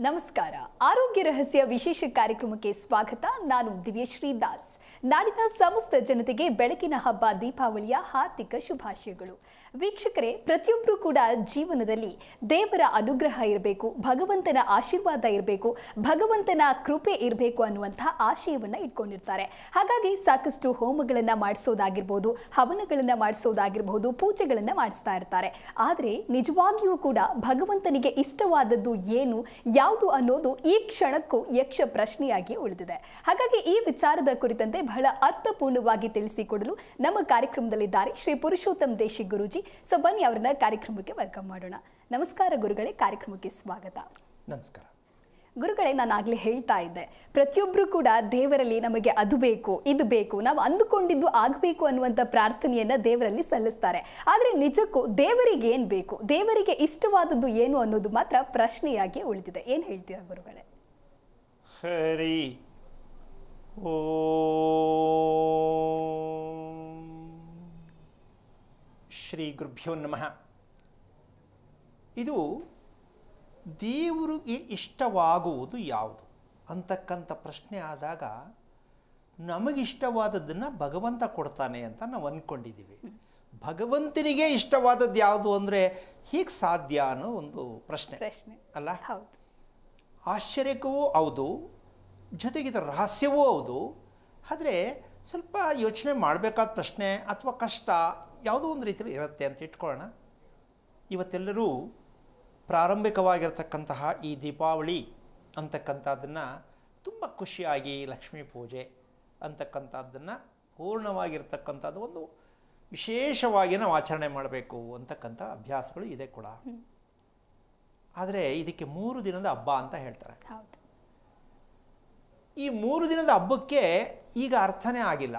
ನಮಸ್ಕಾರ. ಆರೋಗ್ಯ ರಹಸ್ಯ ವಿಶೇಷ ಕಾರ್ಯಕ್ರಮಕ್ಕೆ ಸ್ವಾಗತ. ನಾನು ದಿವ್ಯಶ್ರೀ ದಾಸ್. ನಾಡಿನ ಸಮಸ್ತ ಜನತೆಗೆ ಬೆಳಕಿನ ಹಬ್ಬ ದೀಪಾವಳಿಯ ಹಾರ್ದಿಕ ಶುಭಾಶಯಗಳು. ವೀಕ್ಷಕರೇ, ಪ್ರತಿಯೊಬ್ಬರೂ ಕೂಡ ಜೀವನದಲ್ಲಿ ದೇವರ ಅನುಗ್ರಹ ಇರಬೇಕು, ಭಗವಂತನ ಆಶೀರ್ವಾದ ಇರಬೇಕು, ಭಗವಂತನ ಕೃಪೆ ಇರಬೇಕು ಅನ್ನುವಂತಹ ಆಶಯವನ್ನು ಇಟ್ಕೊಂಡಿರ್ತಾರೆ. ಹಾಗಾಗಿ ಸಾಕಷ್ಟು ಹೋಮಗಳನ್ನು ಮಾಡಿಸೋದಾಗಿರ್ಬೋದು, ಹವನಗಳನ್ನು ಮಾಡಿಸೋದಾಗಿರ್ಬೋದು, ಪೂಜೆಗಳನ್ನು ಮಾಡಿಸ್ತಾ ಇರ್ತಾರೆ. ಆದರೆ ನಿಜವಾಗಿಯೂ ಕೂಡ ಭಗವಂತನಿಗೆ ಇಷ್ಟವಾದದ್ದು ಏನು, ಯಾವುದು ಅನ್ನೋದು ಈ ಕ್ಷಣಕ್ಕೂ ಯಕ್ಷ ಪ್ರಶ್ನೆಯಾಗಿ ಉಳಿದಿದೆ. ಹಾಗಾಗಿ ಈ ವಿಚಾರದ ಕುರಿತಂತೆ ಬಹಳ ಅರ್ಥಪೂರ್ಣವಾಗಿ ತಿಳಿಸಿಕೊಡಲು ನಮ್ಮ ಕಾರ್ಯಕ್ರಮದಲ್ಲಿದ್ದಾರೆ ಶ್ರೀ ಪುರುಷೋತ್ತಮ್ ದೇಶಿ ಗುರೂಜಿ. ಸೊ ಬನ್ನಿ ಅವರನ್ನ ಕಾರ್ಯಕ್ರಮಕ್ಕೆ ವೆಲ್ಕಮ್ ಮಾಡೋಣ. ನಮಸ್ಕಾರ ಗುರುಗಳೇ, ಕಾರ್ಯಕ್ರಮಕ್ಕೆ ಸ್ವಾಗತ. ನಮಸ್ಕಾರ ಗುರುಗಳೇ, ನಾನು ಆಗ್ಲೇ ಹೇಳ್ತಾ ಇದ್ದೆ, ಪ್ರತಿಯೊಬ್ಬರು ಕೂಡ ದೇವರಲ್ಲಿ ನಮಗೆ ಅದು ಬೇಕು, ಇದು ಬೇಕು, ನಾವು ಅಂದುಕೊಂಡಿದ್ದು ಆಗಬೇಕು ಅನ್ನುವಂಥ ಪ್ರಾರ್ಥನೆಯನ್ನ ದೇವರಲ್ಲಿ ಸಲ್ಲಿಸ್ತಾರೆ. ಆದರೆ ನಿಜಕ್ಕೂ ದೇವರಿಗೆ ಏನು ಬೇಕು, ದೇವರಿಗೆ ಇಷ್ಟವಾದದ್ದು ಏನು ಅನ್ನೋದು ಮಾತ್ರ ಪ್ರಶ್ನೆಯಾಗಿ ಉಳಿದಿದೆ. ಏನು ಹೇಳ್ತೀರಾ ಗುರುಗಳೇ? ಹರಿ ಓ ಶ್ರೀ ಗುರುಭ್ಯೋ ನಮಃ. ಇದು ದೇವರಿಗೆ ಇಷ್ಟವಾಗುವುದು ಯಾವುದು ಅಂತಕ್ಕಂಥ ಪ್ರಶ್ನೆ ಆದಾಗ ನಮಗಿಷ್ಟವಾದದ್ದನ್ನು ಭಗವಂತ ಕೊಡ್ತಾನೆ ಅಂತ ನಾವು ಅಂದ್ಕೊಂಡಿದ್ದೀವಿ. ಭಗವಂತನಿಗೆ ಇಷ್ಟವಾದದ್ದು ಯಾವುದು ಅಂದರೆ ಹೀಗೆ ಸಾಧ್ಯ ಅನ್ನೋ ಒಂದು ಪ್ರಶ್ನೆ ಅಲ್ಲ? ಹೌದು. ಆಶ್ಚರ್ಯಕವೂ ಹೌದು, ಜೊತೆಗೆ ಇದರ ರಹಸ್ಯವೂ ಹೌದು. ಆದರೆ ಸ್ವಲ್ಪ ಯೋಚನೆ ಮಾಡಬೇಕಾದ ಪ್ರಶ್ನೆ ಅಥವಾ ಕಷ್ಟ ಯಾವುದೋ ಒಂದು ರೀತಿಯಲ್ಲಿ ಇರುತ್ತೆ ಅಂತ ಇಟ್ಕೊಳ್ಳೋಣ. ಇವತ್ತೆಲ್ಲರೂ ಪ್ರಾರಂಭಿಕವಾಗಿರ್ತಕ್ಕಂತಹ ಈ ದೀಪಾವಳಿ ಅಂತಕ್ಕಂಥದ್ದನ್ನು ತುಂಬ ಖುಷಿಯಾಗಿ ಲಕ್ಷ್ಮೀ ಪೂಜೆ ಅಂತಕ್ಕಂಥದ್ದನ್ನು ಪೂರ್ಣವಾಗಿರ್ತಕ್ಕಂಥದ್ದು ಒಂದು ವಿಶೇಷವಾಗಿ ನಾವು ಆಚರಣೆ ಮಾಡಬೇಕು ಅಂತಕ್ಕಂಥ ಅಭ್ಯಾಸಗಳು ಇದೆ ಕೂಡ. ಆದರೆ ಇದಕ್ಕೆ 3 ದಿನದ ಹಬ್ಬ ಅಂತ ಹೇಳ್ತಾರೆ. ಈ 3 ದಿನದ ಹಬ್ಬಕ್ಕೆ ಈಗ ಅರ್ಥನೇ ಆಗಿಲ್ಲ.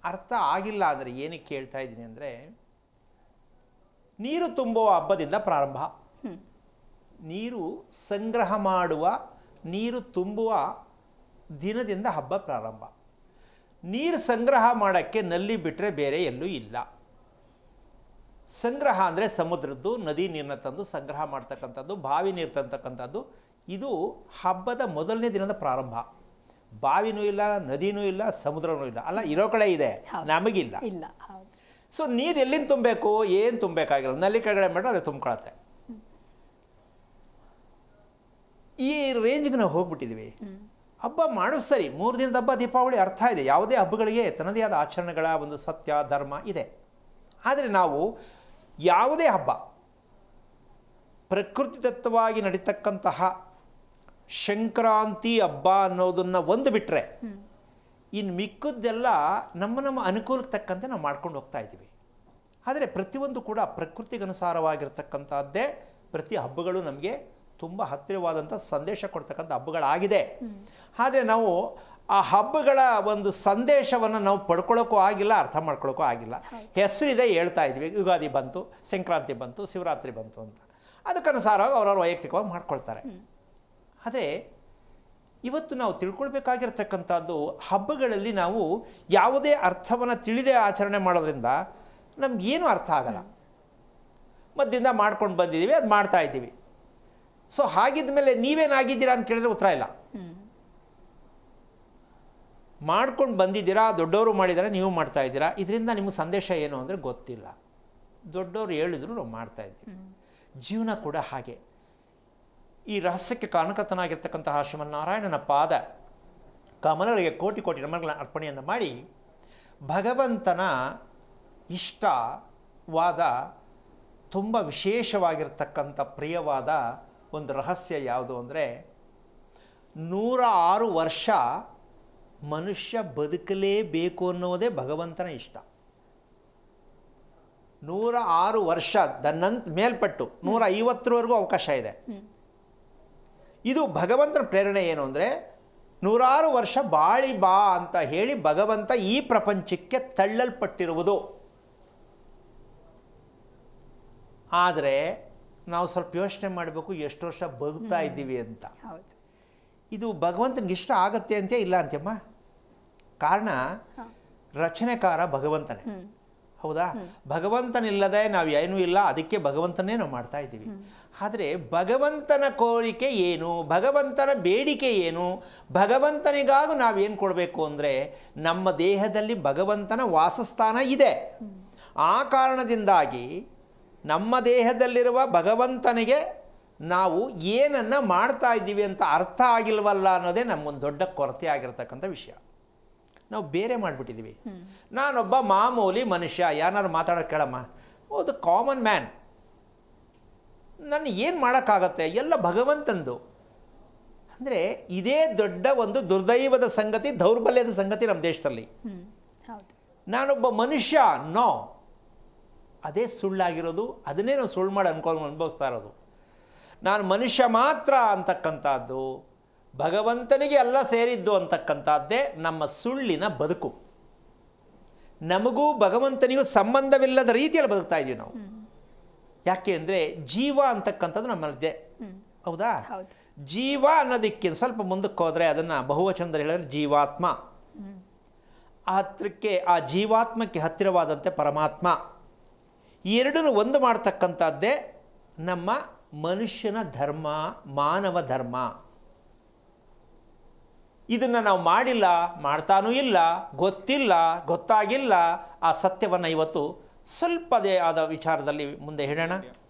ಅರ್ಥ ಆಗಿಲ್ಲ ಅಂದರೆ ಏನಕ್ಕೆ ಕೇಳ್ತಾ ಇದ್ದೀನಿ ಅಂದರೆ, ನೀರು ತುಂಬುವ ಹಬ್ಬದಿಂದ ಪ್ರಾರಂಭ, ನೀರು ಸಂಗ್ರಹ ಮಾಡುವ, ನೀರು ತುಂಬುವ ದಿನದಿಂದ ಹಬ್ಬ ಪ್ರಾರಂಭ. ನೀರು ಸಂಗ್ರಹ ಮಾಡೋಕ್ಕೆ ನಲ್ಲಿ ಬಿಟ್ಟರೆ ಬೇರೆ ಎಲ್ಲೂ ಇಲ್ಲ. ಸಂಗ್ರಹ ಅಂದರೆ ಸಮುದ್ರದ್ದು, ನದಿ ನೀರನ್ನ ತಂದು ಸಂಗ್ರಹ ಮಾಡ್ತಕ್ಕಂಥದ್ದು, ಬಾವಿ ನೀರು ತಂತಕ್ಕಂಥದ್ದು. ಇದು ಹಬ್ಬದ ಮೊದಲನೇ ದಿನದ ಪ್ರಾರಂಭ. ಬಾವಿನೂ ಇಲ್ಲ, ನದಿನೂ ಇಲ್ಲ, ಸಮುದ್ರನೂ ಇಲ್ಲ. ಅಲ್ಲ, ಇರೋ ಕಡೆ ಇದೆ, ನಮಗಿಲ್ಲ. ಸೊ ನೀರು ಎಲ್ಲಿಂದ ತುಂಬಬೇಕು? ಏನು ತುಂಬಬೇಕಾಗಿಲ್ಲ, ನಲ್ಲಿ ಕೆಳಗಡೆ ಮಾಡಿದ್ರೆ ಅದು ತುಂಬ್ಕೊಳತ್ತೆ. ಈ ರೇಂಜ್ಗೆ ನಾವು ಹೋಗ್ಬಿಟ್ಟಿದ್ದೀವಿ. ಹಬ್ಬ ಮಾಡೋದು ಸರಿ, 3 ದಿನದ ಹಬ್ಬ ದೀಪಾವಳಿ ಅರ್ಥ ಇದೆ. ಯಾವುದೇ ಹಬ್ಬಗಳಿಗೆ ತನ್ನದೇ ಆದ ಆಚರಣೆಗಳ ಒಂದು ಸತ್ಯ ಧರ್ಮ ಇದೆ. ಆದರೆ ನಾವು ಯಾವುದೇ ಹಬ್ಬ ಪ್ರಕೃತಿದತ್ತವಾಗಿ ನಡೀತಕ್ಕಂತಹ ಸಂಕ್ರಾಂತಿ ಹಬ್ಬ ಅನ್ನೋದನ್ನು ಒಂದು ಬಿಟ್ಟರೆ ಇನ್ನು ಮಿಕ್ಕದ್ದೆಲ್ಲ ನಮ್ಮ ಅನುಕೂಲಕ್ಕೆ ತಕ್ಕಂತೆ ನಾವು ಮಾಡ್ಕೊಂಡು ಹೋಗ್ತಾ ಇದ್ದೀವಿ. ಆದರೆ ಪ್ರತಿಯೊಂದು ಕೂಡ ಪ್ರಕೃತಿಗನುಸಾರವಾಗಿರ್ತಕ್ಕಂಥದ್ದೇ ಪ್ರತಿ ಹಬ್ಬಗಳು ನಮಗೆ ತುಂಬ ಹತ್ತಿರವಾದಂಥ ಸಂದೇಶ ಕೊಡ್ತಕ್ಕಂಥ ಹಬ್ಬಗಳಾಗಿದೆ. ಆದರೆ ನಾವು ಆ ಹಬ್ಬಗಳ ಒಂದು ಸಂದೇಶವನ್ನು ನಾವು ಪಡ್ಕೊಳ್ಳೋಕ್ಕೂ ಆಗಿಲ್ಲ, ಅರ್ಥ ಮಾಡ್ಕೊಳ್ಳೋಕ್ಕೂ ಆಗಿಲ್ಲ. ಹೆಸರಿದೆ, ಹೇಳ್ತಾ ಇದ್ವಿ, ಯುಗಾದಿ ಬಂತು, ಸಂಕ್ರಾಂತಿ ಬಂತು, ಶಿವರಾತ್ರಿ ಬಂತು ಅಂತ. ಅದಕ್ಕನುಸಾರವಾಗಿ ಅವ್ರವ್ರು ವೈಯಕ್ತಿಕವಾಗಿ ಮಾಡ್ಕೊಳ್ತಾರೆ. ಆದರೆ ಇವತ್ತು ನಾವು ತಿಳ್ಕೊಳ್ಬೇಕಾಗಿರ್ತಕ್ಕಂಥದ್ದು, ಹಬ್ಬಗಳಲ್ಲಿ ನಾವು ಯಾವುದೇ ಅರ್ಥವನ್ನು ತಿಳಿದೇ ಆಚರಣೆ ಮಾಡೋದ್ರಿಂದ ನಮಗೇನು ಅರ್ಥ ಆಗಲ್ಲ. ಮಧ್ಯದಿಂದ ಮಾಡ್ಕೊಂಡು ಬಂದಿದ್ದೀವಿ, ಅದು ಮಾಡ್ತಾ ಇದ್ದೀವಿ. ಸೊ ಹಾಗಿದ್ದ ಮೇಲೆ ನೀವೇನಾಗಿದ್ದೀರಾ ಅಂತ ಕೇಳಿದ್ರೆ ಉತ್ತರ ಇಲ್ಲ. ಮಾಡ್ಕೊಂಡು ಬಂದಿದ್ದೀರಾ, ದೊಡ್ಡವರು ಮಾಡಿದ್ದಾರೆ, ನೀವು ಮಾಡ್ತಾ ಇದ್ದೀರಾ. ಇದರಿಂದ ನಿಮಗೆ ಸಂದೇಶ ಏನು ಅಂದರೆ ಗೊತ್ತಿಲ್ಲ. ದೊಡ್ಡವರು ಹೇಳಿದ್ರು ನಾವು ಮಾಡ್ತಾ ಇದ್ದೀವಿ. ಜೀವನ ಕೂಡ ಹಾಗೆ. ಈ ರಹಸ್ಯಕ್ಕೆ ಕಾರಣಕರ್ತನಾಗಿರ್ತಕ್ಕಂತಹ ಶ್ರೀಮನ್ನಾರಾಯಣನ ಪಾದ ಕಮಲಗಳಿಗೆ ಕೋಟಿ ಕೋಟಿ ನಮನಗಳ ಅರ್ಪಣೆಯನ್ನು ಮಾಡಿ, ಭಗವಂತನ ಇಷ್ಟವಾದ ತುಂಬ ವಿಶೇಷವಾಗಿರ್ತಕ್ಕಂಥ ಪ್ರಿಯವಾದ ಒಂದು ರಹಸ್ಯ ಯಾವುದು ಅಂದರೆ, 106 ವರ್ಷ ಮನುಷ್ಯ ಬದುಕಲೇಬೇಕು ಅನ್ನೋದೇ ಭಗವಂತನ ಇಷ್ಟ. 106 ವರ್ಷ ಮೇಲ್ಪಟ್ಟು 150ವರೆಗೂ ಅವಕಾಶ ಇದೆ. ಇದು ಭಗವಂತನ ಪ್ರೇರಣೆ ಏನು ಅಂದರೆ, 106 ವರ್ಷ ಬಾಳಿ ಬಾ ಅಂತ ಹೇಳಿ ಭಗವಂತ ಈ ಪ್ರಪಂಚಕ್ಕೆ ತಳ್ಳಲ್ಪಟ್ಟಿರುವುದು. ಆದರೆ ನಾವು ಸ್ವಲ್ಪ ಯೋಚನೆ ಮಾಡಬೇಕು, ಎಷ್ಟು ವರ್ಷ ಬದುಕ್ತಾ ಇದ್ದೀವಿ ಅಂತ. ಇದು ಭಗವಂತನಿಗೆ ಇಷ್ಟ ಆಗತ್ತೆ ಅಂತ ಇಲ್ಲ ಅಂತ್ಯಮ್ಮ. ಕಾರಣ ರಚನೆಕಾರ ಭಗವಂತನೇ. ಹೌದಾ? ಭಗವಂತನಿಲ್ಲದೆ ನಾವು ಏನೂ ಇಲ್ಲ, ಅದಕ್ಕೆ ಭಗವಂತನೇ ನಾವು ಮಾಡ್ತಾ ಇದ್ದೀವಿ. ಆದರೆ ಭಗವಂತನ ಕೋರಿಕೆ ಏನು, ಭಗವಂತನ ಬೇಡಿಕೆ ಏನು, ಭಗವಂತನಿಗಾಗೂ ನಾವೇನು ಕೊಡಬೇಕು ಅಂದರೆ, ನಮ್ಮ ದೇಹದಲ್ಲಿ ಭಗವಂತನ ವಾಸಸ್ಥಾನ ಇದೆ. ಆ ಕಾರಣದಿಂದಾಗಿ ನಮ್ಮ ದೇಹದಲ್ಲಿರುವ ಭಗವಂತನಿಗೆ ನಾವು ಏನನ್ನು ಮಾಡ್ತಾ ಇದ್ದೀವಿ ಅಂತ ಅರ್ಥ ಆಗಿಲ್ವಲ್ಲ ಅನ್ನೋದೇ ನಮಗೊಂದು ದೊಡ್ಡ ಕೊರತೆ ಆಗಿರ್ತಕ್ಕಂಥ ವಿಷಯ. ನಾವು ಬೇರೆ ಮಾಡಿಬಿಟ್ಟಿದ್ದೀವಿ. ನಾನೊಬ್ಬ ಮಾಮೂಲಿ ಮನುಷ್ಯ, ಯಾರು ಮಾತಾಡೋಕೆ ಕೇಳಮ್ಮ, ಹೌದು ಕಾಮನ್ ಮ್ಯಾನ್, ನಾನು ಏನು ಮಾಡೋಕ್ಕಾಗತ್ತೆ, ಎಲ್ಲ ಭಗವಂತಂದು. ಅಂದರೆ ಇದೇ ದೊಡ್ಡ ಒಂದು ದುರ್ದೈವದ ಸಂಗತಿ, ದೌರ್ಬಲ್ಯದ ಸಂಗತಿ ನಮ್ಮ ದೇಶದಲ್ಲಿ. ನಾನೊಬ್ಬ ಮನುಷ್ಯ, ನೋ, ಅದೇ ಸುಳ್ಳಾಗಿರೋದು. ಅದನ್ನೇ ನಾವು ಸುಳ್ಳು ಮಾಡಿ ಅನುಭವಿಸ್ತಾ ಇರೋದು. ನಾನು ಮನುಷ್ಯ ಮಾತ್ರ ಅಂತಕ್ಕಂಥದ್ದು, ಭಗವಂತನಿಗೆ ಎಲ್ಲ ಸೇರಿದ್ದು ಅಂತಕ್ಕಂಥದ್ದೇ ನಮ್ಮ ಸುಳ್ಳಿನ ಬದುಕು. ನಮಗೂ ಭಗವಂತನಿಗೂ ಸಂಬಂಧವಿಲ್ಲದ ರೀತಿಯಲ್ಲಿ ಬದುಕ್ತಾ ಇದ್ದೀವಿ ನಾವು. ಯಾಕೆ ಅಂದರೆ ಜೀವ ಅಂತಕ್ಕಂಥದ್ದು ನಮ್ಮಲ್ಲಿದೆ. ಹೌದಾ? ಜೀವ ಅನ್ನೋದಕ್ಕೆ ಸ್ವಲ್ಪ ಮುಂದಕ್ಕೆ ಹೋದರೆ ಅದನ್ನು ಬಹುವಚನದಲ್ಲಿ ಹೇಳಿದ್ರೆ ಜೀವಾತ್ಮ. ಹತ್ತಿರಕ್ಕೆ ಆ ಜೀವಾತ್ಮಕ್ಕೆ ಹತ್ತಿರವಾದಂತೆ ಪರಮಾತ್ಮ. ಈ ಎರಡನ್ನು ಒಂದು ಮಾಡ್ತಕ್ಕಂಥದ್ದೇ ನಮ್ಮ ಮನುಷ್ಯನ ಧರ್ಮ, ಮಾನವ ಧರ್ಮ. ಇದನ್ನು ನಾವು ಮಾಡಿಲ್ಲ, ಮಾಡ್ತಾನೂ ಇಲ್ಲ, ಗೊತ್ತಿಲ್ಲ, ಗೊತ್ತಾಗಿಲ್ಲ. ಆ ಸತ್ಯವನ್ನು ಇವತ್ತು ಸ್ವಲ್ಪದೇ ಆದ ವಿಚಾರದಲ್ಲಿ ಮುಂದೆ ಹೇಳೋಣ.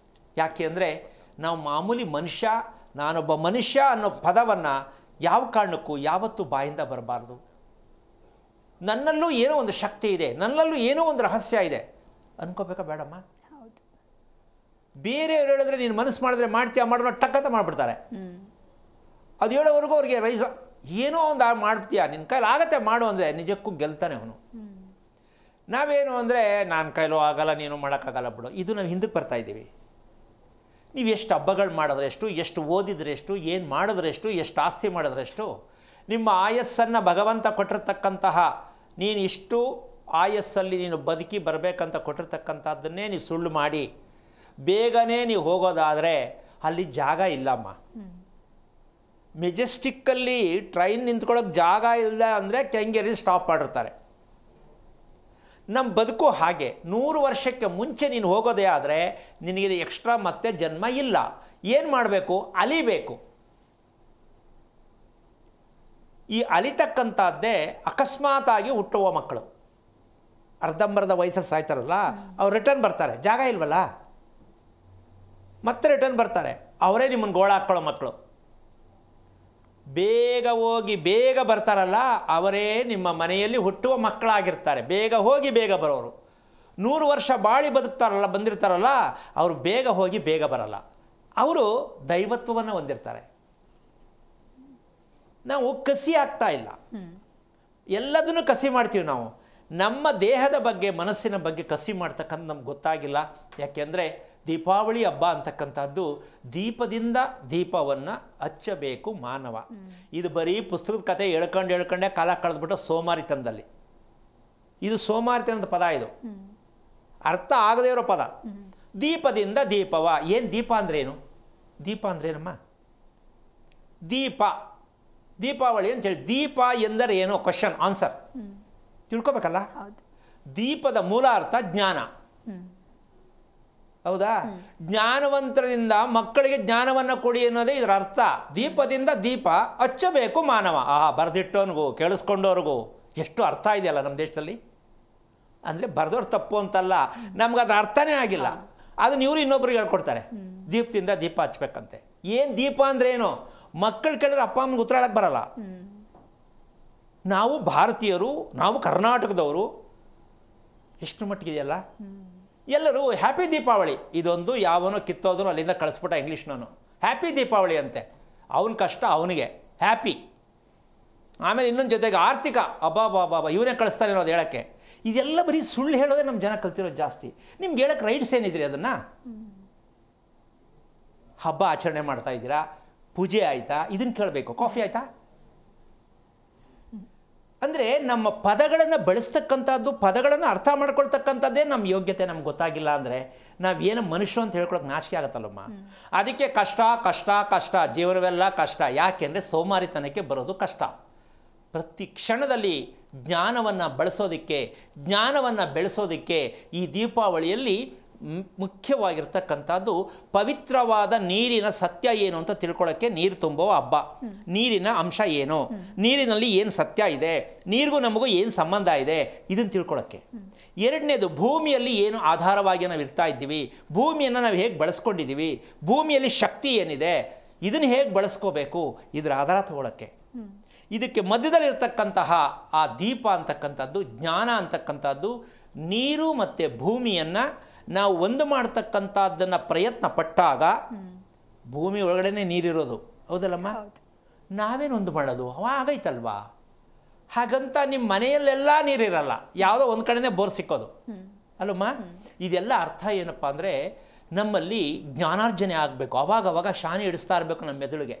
ಯಾಕೆ ಅಂದರೆ ನಾವು ಮಾಮೂಲಿ ಮನುಷ್ಯ, ನಾನೊಬ್ಬ ಮನುಷ್ಯ ಅನ್ನೋ ಪದವನ್ನು ಯಾವ ಕಾರಣಕ್ಕೂ ಯಾವತ್ತೂ ಬಾಯಿಂದ ಬರಬಾರ್ದು. ನನ್ನಲ್ಲೂ ಏನೋ ಒಂದು ಶಕ್ತಿ ಇದೆ, ನನ್ನಲ್ಲೂ ಏನೋ ಒಂದು ರಹಸ್ಯ ಇದೆ ಅನ್ಕೋಬೇಕಾ ಬೇಡಮ್ಮ? ಬೇರೆಯವ್ರು ಹೇಳಿದ್ರೆ ನೀನು ಮನಸ್ಸು ಮಾಡಿದ್ರೆ ಮಾಡ್ತೀಯ, ಮಾಡೋಣ ಟಕ್ಕಂತ ಮಾಡಿಬಿಡ್ತಾರೆ. ಅದು ಹೇಳೋವರೆಗೂ ಅವ್ರಿಗೆ ರೈಸ ಏನೋ ಒಂದು ಮಾಡ್ತೀಯ, ನಿನ್ನ ಕೈಲಿ ಆಗತ್ತೆ ಮಾಡು ಅಂದರೆ ನಿಜಕ್ಕೂ ಗೆಲ್ತಾನೆ ಅವನು. ನಾವೇನು ಅಂದರೆ ನನ್ನ ಕೈಲೂ ಆಗಲ್ಲ, ನೀನು ಮಾಡೋಕ್ಕಾಗಲ್ಲ ಬಿಡು, ಇದು ನಾವು ಹಿಂದಕ್ಕೆ ಬರ್ತಾಯಿದ್ದೀವಿ. ನೀವು ಎಷ್ಟು ಹಬ್ಬಗಳು ಮಾಡಿದ್ರೆಷ್ಟು, ಎಷ್ಟು ಓದಿದ್ರೆಷ್ಟು, ಏನು ಮಾಡಿದ್ರೆಷ್ಟು, ಎಷ್ಟು ಆಸ್ತಿ ಮಾಡಿದ್ರೆಷ್ಟು, ನಿಮ್ಮ ಆಯಸ್ಸನ್ನು ಭಗವಂತ ಕೊಟ್ಟಿರ್ತಕ್ಕಂತಹ ನೀನು ಇಷ್ಟು ಆಯಸ್ಸಲ್ಲಿ ನೀನು ಬದುಕಿ ಬರಬೇಕಂತ ಕೊಟ್ಟಿರ್ತಕ್ಕಂಥದ್ದನ್ನೇ ನೀವು ಸುಳ್ಳು ಮಾಡಿ ಬೇಗನೆ ನೀವು ಹೋಗೋದಾದರೆ ಅಲ್ಲಿ ಜಾಗ ಇಲ್ಲಮ್ಮ. ಮೆಜೆಸ್ಟಿಕ್ಕಲ್ಲಿ ಟ್ರೈನ್ ನಿಂತ್ಕೊಳ್ಳೋಕೆ ಜಾಗ ಇಲ್ಲ ಅಂದರೆ ಕೆಂಗೇರಿ ಸ್ಟಾಪ್ ಮಾಡಿರ್ತಾರೆ. ನಮ್ಮ ಬದುಕು ಹಾಗೆ. 100 ವರ್ಷಕ್ಕೆ ಮುಂಚೆ ನೀನು ಹೋಗೋದೇ ಆದರೆ ನಿನಗೆ ಎಕ್ಸ್ಟ್ರಾ ಮತ್ತೆ ಜನ್ಮ ಇಲ್ಲ. ಏನು ಮಾಡಬೇಕು? ಅಲಿಬೇಕು. ಈ ಅಲಿತಕ್ಕಂಥದ್ದೇ ಅಕಸ್ಮಾತಾಗಿ ಹುಟ್ಟುವ ಮಕ್ಕಳು. ಅರ್ಧಂಬರ್ಧ ವಯಸ್ಸಲ್ಲಿ ಸಾಯ್ತಾರಲ್ಲ, ಅವ್ರು ರಿಟರ್ನ್ ಬರ್ತಾರೆ, ಜಾಗ ಇಲ್ವಲ್ಲ, ಮತ್ತೆ ರಿಟರ್ನ್ ಬರ್ತಾರೆ. ಅವರೇ ನಿಮ್ಮನ್ನು ಗೋಳ ಹಾಕ್ಕೊಳ್ಳೋ ಮಕ್ಕಳು. ಬೇಗ ಹೋಗಿ ಬೇಗ ಬರ್ತಾರಲ್ಲ, ಅವರೇ ನಿಮ್ಮ ಮನೆಯಲ್ಲಿ ಹುಟ್ಟುವ ಮಕ್ಕಳಾಗಿರ್ತಾರೆ. ಬೇಗ ಹೋಗಿ ಬೇಗ ಬರೋರು. 100 ವರ್ಷ ಬಾಳಿ ಬಂದಿರ್ತಾರಲ್ಲ, ಅವರು ಬೇಗ ಹೋಗಿ ಬೇಗ ಬರಲ್ಲ. ಅವರು ದೈವತ್ವವನ್ನು ಹೊಂದಿರ್ತಾರೆ. ನಾವು ಕಸಿ ಆಗ್ತಾ ಇಲ್ಲ, ಎಲ್ಲದನ್ನು ಕಸಿ ಮಾಡ್ತೀವಿ ನಾವು. ನಮ್ಮ ದೇಹದ ಬಗ್ಗೆ, ಮನಸ್ಸಿನ ಬಗ್ಗೆ ಕಸಿ ಮಾಡ್ತಕ್ಕಂಥ ನಮ್ಗೆ ಗೊತ್ತಾಗಿಲ್ಲ. ಯಾಕೆಂದರೆ ದೀಪಾವಳಿ ಹಬ್ಬ ಅಂತಕ್ಕಂಥದ್ದು ದೀಪದಿಂದ ದೀಪವನ್ನು ಹಚ್ಚಬೇಕು ಮಾನವ. ಇದು ಬರೀ ಪುಸ್ತಕದ ಕತೆ ಹೇಳ್ಕೊಂಡೇ ಕಾಲ ಕಳೆದ್ಬಿಟ್ಟು ಸೋಮಾರಿತನದಲ್ಲಿ. ಇದು ಸೋಮಾರಿತನದ ಪದ, ಇದು ಅರ್ಥ ಆಗದೇ ಇರೋ ಪದ. ದೀಪದಿಂದ ದೀಪವ. ಏನು ದೀಪ ಅಂದ್ರೇನು? ದೀಪ ಅಂದ್ರೇನಮ್ಮ? ದೀಪ, ದೀಪಾವಳಿ ಅಂತೇಳಿ. ದೀಪ ಎಂದರೆ ಏನೋ? ಕ್ವಶನ್ ಆನ್ಸರ್ ತಿಳ್ಕೊಬೇಕಲ್ಲ. ದೀಪದ ಮೂಲ ಅರ್ಥ ಜ್ಞಾನ. ಹೌದಾ? ಜ್ಞಾನವಂತರಿಂದ ಮಕ್ಕಳಿಗೆ ಜ್ಞಾನವನ್ನು ಕೊಡಿ ಅನ್ನೋದೇ ಇದರ ಅರ್ಥ. ದೀಪದಿಂದ ದೀಪ ಹಚ್ಚಬೇಕು ಮಾನವ. ಬರೆದಿಟ್ಟೋನ್ಗೂ ಕೇಳಿಸ್ಕೊಂಡವ್ರಿಗೂ ಎಷ್ಟು ಅರ್ಥ ಇದೆಯಲ್ಲ ನಮ್ಮ ದೇಶದಲ್ಲಿ. ಅಂದರೆ ಬರೆದವ್ರು ತಪ್ಪು ಅಂತಲ್ಲ, ನಮ್ಗೆ ಅದು ಅರ್ಥನೇ ಆಗಿಲ್ಲ. ಅದನ್ನ ಇವರು ಇನ್ನೊಬ್ರಿಗೆ ಹೇಳ್ಕೊಡ್ತಾರೆ, ದೀಪದಿಂದ ದೀಪ ಹಚ್ಬೇಕಂತೆ. ಏನು ದೀಪ ಅಂದರೆ ಏನು? ಮಕ್ಕಳು ಕೇಳಿದ್ರೆ ಅಪ್ಪ ಅಮ್ಮನಿಗೆ ಉತ್ತರ ಹೇಳಕ್ಕೆ ಬರಲ್ಲ. ನಾವು ಭಾರತೀಯರು, ನಾವು ಕರ್ನಾಟಕದವರು, ಎಷ್ಟು ಮಟ್ಟಿಗೆಯಲ್ಲ. ಎಲ್ಲರೂ ಹ್ಯಾಪಿ ದೀಪಾವಳಿ, ಇದೊಂದು ಯಾವನೋ ಕಿತ್ತೋದನು ಅಲ್ಲಿಂದ ಕಳಿಸ್ಬಿಟ್ಟ ಇಂಗ್ಲೀಷ್ನವನು, ಹ್ಯಾಪಿ ದೀಪಾವಳಿ ಅಂತೆ. ಅವನ ಕಷ್ಟ ಅವನಿಗೆ ಹ್ಯಾಪಿ. ಆಮೇಲೆ ಇನ್ನೊಂದು ಜೊತೆಗೆ ಆರ್ಥಿಕ, ಅಬ್ಬಾ ಇವನೇ ಕಳಿಸ್ತಾನೆ ಅನ್ನೋದು ಹೇಳೋಕ್ಕೆ. ಇದೆಲ್ಲ ಬರೀ ಸುಳ್ಳು ಹೇಳೋದೇ ನಮ್ಮ ಜನ ಕಲ್ತಿರೋದು ಜಾಸ್ತಿ. ನಿಮ್ಗೆ ಹೇಳೋಕ್ಕೆ ರೈಟ್ಸ್ ಏನಿದ್ರಿ? ಅದನ್ನು ಹಬ್ಬ ಆಚರಣೆ ಮಾಡ್ತಾ ಇದ್ದೀರಾ, ಪೂಜೆ ಆಯಿತಾ, ಇದನ್ನು ಕೇಳಬೇಕು. ಕಾಫಿ ಆಯಿತಾ? ಅಂದರೆ ನಮ್ಮ ಪದಗಳನ್ನು ಬಳಸ್ತಕ್ಕಂಥದ್ದು, ಪದಗಳನ್ನು ಅರ್ಥ ಮಾಡ್ಕೊಳ್ತಕ್ಕಂಥದ್ದೇ ನಮ್ಮ ಯೋಗ್ಯತೆ ನಮ್ಗೆ ಗೊತ್ತಾಗಿಲ್ಲ ಅಂದರೆ ನಾವೇನು ಮನುಷ್ಯರು ಅಂತ ಹೇಳ್ಕೊಳಕ್ಕೆ ನಾಚಿಕೆ ಆಗುತ್ತಲ್ಲಮ್ಮ. ಅದಕ್ಕೆ ಕಷ್ಟ ಕಷ್ಟ ಕಷ್ಟ, ಜೀವನವೆಲ್ಲ ಕಷ್ಟ. ಯಾಕೆಂದರೆ ಸೋಮಾರಿತನಕ್ಕೆ ಬರೋದು ಕಷ್ಟ. ಪ್ರತಿ ಕ್ಷಣದಲ್ಲಿ ಜ್ಞಾನವನ್ನು ಬಳಸೋದಕ್ಕೆ, ಜ್ಞಾನವನ್ನು ಬೆಳೆಸೋದಕ್ಕೆ ಈ ದೀಪಾವಳಿಯಲ್ಲಿ ಮುಖ್ಯವಾಗಿರ್ತಕ್ಕಂಥದ್ದು ಪವಿತ್ರವಾದ ನೀರಿನ ಸತ್ಯ ಏನು ಅಂತ ತಿಳ್ಕೊಳ್ಳೋಕ್ಕೆ ನೀರು ತುಂಬುವ ಹಬ್ಬ. ನೀರಿನ ಅಂಶ ಏನು, ನೀರಿನಲ್ಲಿ ಏನು ಸತ್ಯ ಇದೆ, ನೀರಿಗೂ ನಮಗೂ ಏನು ಸಂಬಂಧ ಇದೆ, ಇದನ್ನು ತಿಳ್ಕೊಳ್ಳೋಕ್ಕೆ. ಎರಡನೇದು, ಭೂಮಿಯಲ್ಲಿ ಏನು ಆಧಾರವಾಗಿ ನಾವು ಇರ್ತಾ ಇದ್ದೀವಿ, ಭೂಮಿಯನ್ನು ನಾವು ಹೇಗೆ ಬಳಸ್ಕೊಂಡಿದ್ದೀವಿ, ಭೂಮಿಯಲ್ಲಿ ಶಕ್ತಿ ಏನಿದೆ, ಇದನ್ನು ಹೇಗೆ ಬಳಸ್ಕೋಬೇಕು, ಇದರ ಆಧಾರ ತಗೊಳ್ಳೋಕ್ಕೆ. ಇದಕ್ಕೆ ಮಧ್ಯದಲ್ಲಿರ್ತಕ್ಕಂತಹ ಆ ದೀಪ ಅಂತಕ್ಕಂಥದ್ದು, ಜ್ಞಾನ ಅಂತಕ್ಕಂಥದ್ದು, ನೀರು ಮತ್ತು ಭೂಮಿಯನ್ನು ನಾವು ಒಂದು ಮಾಡ್ತಕ್ಕಂಥದ್ದನ್ನು ಪ್ರಯತ್ನ ಪಟ್ಟಾಗ ಭೂಮಿ ಒಳಗಡೆನೇ ನೀರಿರೋದು, ಹೌದಲ್ಲಮ್ಮ? ನಾವೇನು ಒಂದು ಮಾಡೋದು ಆಗೈತಲ್ವಾ? ಹಾಗಂತ ನಿಮ್ಮ ಮನೆಯಲ್ಲೆಲ್ಲ ನೀರಿರಲ್ಲ, ಯಾವುದೋ ಒಂದು ಕಡೆನೇ ಬೋರ್ ಸಿಕ್ಕೋದು ಅಲ್ಲಮ್ಮ. ಇದೆಲ್ಲ ಅರ್ಥ ಏನಪ್ಪ ಅಂದರೆ ನಮ್ಮಲ್ಲಿ ಜ್ಞಾನಾರ್ಜನೆ ಆಗಬೇಕು. ಅವಾಗವಾಗ ಶಾನಿ ಹಿಡಿಸ್ತಾ ಇರಬೇಕು ನಮ್ಮ ಮೆದುಳಿಗೆ.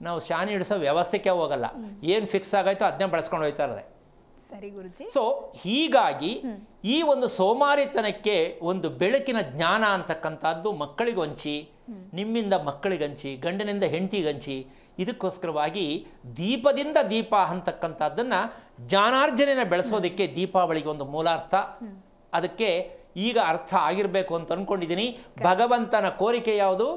ನಾವು ಶಾನಿ ಹಿಡಿಸೋ ವ್ಯವಸ್ಥೆಗೆ ಹೋಗಲ್ಲ, ಏನು ಫಿಕ್ಸ್ ಆಗಾಯ್ತೋ ಅದನ್ನೇ ಬಳಸ್ಕೊಂಡು ಹೋಗ್ತಾ ಇರೋದೆ. ಸರಿ ಗುರುಜಿ. ಸೊ ಹೀಗಾಗಿ ಈ ಒಂದು ಸೋಮಾರಿತನಕ್ಕೆ ಒಂದು ಬೆಳಕಿನ ಜ್ಞಾನ ಅಂತಕ್ಕಂಥದ್ದು ಮಕ್ಕಳಿಗೊಂಚಿ, ನಿಮ್ಮಿಂದ ಮಕ್ಕಳಿಗಂಚಿ, ಗಂಡನಿಂದ ಹೆಂಡತಿಗಂಚಿ, ಇದಕ್ಕೋಸ್ಕರವಾಗಿ ದೀಪದಿಂದ ದೀಪ ಅಂತಕ್ಕಂಥದ್ದನ್ನು ಜ್ಞಾನಾರ್ಜನೆನ ಬೆಳೆಸೋದಕ್ಕೆ ದೀಪಾವಳಿಗೆ ಒಂದು ಮೂಲಾರ್ಥ. ಅದಕ್ಕೆ ಈಗ ಅರ್ಥ ಆಗಿರಬೇಕು ಅಂತ ಅಂದ್ಕೊಂಡಿದ್ದೀನಿ. ಭಗವಂತನ ಕೋರಿಕೆ ಯಾವುದು?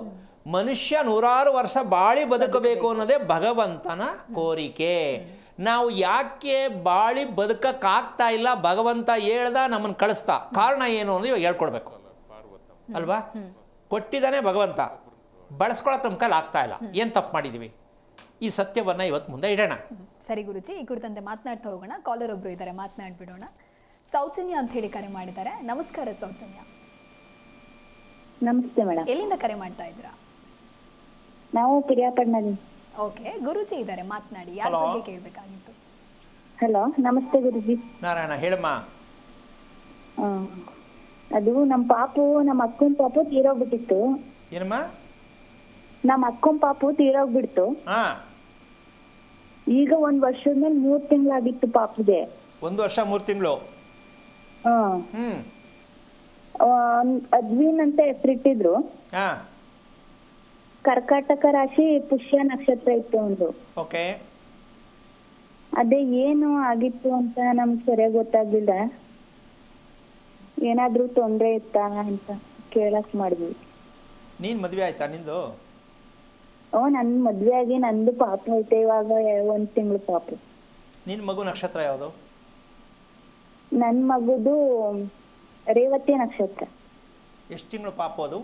ಮನುಷ್ಯ 100 ವರ್ಷ ಬಾಳಿ ಬದುಕಬೇಕು ಅನ್ನೋದೇ ಭಗವಂತನ ಕೋರಿಕೆ. ನಾವು ಯಾಕೆ ಬಾಳಿ ಬದುಕಕ್ಕಾಗ್ತಾ ಇಲ್ಲ, ಭಗವಂತ ಹೇಳ್ದ ನಮ್ಮನ್ನು ಕಳಿಸ್ತಾ, ಕಾರಣ ಏನು ಅನ್ನೋದು ಇವಾಗ ಹೇಳ್ಕೊಡ್ಬೇಕು ಅಲ್ವಾ? ಕೊಟ್ಟಿದ್ದಾನೆ ಭಗವಂತ, ಬಳಸ್ಕೊಳಕ್ಕೆ ನಮ್ಮ ಕೈಲಿ ಆಗ್ತಾ ಇಲ್ಲ, ಏನು ತಪ್ಪು ಮಾಡಿದ್ದೀವಿ? ಈ ಸತ್ಯವನ್ನು ಇವತ್ತು ಮುಂದೆ ಇಡೋಣ. ಸರಿ ಗುರುಜಿ, ಈ ಕುರಿತಂತೆ ಮಾತನಾಡ್ತಾ ಹೋಗೋಣ. ಕಾಲರ್ ಒಬ್ರು ಇದ್ದಾರೆ, ಮಾತನಾಡ್ಬಿಡೋಣ. ಸೌಜನ್ಯ ಅಂತ ಹೇಳಿ ಕರೆ ಮಾಡಿದ್ದಾರೆ. ನಮಸ್ಕಾರ ಸೌಜನ್ಯ. ನಮಸ್ತೆ ಮೇಡಮ್. ಎಲ್ಲಿಂದ ಕರೆ ಮಾಡ್ತಾ ಇದ್ದೀರಾ? ನಾವು ಪಿರಿಯಾಪಟ್ಟಣದಿಂದ. ಓಕೆ, ಗುರುಜಿ ಇದ್ದಾರೆ, ಮಾತನಾಡಿ. ಯಾರ ಬಗ್ಗೆ ಕೇಳಬೇಕಾಗಿತ್ತು? ಹಲೋ, ನಮಸ್ತೆ ಗುರುಜಿ. ನಾರಾಯಣ, ಹೇಳಮ್ಮ. ಅದು ನಮ್ಮ ಅಕ್ಕನ ಪಾಪು ತೀರೋಗ್ಬಿಟ್ಟಿತ್ತು. ಏನಮ್ಮ? ನಮ್ಮ ಅಕ್ಕನ ಪಾಪು ತೀರೋಗ್ಬಿಡ್ತು. ಈಗ 1 ವರ್ಷದ ಮೇಲೆ 3 ತಿಂಗಳಾಗಿತ್ತು ಪಾಪುಗೆ. 1 ವರ್ಷ 3 ತಿಂಗಳು. ಅದ್ವಿನ್ ಅಂತ ಹೆಸರಿಟ್ಟಿದ್ರು. ಕರ್ಕಾಟಕ ರಾಶಿ, ಪುಷ್ಯ ನಕ್ಷತ್ರ ಇತ್ತು ಒಂದು. ಓಕೆ. ಅದೇ ಏನು ಆಗಿತ್ತು ಅಂತ ನಮ್ಗೆ ಸರಿಯಾಗಿ ಗೊತ್ತಾಗ್ಲಿಲ್ಲ. ಏನಾದ್ರೂ ತೊಂದ್ರೆ ಇತ್ತಾ ಅಂತ ಕೇಳಕ್ ಮಾಡಿದ್ವಿ. ನೀನ್ ಮದ್ವೆ ಆಯ್ತಾ ನಿಂದು? ನನ್ ಮದ್ವೆ ಆಗಿ ನಂದು ಪಾಪು ಐತೆ ಇವಾಗ 1 ತಿಂಗಳು ಪಾಪು. ನಿನ್ ಮಗು ನಕ್ಷತ್ರ ಯಾವುದು? ನನ್ ಮಗುದು ರೇವತಿ ನಕ್ಷತ್ರ. ಎಷ್ಟು ತಿಂಗಳು ಪಾಪು ಅದು?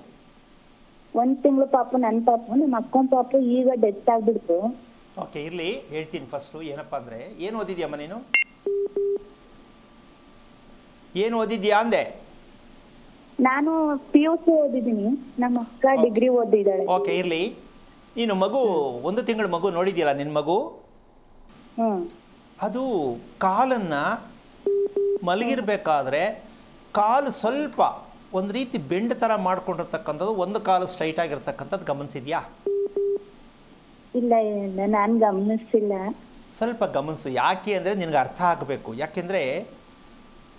1 ತಿಂಗಳು ಪಾಪು ನನ್ ಪಾಪು. ನಮ್ಮ ಅಕ್ಕನ ಪಾಪು ಈಗ ಡೆತ್ ಆಗ್ಬಿಡ್ತು. ಓಕೆ, ಇರ್ಲಿ, ಹೇಳ್ತೀನಿ. ಫಸ್ಟು ಏನಪ್ಪಾ ಅಂದ್ರೆ, ಏನು ಓದಿದ್ಯಮ್ಮ ನೀನು? ಏನು ಓದಿದ್ಯಾ ಅಂದೆ? ನಾನು PUC ಓದಿದ್ದೀನಿ, ನಮ್ಮ ಅಕ್ಕ ಡಿಗ್ರಿ ಓದಿದ್ದಾಳೆ. ಓಕೆ, ಇರ್ಲಿ. ನೀನು ಮಗು 1 ತಿಂಗಳ ಮಗು ನೋಡಿದ್ಯಲ್ಲ ನಿನ್ನ ಮಗು, ಅದು ಕಾಲನ್ನು ಮಲಗಿರ್ಬೇಕಾದ್ರೆ ಕಾಲು ಸ್ವಲ್ಪ ಒಂದು ರೀತಿ ಬೆಂಡ್ ಥರ ಮಾಡ್ಕೊಂಡಿರ್ತಕ್ಕಂಥದ್ದು, ಒಂದು ಕಾಲು ಸ್ಟ್ರೈಟ್ ಆಗಿರ್ತಕ್ಕಂಥದ್ದು ಗಮನಿಸಿದ್ಯಾ? ಇಲ್ಲ ಇಲ್ಲ, ನಾನು ಗಮನಿಸಿಲ್ಲ. ಸ್ವಲ್ಪ ಗಮನಿಸು. ಯಾಕೆ ಅಂದರೆ ನಿನಗೆ ಅರ್ಥ ಆಗಬೇಕು. ಯಾಕೆಂದರೆ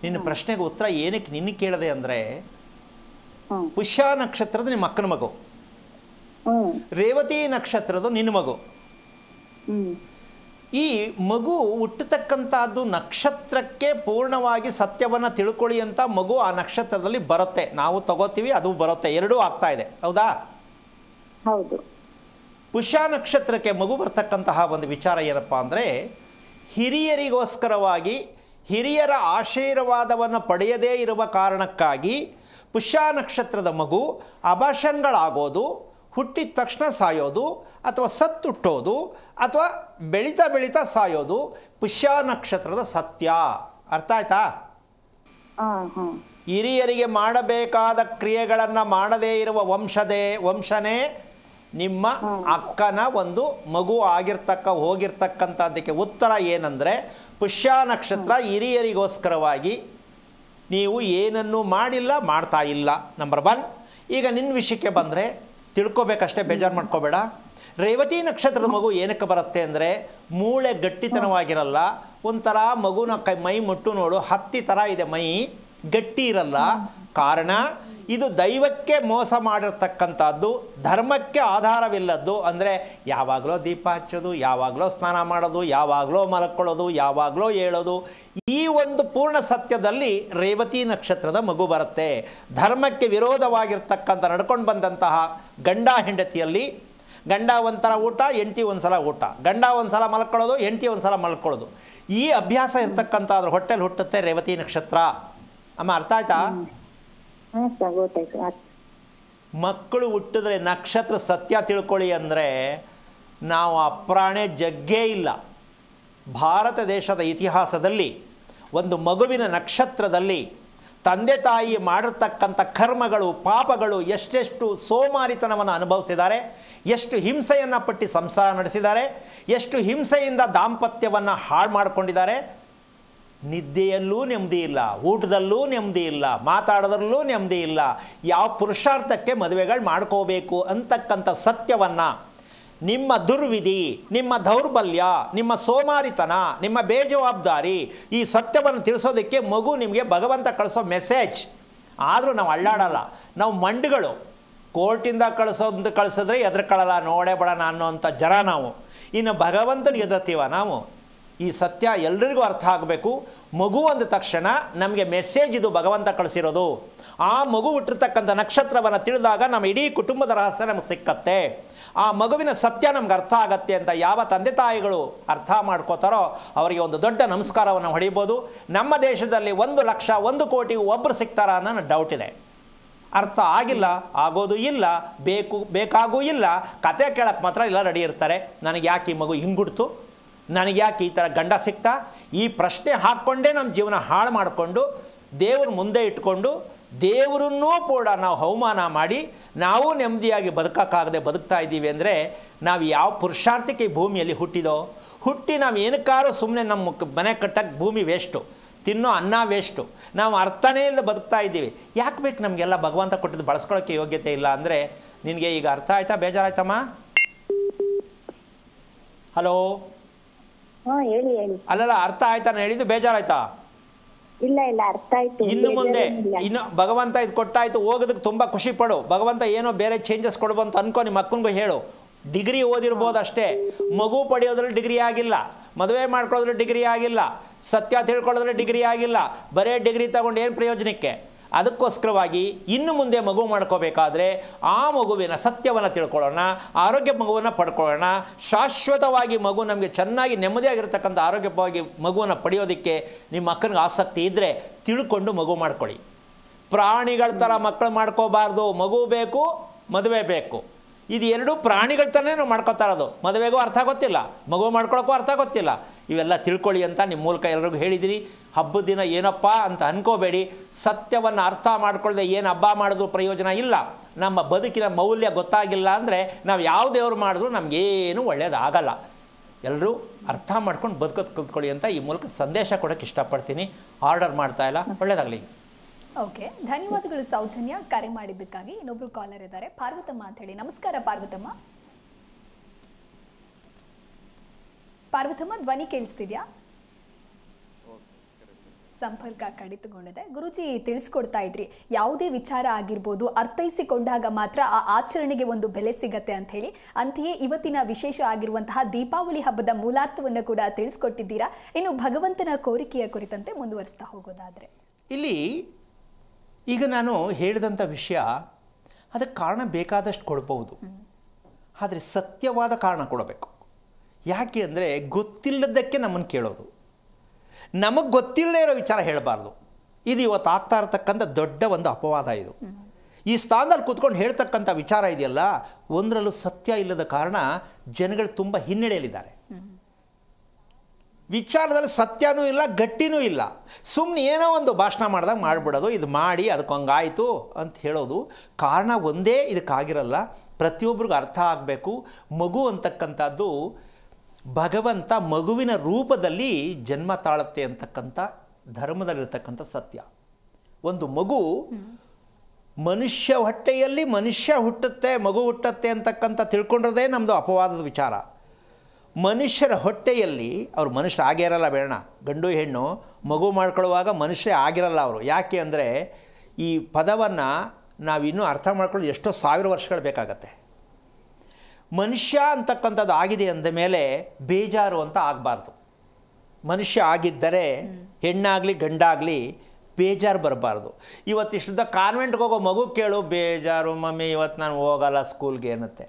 ನಿನ್ನ ಪ್ರಶ್ನೆಗೆ ಉತ್ತರ ಏನಕ್ಕೆ ನಿನ್ನ ಕೇಳಿದೆ ಅಂದರೆ, ಪುಷ್ಯ ನಕ್ಷತ್ರದ ನಿಮ್ಮ ಅಕ್ಕನ ಮಗು, ರೇವತಿ ನಕ್ಷತ್ರದ ನಿನ್ನ ಮಗು. ಈ ಮಗು ಹುಟ್ಟತಕ್ಕಂಥದ್ದು ನಕ್ಷತ್ರಕ್ಕೆ ಪೂರ್ಣವಾಗಿ ಸತ್ಯವನ್ನು ತಿಳ್ಕೊಳ್ಳಿ ಅಂತ ಮಗು ಆ ನಕ್ಷತ್ರದಲ್ಲಿ ಬರುತ್ತೆ. ನಾವು ತಗೋತೀವಿ, ಅದು ಬರುತ್ತೆ, ಎರಡೂ ಆಗ್ತಾ ಇದೆ, ಹೌದಾ? ಹೌದು. ಪುಷ್ಯ ನಕ್ಷತ್ರಕ್ಕೆ ಮಗು ಬರ್ತಕ್ಕಂತಹ ಒಂದು ವಿಚಾರ ಏನಪ್ಪ ಅಂದರೆ, ಹಿರಿಯರಿಗೋಸ್ಕರವಾಗಿ ಹಿರಿಯರ ಆಶೀರ್ವಾದವನ್ನು ಪಡೆಯದೇ ಇರುವ ಕಾರಣಕ್ಕಾಗಿ ಪುಷ್ಯ ನಕ್ಷತ್ರದ ಮಗು ಅಬಾಷನ್ಗಳಾಗೋದು, ಹುಟ್ಟಿದ ತಕ್ಷಣ ಸಾಯೋದು, ಅಥವಾ ಸತ್ತುಟ್ಟೋದು, ಅಥವಾ ಬೆಳೀತಾ ಬೆಳೀತಾ ಸಾಯೋದು ಪುಷ್ಯ ನಕ್ಷತ್ರದ ಸತ್ಯ. ಅರ್ಥ ಆಯ್ತಾ? ಹಿರಿಯರಿಗೆ ಮಾಡಬೇಕಾದ ಕ್ರಿಯೆಗಳನ್ನು ಮಾಡದೇ ಇರುವ ವಂಶನೇ ನಿಮ್ಮ ಅಕ್ಕನ ಒಂದು ಮಗು ಹೋಗಿರ್ತಕ್ಕಂಥದ್ದಕ್ಕೆ ಉತ್ತರ ಏನಂದರೆ, ಪುಷ್ಯ ನಕ್ಷತ್ರ ಹಿರಿಯರಿಗೋಸ್ಕರವಾಗಿ ನೀವು ಏನನ್ನೂ ಮಾಡಿಲ್ಲ, ಮಾಡ್ತಾ ಇಲ್ಲ. ನಂಬರ್ 1. ಈಗ ನಿನ್ನ ವಿಷಯಕ್ಕೆ ಬಂದರೆ ತಿಳ್ಕೊಬೇಕಷ್ಟೇ, ಬೇಜಾರು ಮಾಡ್ಕೋಬೇಡ. ರೇವತಿ ನಕ್ಷತ್ರದ ಮಗು ಏನಕ್ಕೆ ಬರುತ್ತೆ ಅಂದರೆ, ಮೂಳೆ ಗಟ್ಟಿತನವಾಗಿರಲ್ಲ, ಒಂಥರ ಮಗುನ ಮೈ ಮುಟ್ಟು ನೋಡು, ಹತ್ತಿ ಥರ ಇದೆ ಮೈ, ಗಟ್ಟಿ ಇರಲ್ಲ. ಕಾರಣ ಇದು ದೈವಕ್ಕೆ ಮೋಸ ಮಾಡಿರ್ತಕ್ಕಂಥದ್ದು, ಧರ್ಮಕ್ಕೆ ಆಧಾರವಿಲ್ಲದ್ದು. ಅಂದರೆ ಯಾವಾಗಲೋ ದೀಪ ಹಚ್ಚೋದು, ಯಾವಾಗಲೋ ಸ್ನಾನ ಮಾಡೋದು, ಯಾವಾಗಲೋ ಮಲ್ಕೊಳ್ಳೋದು, ಯಾವಾಗಲೋ ಹೇಳೋದು. ಈ ಒಂದು ಪೂರ್ಣ ಸತ್ಯದಲ್ಲಿ ರೇವತಿ ನಕ್ಷತ್ರದ ಮಗು ಬರುತ್ತೆ. ಧರ್ಮಕ್ಕೆ ವಿರೋಧವಾಗಿರ್ತಕ್ಕಂಥ ನಡ್ಕೊಂಡು ಬಂದಂತಹ ಗಂಡ ಹೆಂಡತಿಯಲ್ಲಿ ಗಂಡ ಒಂಥರ ಊಟ, ಹೆಂಡತಿ ಒಂದು ಸಲ ಊಟ, ಗಂಡ ಒಂದು ಸಲ ಮಲ್ಕೊಳ್ಳೋದು, ಹೆಂಡತಿ ಒಂದು ಸಲ ಮಲ್ಕೊಳ್ಳೋದು, ಈ ಅಭ್ಯಾಸ ಇರ್ತಕ್ಕಂಥ ಅದ್ರ ಹೊಟ್ಟೆಲಿ ಹುಟ್ಟುತ್ತೆ ರೇವತಿ ನಕ್ಷತ್ರ. ಅಮ್ಮ ಅರ್ಥ ಆಯ್ತಾ? ಮಕ್ಕಳು ಹುಟ್ಟಿದ್ರೆ ನಕ್ಷತ್ರ ಸತ್ಯ ತಿಳ್ಕೊಳ್ಳಿ ಅಂದರೆ ನಾವು ಅಪ್ರಾಣೆ ಜಗ್ಗೇ ಇಲ್ಲ. ಭಾರತ ದೇಶದ ಇತಿಹಾಸದಲ್ಲಿ ಒಂದು ಮಗುವಿನ ನಕ್ಷತ್ರದಲ್ಲಿ ತಂದೆ ತಾಯಿ ಮಾಡಿರ್ತಕ್ಕಂಥ ಕರ್ಮಗಳು, ಪಾಪಗಳು, ಎಷ್ಟೆಷ್ಟು ಸೋಮಾರಿತನವನ್ನು ಅನುಭವಿಸಿದ್ದಾರೆ, ಎಷ್ಟು ಹಿಂಸೆಯನ್ನು ಪಟ್ಟು ಸಂಸಾರ ನಡೆಸಿದ್ದಾರೆ, ಎಷ್ಟು ಹಿಂಸೆಯಿಂದ ದಾಂಪತ್ಯವನ್ನು ಹಾಳು ಮಾಡಿಕೊಂಡಿದ್ದಾರೆ. ನಿದ್ದೆಯಲ್ಲೂ ನೆಮ್ಮದಿ ಇಲ್ಲ, ಊಟದಲ್ಲೂ ನೆಮ್ಮದಿ ಇಲ್ಲ, ಮಾತಾಡೋದ್ರಲ್ಲೂ ನೆಮ್ಮದಿ ಇಲ್ಲ. ಯಾವ ಪುರುಷಾರ್ಥಕ್ಕೆ ಮದುವೆಗಳು ಮಾಡ್ಕೋಬೇಕು ಅಂತಕ್ಕಂಥ ಸತ್ಯವನ್ನು, ನಿಮ್ಮ ದುರ್ವಿಧಿ, ನಿಮ್ಮ ದೌರ್ಬಲ್ಯ, ನಿಮ್ಮ ಸೋಮಾರಿತನ, ನಿಮ್ಮ ಬೇಜವಾಬ್ದಾರಿ, ಈ ಸತ್ಯವನ್ನು ತಿಳಿಸೋದಕ್ಕೆ ಮಗು ನಿಮಗೆ ಭಗವಂತ ಕಳಿಸೋ ಮೆಸೇಜ್. ಆದರೂ ನಾವು ಅಳ್ಳಾಡಲ್ಲ, ನಾವು ಮಂಡಿಗಳು. ಕೋರ್ಟಿಂದ ಕಳಿಸಿದ್ರೆ ಎದುರ್ಕೊಳ್ಳಲ್ಲ, ನೋಡೇ ಬಿಡೋಣ ಅನ್ನೋಂಥ ಜನ ನಾವು. ಇನ್ನು ಭಗವಂತನ ಎದುರ್ತೀವ ನಾವು. ಈ ಸತ್ಯ ಎಲ್ರಿಗೂ ಅರ್ಥ ಆಗಬೇಕು. ಮಗು ಅಂದ ತಕ್ಷಣ ನಮಗೆ ಮೆಸೇಜ್ ಇದು ಭಗವಂತ ಕಳಿಸಿರೋದು. ಆ ಮಗು ಹುಟ್ಟಿರ್ತಕ್ಕಂಥ ನಕ್ಷತ್ರವನ್ನು ತಿಳಿದಾಗ ನಮ್ಮ ಇಡೀ ಕುಟುಂಬದ ರಹಸ್ಯ ನಮಗೆ ಸಿಕ್ಕತ್ತೆ. ಆ ಮಗುವಿನ ಸತ್ಯ ನಮ್ಗೆ ಅರ್ಥ ಆಗತ್ತೆ ಅಂತ ಯಾವ ತಂದೆ ತಾಯಿಗಳು ಅರ್ಥ ಮಾಡ್ಕೋತಾರೋ ಅವರಿಗೆ ಒಂದು ದೊಡ್ಡ ನಮಸ್ಕಾರವನ್ನು ಹೊಡಿಬೋದು. ನಮ್ಮ ದೇಶದಲ್ಲಿ 1 ಲಕ್ಷ 1 ಕೋಟಿಗೂ ಒಬ್ಬರು ಸಿಗ್ತಾರಾ ಅನ್ನೋ ಡೌಟ್ ಇದೆ. ಅರ್ಥ ಆಗಿಲ್ಲ, ಆಗೋದು ಇಲ್ಲ, ಬೇಕಾಗೂ ಇಲ್ಲ, ಕತೆ ಕೇಳಕ್ಕೆ ಮಾತ್ರ ಎಲ್ಲ ರೆಡಿ ಇರ್ತಾರೆ. ನನಗೆ ಯಾಕೆ ಈ ಮಗು ಹಿಂಗುಡ್ತು, ನನಗೆ ಯಾಕೆ ಈ ಥರ ಗಂಡ ಸಿಗ್ತಾ, ಈ ಪ್ರಶ್ನೆ ಹಾಕ್ಕೊಂಡೇ ನಮ್ಮ ಜೀವನ ಹಾಳು ಮಾಡಿಕೊಂಡು ದೇವ್ರ ಮುಂದೆ ಇಟ್ಕೊಂಡು ದೇವರನ್ನೂ ಕೂಡ ನಾವು ಅವಮಾನ ಮಾಡಿ ನಾವು ನೆಮ್ಮದಿಯಾಗಿ ಬದುಕೋಕ್ಕಾಗದೆ ಬದುಕ್ತಾ ಇದ್ದೀವಿ ಅಂದರೆ ನಾವು ಯಾವ ಪುರುಷಾರ್ಥಕ್ಕೆ ಈ ಭೂಮಿಯಲ್ಲಿ ಹುಟ್ಟಿ ನಾವು ಏನಕ್ಕಾದ್ರೂ ಸುಮ್ಮನೆ ನಮ್ಮ ಮನೆ ಕಟ್ಟಕ್ಕೆ ಭೂಮಿ ವೇಸ್ಟು, ತಿನ್ನೋ ಅನ್ನ ವೇಸ್ಟು, ನಾವು ಅರ್ಥನೇ ಇಲ್ಲ ಬದುಕ್ತಾ ಇದ್ದೀವಿ. ಯಾಕೆ ಬೇಕು ನಮಗೆಲ್ಲ ಭಗವಂತ ಕೊಟ್ಟಿದ್ದು ಬಳಸ್ಕೊಳ್ಳೋಕ್ಕೆ ಯೋಗ್ಯತೆ ಇಲ್ಲ ಅಂದರೆ ನಿನಗೆ ಈಗ ಅರ್ಥ ಆಯ್ತಾ? ಬೇಜಾರಾಯ್ತಮ್ಮ? ಹಲೋ, ಹೇಳಿ. ಅಲ್ಲಲ್ಲ, ಅರ್ಥ ಆಯ್ತಾ? ನಾನು ಹೇಳಿದ್ದು ಬೇಜಾರಾಯ್ತಾ? ಇಲ್ಲ ಅರ್ಥ ಆಯ್ತು. ಇನ್ನು ಮುಂದೆ ಇನ್ನು ಭಗವಂತ ಇದು ಕೊಟ್ಟಾಯ್ತು, ಹೋಗೋದಕ್ಕೆ ತುಂಬ ಖುಷಿ ಪಡು. ಭಗವಂತ ಏನೋ ಬೇರೆ ಚೇಂಜಸ್ ಕೊಡ್ಬೋದು ಅಂತ ಅನ್ಕೊ, ನಿಮ್ಮ ಅಕ್ಕನಿಗೂ ಹೇಳು. ಡಿಗ್ರಿ ಓದಿರ್ಬೋದು ಅಷ್ಟೇ, ಮಗು ಪಡೆಯೋದ್ರಲ್ಲಿ ಡಿಗ್ರಿ ಆಗಿಲ್ಲ, ಮದುವೆ ಮಾಡ್ಕೊಳ್ಳೋದ್ರಲ್ಲಿ ಡಿಗ್ರಿ ಆಗಿಲ್ಲ, ಸತ್ಯ ತಿಳ್ಕೊಳ್ಳೋದ್ರಲ್ಲಿ ಡಿಗ್ರಿ ಆಗಿಲ್ಲ. ಬರೇ ಡಿಗ್ರಿ ತಗೊಂಡು ಏನು ಪ್ರಯೋಜನಕ್ಕೆ? ಅದಕ್ಕೋಸ್ಕರವಾಗಿ ಇನ್ನು ಮುಂದೆ ಮಗು ಮಾಡ್ಕೋಬೇಕಾದ್ರೆ ಆ ಮಗುವಿನ ಸತ್ಯವನ್ನು ತಿಳ್ಕೊಳ್ಳೋಣ, ಆರೋಗ್ಯ ಮಗುವನ್ನು ಪಡ್ಕೊಳ್ಳೋಣ. ಶಾಶ್ವತವಾಗಿ ಮಗು ನಮಗೆ ಚೆನ್ನಾಗಿ ನೆಮ್ಮದಿಯಾಗಿರ್ತಕ್ಕಂಥ ಆರೋಗ್ಯವಾಗಿ ಮಗುವನ್ನು ಪಡೆಯೋದಕ್ಕೆ ನಿಮ್ಮ ಅಕ್ಕನಿಗೆ ಆಸಕ್ತಿ ಇದ್ದರೆ ತಿಳ್ಕೊಂಡು ಮಗು ಮಾಡ್ಕೊಳ್ಳಿ. ಪ್ರಾಣಿಗಳ ಥರ ಮಕ್ಕಳು ಮಾಡ್ಕೋಬಾರ್ದು. ಮಗು ಬೇಕು, ಮದುವೆ ಬೇಕು, ಇದು ಎರಡೂ ಪ್ರಾಣಿಗಳ ಥರನೇ ನಾವು ಮಾಡ್ಕೊತಾ ಇರೋದು. ಮದುವೆಗೂ ಅರ್ಥ ಗೊತ್ತಿಲ್ಲ, ಮಗು ಮಾಡ್ಕೊಳಕ್ಕೂ ಅರ್ಥ ಗೊತ್ತಿಲ್ಲ. ಇವೆಲ್ಲ ತಿಳ್ಕೊಳ್ಳಿ ಅಂತ ನಿಮ್ಮ ಮೂಲಕ ಎಲ್ರಿಗೂ ಹೇಳಿದ್ದೀನಿ. ಹಬ್ಬದ ದಿನ ಏನಪ್ಪ ಅಂತ ಅನ್ಕೋಬೇಡಿ. ಸತ್ಯವನ್ನು ಅರ್ಥ ಮಾಡ್ಕೊಳ್ಳದೆ ಏನು ಹಬ್ಬ ಮಾಡಿದ್ರು ಪ್ರಯೋಜನ ಇಲ್ಲ. ನಮ್ಮ ಬದುಕಿನ ಮೌಲ್ಯ ಗೊತ್ತಾಗಿಲ್ಲ ಅಂದರೆ ನಾವು ಯಾವ ದೇವರು ಮಾಡಿದ್ರೂ ನಮಗೇನು ಒಳ್ಳೆಯದಾಗಲ್ಲ. ಎಲ್ಲರೂ ಅರ್ಥ ಮಾಡ್ಕೊಂಡು ಬದುಕೋದು ಕಲ್ತ್ಕೊಳ್ಳಿ ಅಂತ ಈ ಮೂಲಕ ಸಂದೇಶ ಕೊಡೋಕ್ಕೆ ಇಷ್ಟಪಡ್ತೀನಿ. ಆರ್ಡರ್ ಮಾಡ್ತಾ ಇಲ್ಲ, ಒಳ್ಳೆಯದಾಗಲಿ. ಓಕೆ, ಧನ್ಯವಾದಗಳು ಸೌಜನ್ಯ, ಕರೆ ಮಾಡಿದ್ದಕ್ಕಾಗಿ. ಇನ್ನೊಬ್ರು ಕಾಲರ್ ಇದ್ದಾರೆ, ಪಾರ್ವತಮ್ಮ ಅಂತ ಹೇಳಿ. ನಮಸ್ಕಾರ ಪಾರ್ವತಮ್ಮ. ಪಾರ್ವತಮ್ಮ, ಧ್ವನಿ ಕೇಳಿಸ್ತಿದ್ಯಾ? ಸಂಪರ್ಕ ಕಡಿತಗೊಂಡಿದೆ. ಗುರೂಜಿ ತಿಳಿಸ್ಕೊಡ್ತಾ ಇದ್ರಿ, ಯಾವುದೇ ವಿಚಾರ ಆಗಿರ್ಬೋದು ಅರ್ಥೈಸಿಕೊಂಡಾಗ ಮಾತ್ರ ಆ ಆಚರಣೆಗೆ ಒಂದು ಬೆಲೆ ಸಿಗತ್ತೆ ಅಂತ ಹೇಳಿ. ಅಂತೆಯೇ ಇವತ್ತಿನ ವಿಶೇಷ ಆಗಿರುವಂತಹ ದೀಪಾವಳಿ ಹಬ್ಬದ ಮೂಲಾರ್ಥವನ್ನು ಕೂಡ ತಿಳಿಸ್ಕೊಟ್ಟಿದ್ದೀರಾ. ಇನ್ನು ಭಗವಂತನ ಕೋರಿಕೆಯ ಕುರಿತಂತೆ ಮುಂದುವರಿಸ್ತಾ ಹೋಗೋದಾದ್ರೆ ಇಲ್ಲಿ ಈಗ ನಾನು ಹೇಳಿದಂಥ ವಿಷಯ ಅದಕ್ಕೆ ಕಾರಣ ಬೇಕಾದಷ್ಟು ಕೊಡ್ಬೋದು, ಆದರೆ ಸತ್ಯವಾದ ಕಾರಣ ಕೊಡಬೇಕು. ಯಾಕೆ ಅಂದರೆ ಗೊತ್ತಿಲ್ಲದಕ್ಕೆ ನಮ್ಮನ್ನು ಕೇಳೋದು, ನಮಗೆ ಗೊತ್ತಿಲ್ಲದೇ ಇರೋ ವಿಚಾರ ಹೇಳಬಾರ್ದು. ಇದು ಇವತ್ತು ಆಗ್ತಾ ಇರತಕ್ಕಂಥ ದೊಡ್ಡ ಒಂದು ಅಪವಾದ. ಇದು ಈ ಸ್ಥಾನದಲ್ಲಿ ಕೂತ್ಕೊಂಡು ಹೇಳ್ತಕ್ಕಂಥ ವಿಚಾರ ಇದೆಯಲ್ಲ, ಒಂದರಲ್ಲೂ ಸತ್ಯ ಇಲ್ಲದ ಕಾರಣ ಜನಗಳು ತುಂಬ ಹಿನ್ನಡೆಯಲ್ಲಿದ್ದಾರೆ. ವಿಚಾರದಲ್ಲಿ ಸತ್ಯನೂ ಇಲ್ಲ, ಗಟ್ಟಿನೂ ಇಲ್ಲ. ಸುಮ್ಮನೆ ಏನೋ ಒಂದು ಭಾಷಣ ಮಾಡಿದಾಗ ಮಾಡಿಬಿಡೋದು, ಇದು ಮಾಡಿ ಅದಕ್ಕೆ ಹಂಗಾಯಿತು ಅಂತ ಹೇಳೋದು. ಕಾರಣ ಒಂದೇ ಇದಕ್ಕಾಗಿರಲ್ಲ, ಪ್ರತಿಯೊಬ್ಬರಿಗೂ ಅರ್ಥ ಆಗಬೇಕು. ಮಗು ಅಂತಕ್ಕಂಥದ್ದು ಭಗವಂತ ಮಗುವಿನ ರೂಪದಲ್ಲಿ ಜನ್ಮ ತಾಳುತ್ತೆ ಅಂತಕ್ಕಂಥ ಧರ್ಮದಲ್ಲಿರ್ತಕ್ಕಂಥ ಸತ್ಯ. ಒಂದು ಮಗು ಮನುಷ್ಯ ಹೊಟ್ಟೆಯಲ್ಲಿ ಮನುಷ್ಯ ಹುಟ್ಟುತ್ತೆ, ಮಗು ಹುಟ್ಟುತ್ತೆ ಅಂತಕ್ಕಂಥ ತಿಳ್ಕೊಂಡ್ರದೇ ನಮ್ಮದು ಅಪವಾದದ ವಿಚಾರ. ಮನುಷ್ಯರ ಹೊಟ್ಟೆಯಲ್ಲಿ ಅವ್ರು ಮನುಷ್ಯರು ಆಗೇ ಇರಲ್ಲ, ಬೇಡ, ಗಂಡು ಹೆಣ್ಣು ಮಗು ಮಾಡ್ಕೊಳ್ಳುವಾಗ ಮನುಷ್ಯರೇ ಆಗಿರಲ್ಲ ಅವರು. ಯಾಕೆ ಅಂದರೆ ಈ ಪದವನ್ನು ನಾವಿನ್ನೂ ಅರ್ಥ ಮಾಡ್ಕೊಳ್ಳೋದು ಎಷ್ಟೋ ಸಾವಿರ ವರ್ಷಗಳು ಬೇಕಾಗತ್ತೆ. ಮನುಷ್ಯ ಅಂತಕ್ಕಂಥದ್ದು ಆಗಿದೆ ಅಂದ ಮೇಲೆ ಬೇಜಾರು ಅಂತ ಆಗಬಾರ್ದು. ಮನುಷ್ಯ ಆಗಿದ್ದರೆ ಹೆಣ್ಣಾಗಲಿ ಗಂಡಾಗಲಿ ಬೇಜಾರು ಬರಬಾರ್ದು. ಇವತ್ತಿಷ್ಟುದ್ದ ಕಾನ್ವೆಂಟ್ಗೆ ಹೋಗೋ ಮಗು ಕೇಳು, ಬೇಜಾರು ಮಮ್ಮಿ ಇವತ್ತು ನಾನು ಹೋಗಲ್ಲ ಸ್ಕೂಲ್ಗೆ ಅನ್ನತ್ತೆ.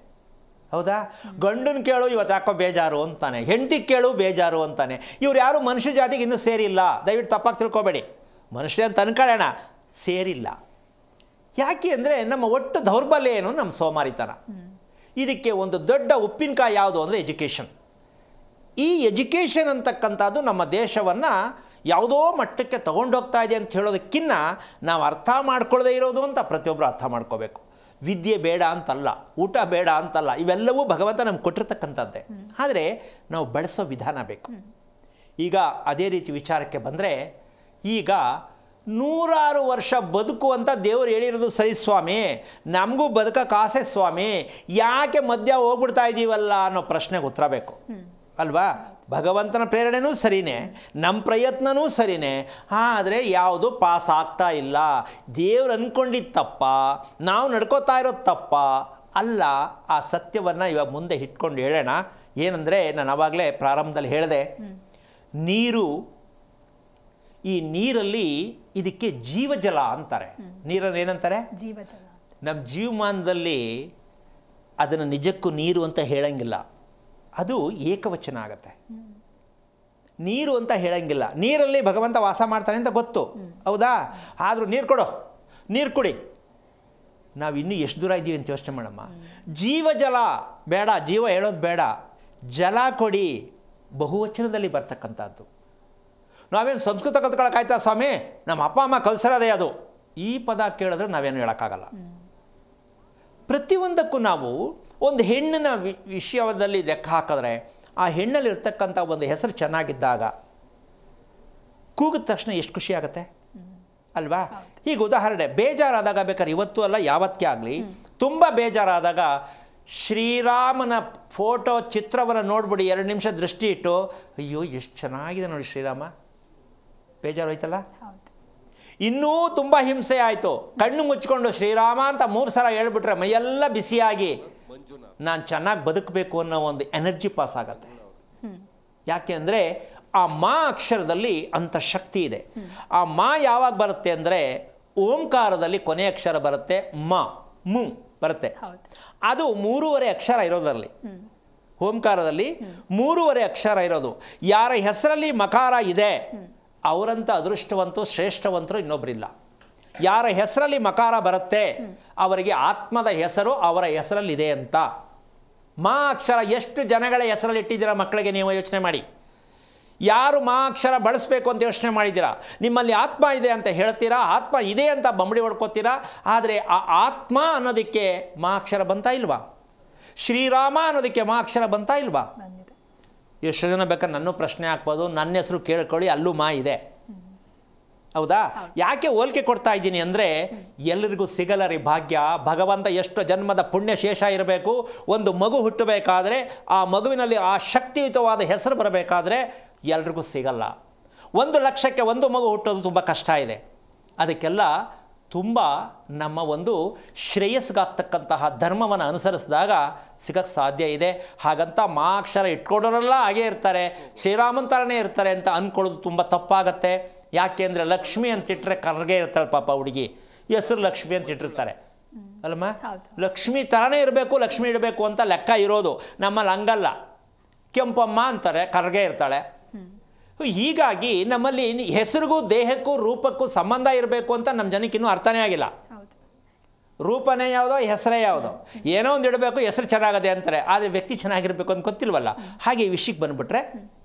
ಹೌದಾ? ಗಂಡನ ಕೇಳು, ಇವತ್ತು ಯಾಕೋ ಬೇಜಾರು ಅಂತಾನೆ. ಹೆಂಡತಿಗೆ ಕೇಳು, ಬೇಜಾರು ಅಂತಾನೆ. ಇವ್ರು ಯಾರು ಮನುಷ್ಯ ಜಾತಿಗೆ ಇನ್ನೂ ಸೇರಿಲ್ಲ. ದಯವಿಟ್ಟು ತಪ್ಪಾಗಿ ತಿಳ್ಕೊಬೇಡಿ. ಮನುಷ್ಯ ಅಂತ ಅನ್ಕೊಳ್ಳೋಣ, ಸೇರಿಲ್ಲ. ಯಾಕೆ ಅಂದರೆ ನಮ್ಮ ಒಟ್ಟು ದೌರ್ಬಲ್ಯ ಏನು? ನಮ್ಮ ಸೋಮಾರಿತನ. ಇದಕ್ಕೆ ಒಂದು ದೊಡ್ಡ ಉಪ್ಪಿನಕಾಯಿ ಯಾವುದು ಅಂದರೆ ಎಜುಕೇಷನ್. ಈ ಎಜುಕೇಷನ್ ಅಂತಕ್ಕಂಥದ್ದು ನಮ್ಮ ದೇಶವನ್ನು ಯಾವುದೋ ಮಟ್ಟಕ್ಕೆ ತೊಗೊಂಡೋಗ್ತಾ ಇದೆ ಅಂತ ಹೇಳೋದಕ್ಕಿಂತ ನಾವು ಅರ್ಥ ಮಾಡ್ಕೊಳ್ಳದೇ ಇರೋದು ಅಂತ ಪ್ರತಿಯೊಬ್ಬರು ಅರ್ಥ ಮಾಡ್ಕೋಬೇಕು. ವಿದ್ಯೆ ಬೇಡ ಅಂತಲ್ಲ, ಊಟ ಬೇಡ ಅಂತಲ್ಲ, ಇವೆಲ್ಲವೂ ಭಗವಂತ ನಮ್ಗೆ ಕೊಟ್ಟಿರ್ತಕ್ಕಂಥದ್ದೇ. ಆದರೆ ನಾವು ಬಳಸೋ ವಿಧಾನ ಬೇಕು. ಈಗ ಅದೇ ರೀತಿ ವಿಚಾರಕ್ಕೆ ಬಂದರೆ, ಈಗ 100 ವರ್ಷ ಬದುಕುವಂಥ ದೇವರು ಹೇಳಿರೋದು ಸರಿ ಸ್ವಾಮಿ, ನಮಗೂ ಬದುಕಕ್ಕೆ ಆಸೆ ಸ್ವಾಮಿ, ಯಾಕೆ ಮಧ್ಯ ಹೋಗ್ಬಿಡ್ತಾ ಇದ್ದೀವಲ್ಲ ಅನ್ನೋ ಪ್ರಶ್ನೆಗೆ ಉತ್ತರ ಬೇಕು ಅಲ್ವಾ? ಭಗವಂತನ ಪ್ರೇರಣೆನೂ ಸರಿಯೇ, ನಮ್ಮ ಪ್ರಯತ್ನವೂ ಸರಿಯೇ, ಆದರೆ ಯಾವುದು ಪಾಸ್ ಆಗ್ತಾ ಇಲ್ಲ. ದೇವ್ರು ಅಂದ್ಕೊಂಡಿದ್ದು ತಪ್ಪ, ನಾವು ನಡ್ಕೋತಾ ಇರೋದು ತಪ್ಪ ಅಲ್ಲ. ಆ ಸತ್ಯವನ್ನು ಇವಾಗ ಮುಂದೆ ಇಟ್ಕೊಂಡು ಹೇಳೋಣ. ಏನಂದರೆ, ನಾನು ಆವಾಗಲೇ ಪ್ರಾರಂಭದಲ್ಲಿ ಹೇಳಿದೆ, ನೀರು, ಈ ನೀರಲ್ಲಿ ಇದಕ್ಕೆ ಜೀವಜಲ ಅಂತಾರೆ. ನೀರನ್ನು ಏನಂತಾರೆ? ಜೀವಜಲ. ನಮ್ಮ ಜೀವಮಾನದಲ್ಲಿ ಅದನ್ನು ನಿಜಕ್ಕೂ ನೀರು ಅಂತ ಹೇಳಂಗಿಲ್ಲ, ಅದು ಏಕವಚನ ಆಗತ್ತೆ. ನೀರು ಅಂತ ಹೇಳಂಗಿಲ್ಲ. ನೀರಲ್ಲಿ ಭಗವಂತ ವಾಸ ಮಾಡ್ತಾನೆ ಅಂತ ಗೊತ್ತು, ಹೌದಾ? ಆದರೂ ನೀರು ಕೊಡೋ, ನೀರು ಕುಡಿ. ನಾವು ಇನ್ನೂ ಎಷ್ಟು ದೂರ ಇದ್ದೀವಿ ಅಂತ ಯೋಚನೆ ಮಾಡಮ್ಮ. ಜೀವಜಲ ಬೇಡ, ಜೀವ ಹೇಳೋದು ಬೇಡ, ಜಲ ಕೊಡಿ ಬಹುವಚನದಲ್ಲಿ ಬರ್ತಕ್ಕಂಥದ್ದು. ನಾವೇನು ಸಂಸ್ಕೃತ ಕಲ್ತ್ಕೊಳ್ಳೋಕ್ಕಾಯ್ತಾ ಸ್ವಾಮಿ? ನಮ್ಮ ಅಪ್ಪ ಅಮ್ಮ ಕಲಿಸಿರೋದೇ ಅದು. ಈ ಪದ ಕೇಳಿದ್ರೆ ನಾವೇನು ಹೇಳೋಕ್ಕಾಗಲ್ಲ. ಪ್ರತಿಯೊಂದಕ್ಕೂ ನಾವು ಒಂದು ಹೆಣ್ಣಿನ ವಿಷಯದಲ್ಲಿ ಲೆಕ್ಕ ಹಾಕಿದ್ರೆ, ಆ ಹೆಣ್ಣಲ್ಲಿರ್ತಕ್ಕಂಥ ಒಂದು ಹೆಸರು ಚೆನ್ನಾಗಿದ್ದಾಗ ಕೂಗಿದ ತಕ್ಷಣ ಎಷ್ಟು ಖುಷಿ ಆಗುತ್ತೆ ಅಲ್ವಾ? ಈಗ ಉದಾಹರಣೆ, ಬೇಜಾರಾದಾಗ ಬೇಕಾದ್ರೆ ಇವತ್ತು ಅಲ್ಲ ಯಾವತ್ತೇ ಆಗಲಿ, ತುಂಬ ಬೇಜಾರಾದಾಗ ಶ್ರೀರಾಮನ ಫೋಟೋ ಚಿತ್ರವನ್ನು ನೋಡ್ಬಿಡಿ, 2 ನಿಮಿಷ ದೃಷ್ಟಿ ಇಟ್ಟು, ಅಯ್ಯೋ ಎಷ್ಟು ಚೆನ್ನಾಗಿದೆ ನೋಡಿ ಶ್ರೀರಾಮ, ಬೇಜಾರು ಹೋಯ್ತಲ್ಲ. ಇನ್ನೂ ತುಂಬ ಹಿಂಸೆ ಆಯಿತು, ಕಣ್ಣು ಮುಚ್ಕೊಂಡು ಶ್ರೀರಾಮ ಅಂತ 3 ಸಲ ಹೇಳ್ಬಿಟ್ರೆ ಮೈಯೆಲ್ಲ ಬಿಸಿಯಾಗಿ ನಾನು ಚೆನ್ನಾಗಿ ಬದುಕಬೇಕು ಅನ್ನೋ ಒಂದು ಎನರ್ಜಿ ಪಾಸ್ ಆಗತ್ತೆ. ಯಾಕೆ ಅಂದರೆ ಆ ಮಾ ಅಕ್ಷರದಲ್ಲಿ ಅಂಥ ಶಕ್ತಿ ಇದೆ. ಆ ಮಾ ಯಾವಾಗ ಬರುತ್ತೆ ಅಂದರೆ, ಓಂಕಾರದಲ್ಲಿ ಕೊನೆ ಅಕ್ಷರ ಬರುತ್ತೆ, ಮ ಮು ಬರುತ್ತೆ. ಅದು 3 ಅಕ್ಷರ ಇರೋದ್ರಲ್ಲಿ, ಓಂಕಾರದಲ್ಲಿ 3 ಅಕ್ಷರ ಇರೋದು. ಯಾರ ಹೆಸರಲ್ಲಿ ಮಕಾರ ಇದೆ ಅವರಂಥ ಅದೃಷ್ಟವಂತರು ಶ್ರೇಷ್ಠವಂತರು ಇನ್ನೊಬ್ಬರಿಲ್ಲ. ಯಾರ ಹೆಸರಲ್ಲಿ ಮಕಾರ ಬರುತ್ತೆ ಅವರಿಗೆ ಆತ್ಮದ ಹೆಸರು ಅವರ ಹೆಸರಲ್ಲಿದೆ ಅಂತ. ಮಾ ಅಕ್ಷರ ಎಷ್ಟು ಜನಗಳ ಹೆಸರಲ್ಲಿ ಇಟ್ಟಿದ್ದೀರಾ ಮಕ್ಕಳಿಗೆ ನೀವು ಯೋಚನೆ ಮಾಡಿ. ಯಾರು ಮಾ ಅಕ್ಷರ ಬಳಸಬೇಕು ಅಂತ ಯೋಚನೆ ಮಾಡಿದ್ದೀರಾ? ನಿಮ್ಮಲ್ಲಿ ಆತ್ಮ ಇದೆ ಅಂತ ಹೇಳ್ತೀರಾ, ಆತ್ಮ ಇದೆ ಅಂತ ಬಂಬಡಿ ಹೊಡ್ಕೋತೀರಾ, ಆದರೆ ಆ ಆತ್ಮ ಅನ್ನೋದಕ್ಕೆ ಮಾ ಅಕ್ಷರ ಬಂತಾ ಇಲ್ವಾ? ಶ್ರೀರಾಮ ಅನ್ನೋದಕ್ಕೆ ಮಾ ಅಕ್ಷರ ಬಂತಾ ಇಲ್ವಾ? ಎಷ್ಟು ಜನ ಬೇಕಾದ್ರೆ ನನ್ನೂ ಪ್ರಶ್ನೆ ಹಾಕ್ಬೋದು, ನನ್ನ ಹೆಸರು ಕೇಳ್ಕೊಳ್ಳಿ, ಅಲ್ಲೂ ಮಾ ಇದೆ, ಹೌದಾ? ಯಾಕೆ ಹೋಲಿಕೆ ಕೊಡ್ತಾ ಇದ್ದೀನಿ ಅಂದರೆ, ಎಲ್ಲರಿಗೂ ಸಿಗಲ್ಲ ರೀ ಭಾಗ್ಯ. ಭಗವಂತ ಎಷ್ಟು ಜನ್ಮದ ಪುಣ್ಯ ಶೇಷ ಇರಬೇಕು. ಒಂದು ಮಗು ಹುಟ್ಟಬೇಕಾದ್ರೆ ಆ ಮಗುವಿನಲ್ಲಿ ಆ ಶಕ್ತಿಯುತವಾದ ಹೆಸರು ಬರಬೇಕಾದ್ರೆ ಎಲ್ರಿಗೂ ಸಿಗಲ್ಲ. 1 ಲಕ್ಷಕ್ಕೆ 1 ಮಗು ಹುಟ್ಟೋದು ತುಂಬ ಕಷ್ಟ ಇದೆ. ಅದಕ್ಕೆಲ್ಲ ತುಂಬ ನಮ್ಮ ಒಂದು ಶ್ರೇಯಸ್ಗಾಗ್ತಕ್ಕಂತಹ ಧರ್ಮವನ್ನು ಅನುಸರಿಸಿದಾಗ ಸಿಗಕ್ಕೆ ಸಾಧ್ಯ ಇದೆ. ಹಾಗಂತ ಮಾ ಅಕ್ಷರ ಇಟ್ಕೊಂಡವರೆಲ್ಲ ಹಾಗೇ ಇರ್ತಾರೆ, ಶ್ರೀರಾಮನ್ ಥರನೇ ಇರ್ತಾರೆ ಅಂತ ಅಂದ್ಕೊಳ್ಳೋದು ತುಂಬ ತಪ್ಪಾಗತ್ತೆ. ಯಾಕೆ ಅಂದರೆ ಲಕ್ಷ್ಮಿ ಅಂತಿಟ್ರೆ ಕರ್ಗೆ ಇರ್ತಾಳೆ ಪಾಪ ಹುಡುಗಿ, ಹೆಸರು ಲಕ್ಷ್ಮಿ ಅಂತ ಇಟ್ಟಿರ್ತಾರೆ ಅಲ್ಲಮ್ಮ. ಲಕ್ಷ್ಮಿ ಥರನೇ ಇರಬೇಕು, ಲಕ್ಷ್ಮಿ ಇಡಬೇಕು ಅಂತ ಲೆಕ್ಕ ಇರೋದು. ನಮ್ಮಲ್ಲಿ ಹಂಗಲ್ಲ, ಕೆಂಪಮ್ಮ ಅಂತಾರೆ, ಕರ್ಗೆ ಇರ್ತಾಳೆ. ಹೀಗಾಗಿ ನಮ್ಮಲ್ಲಿ ಹೆಸರಿಗೂ ದೇಹಕ್ಕೂ ರೂಪಕ್ಕೂ ಸಂಬಂಧ ಇರಬೇಕು ಅಂತ ನಮ್ಮ ಜನಕ್ಕೆ ಇನ್ನೂ ಅರ್ಥನೇ ಆಗಿಲ್ಲ. ರೂಪನೇ ಯಾವುದೋ ಹೆಸರೇ ಯಾವುದೋ, ಏನೋ ಒಂದು ಇಡಬೇಕು, ಹೆಸರು ಚೆನ್ನಾಗದೆ ಅಂತಾರೆ, ಆದರೆ ವ್ಯಕ್ತಿ ಚೆನ್ನಾಗಿರ್ಬೇಕು ಅಂತ ಗೊತ್ತಿಲ್ವಲ್ಲ. ಹಾಗೆ ಈ ವಿಷಯಕ್ಕೆ ಬಂದುಬಿಟ್ರೆ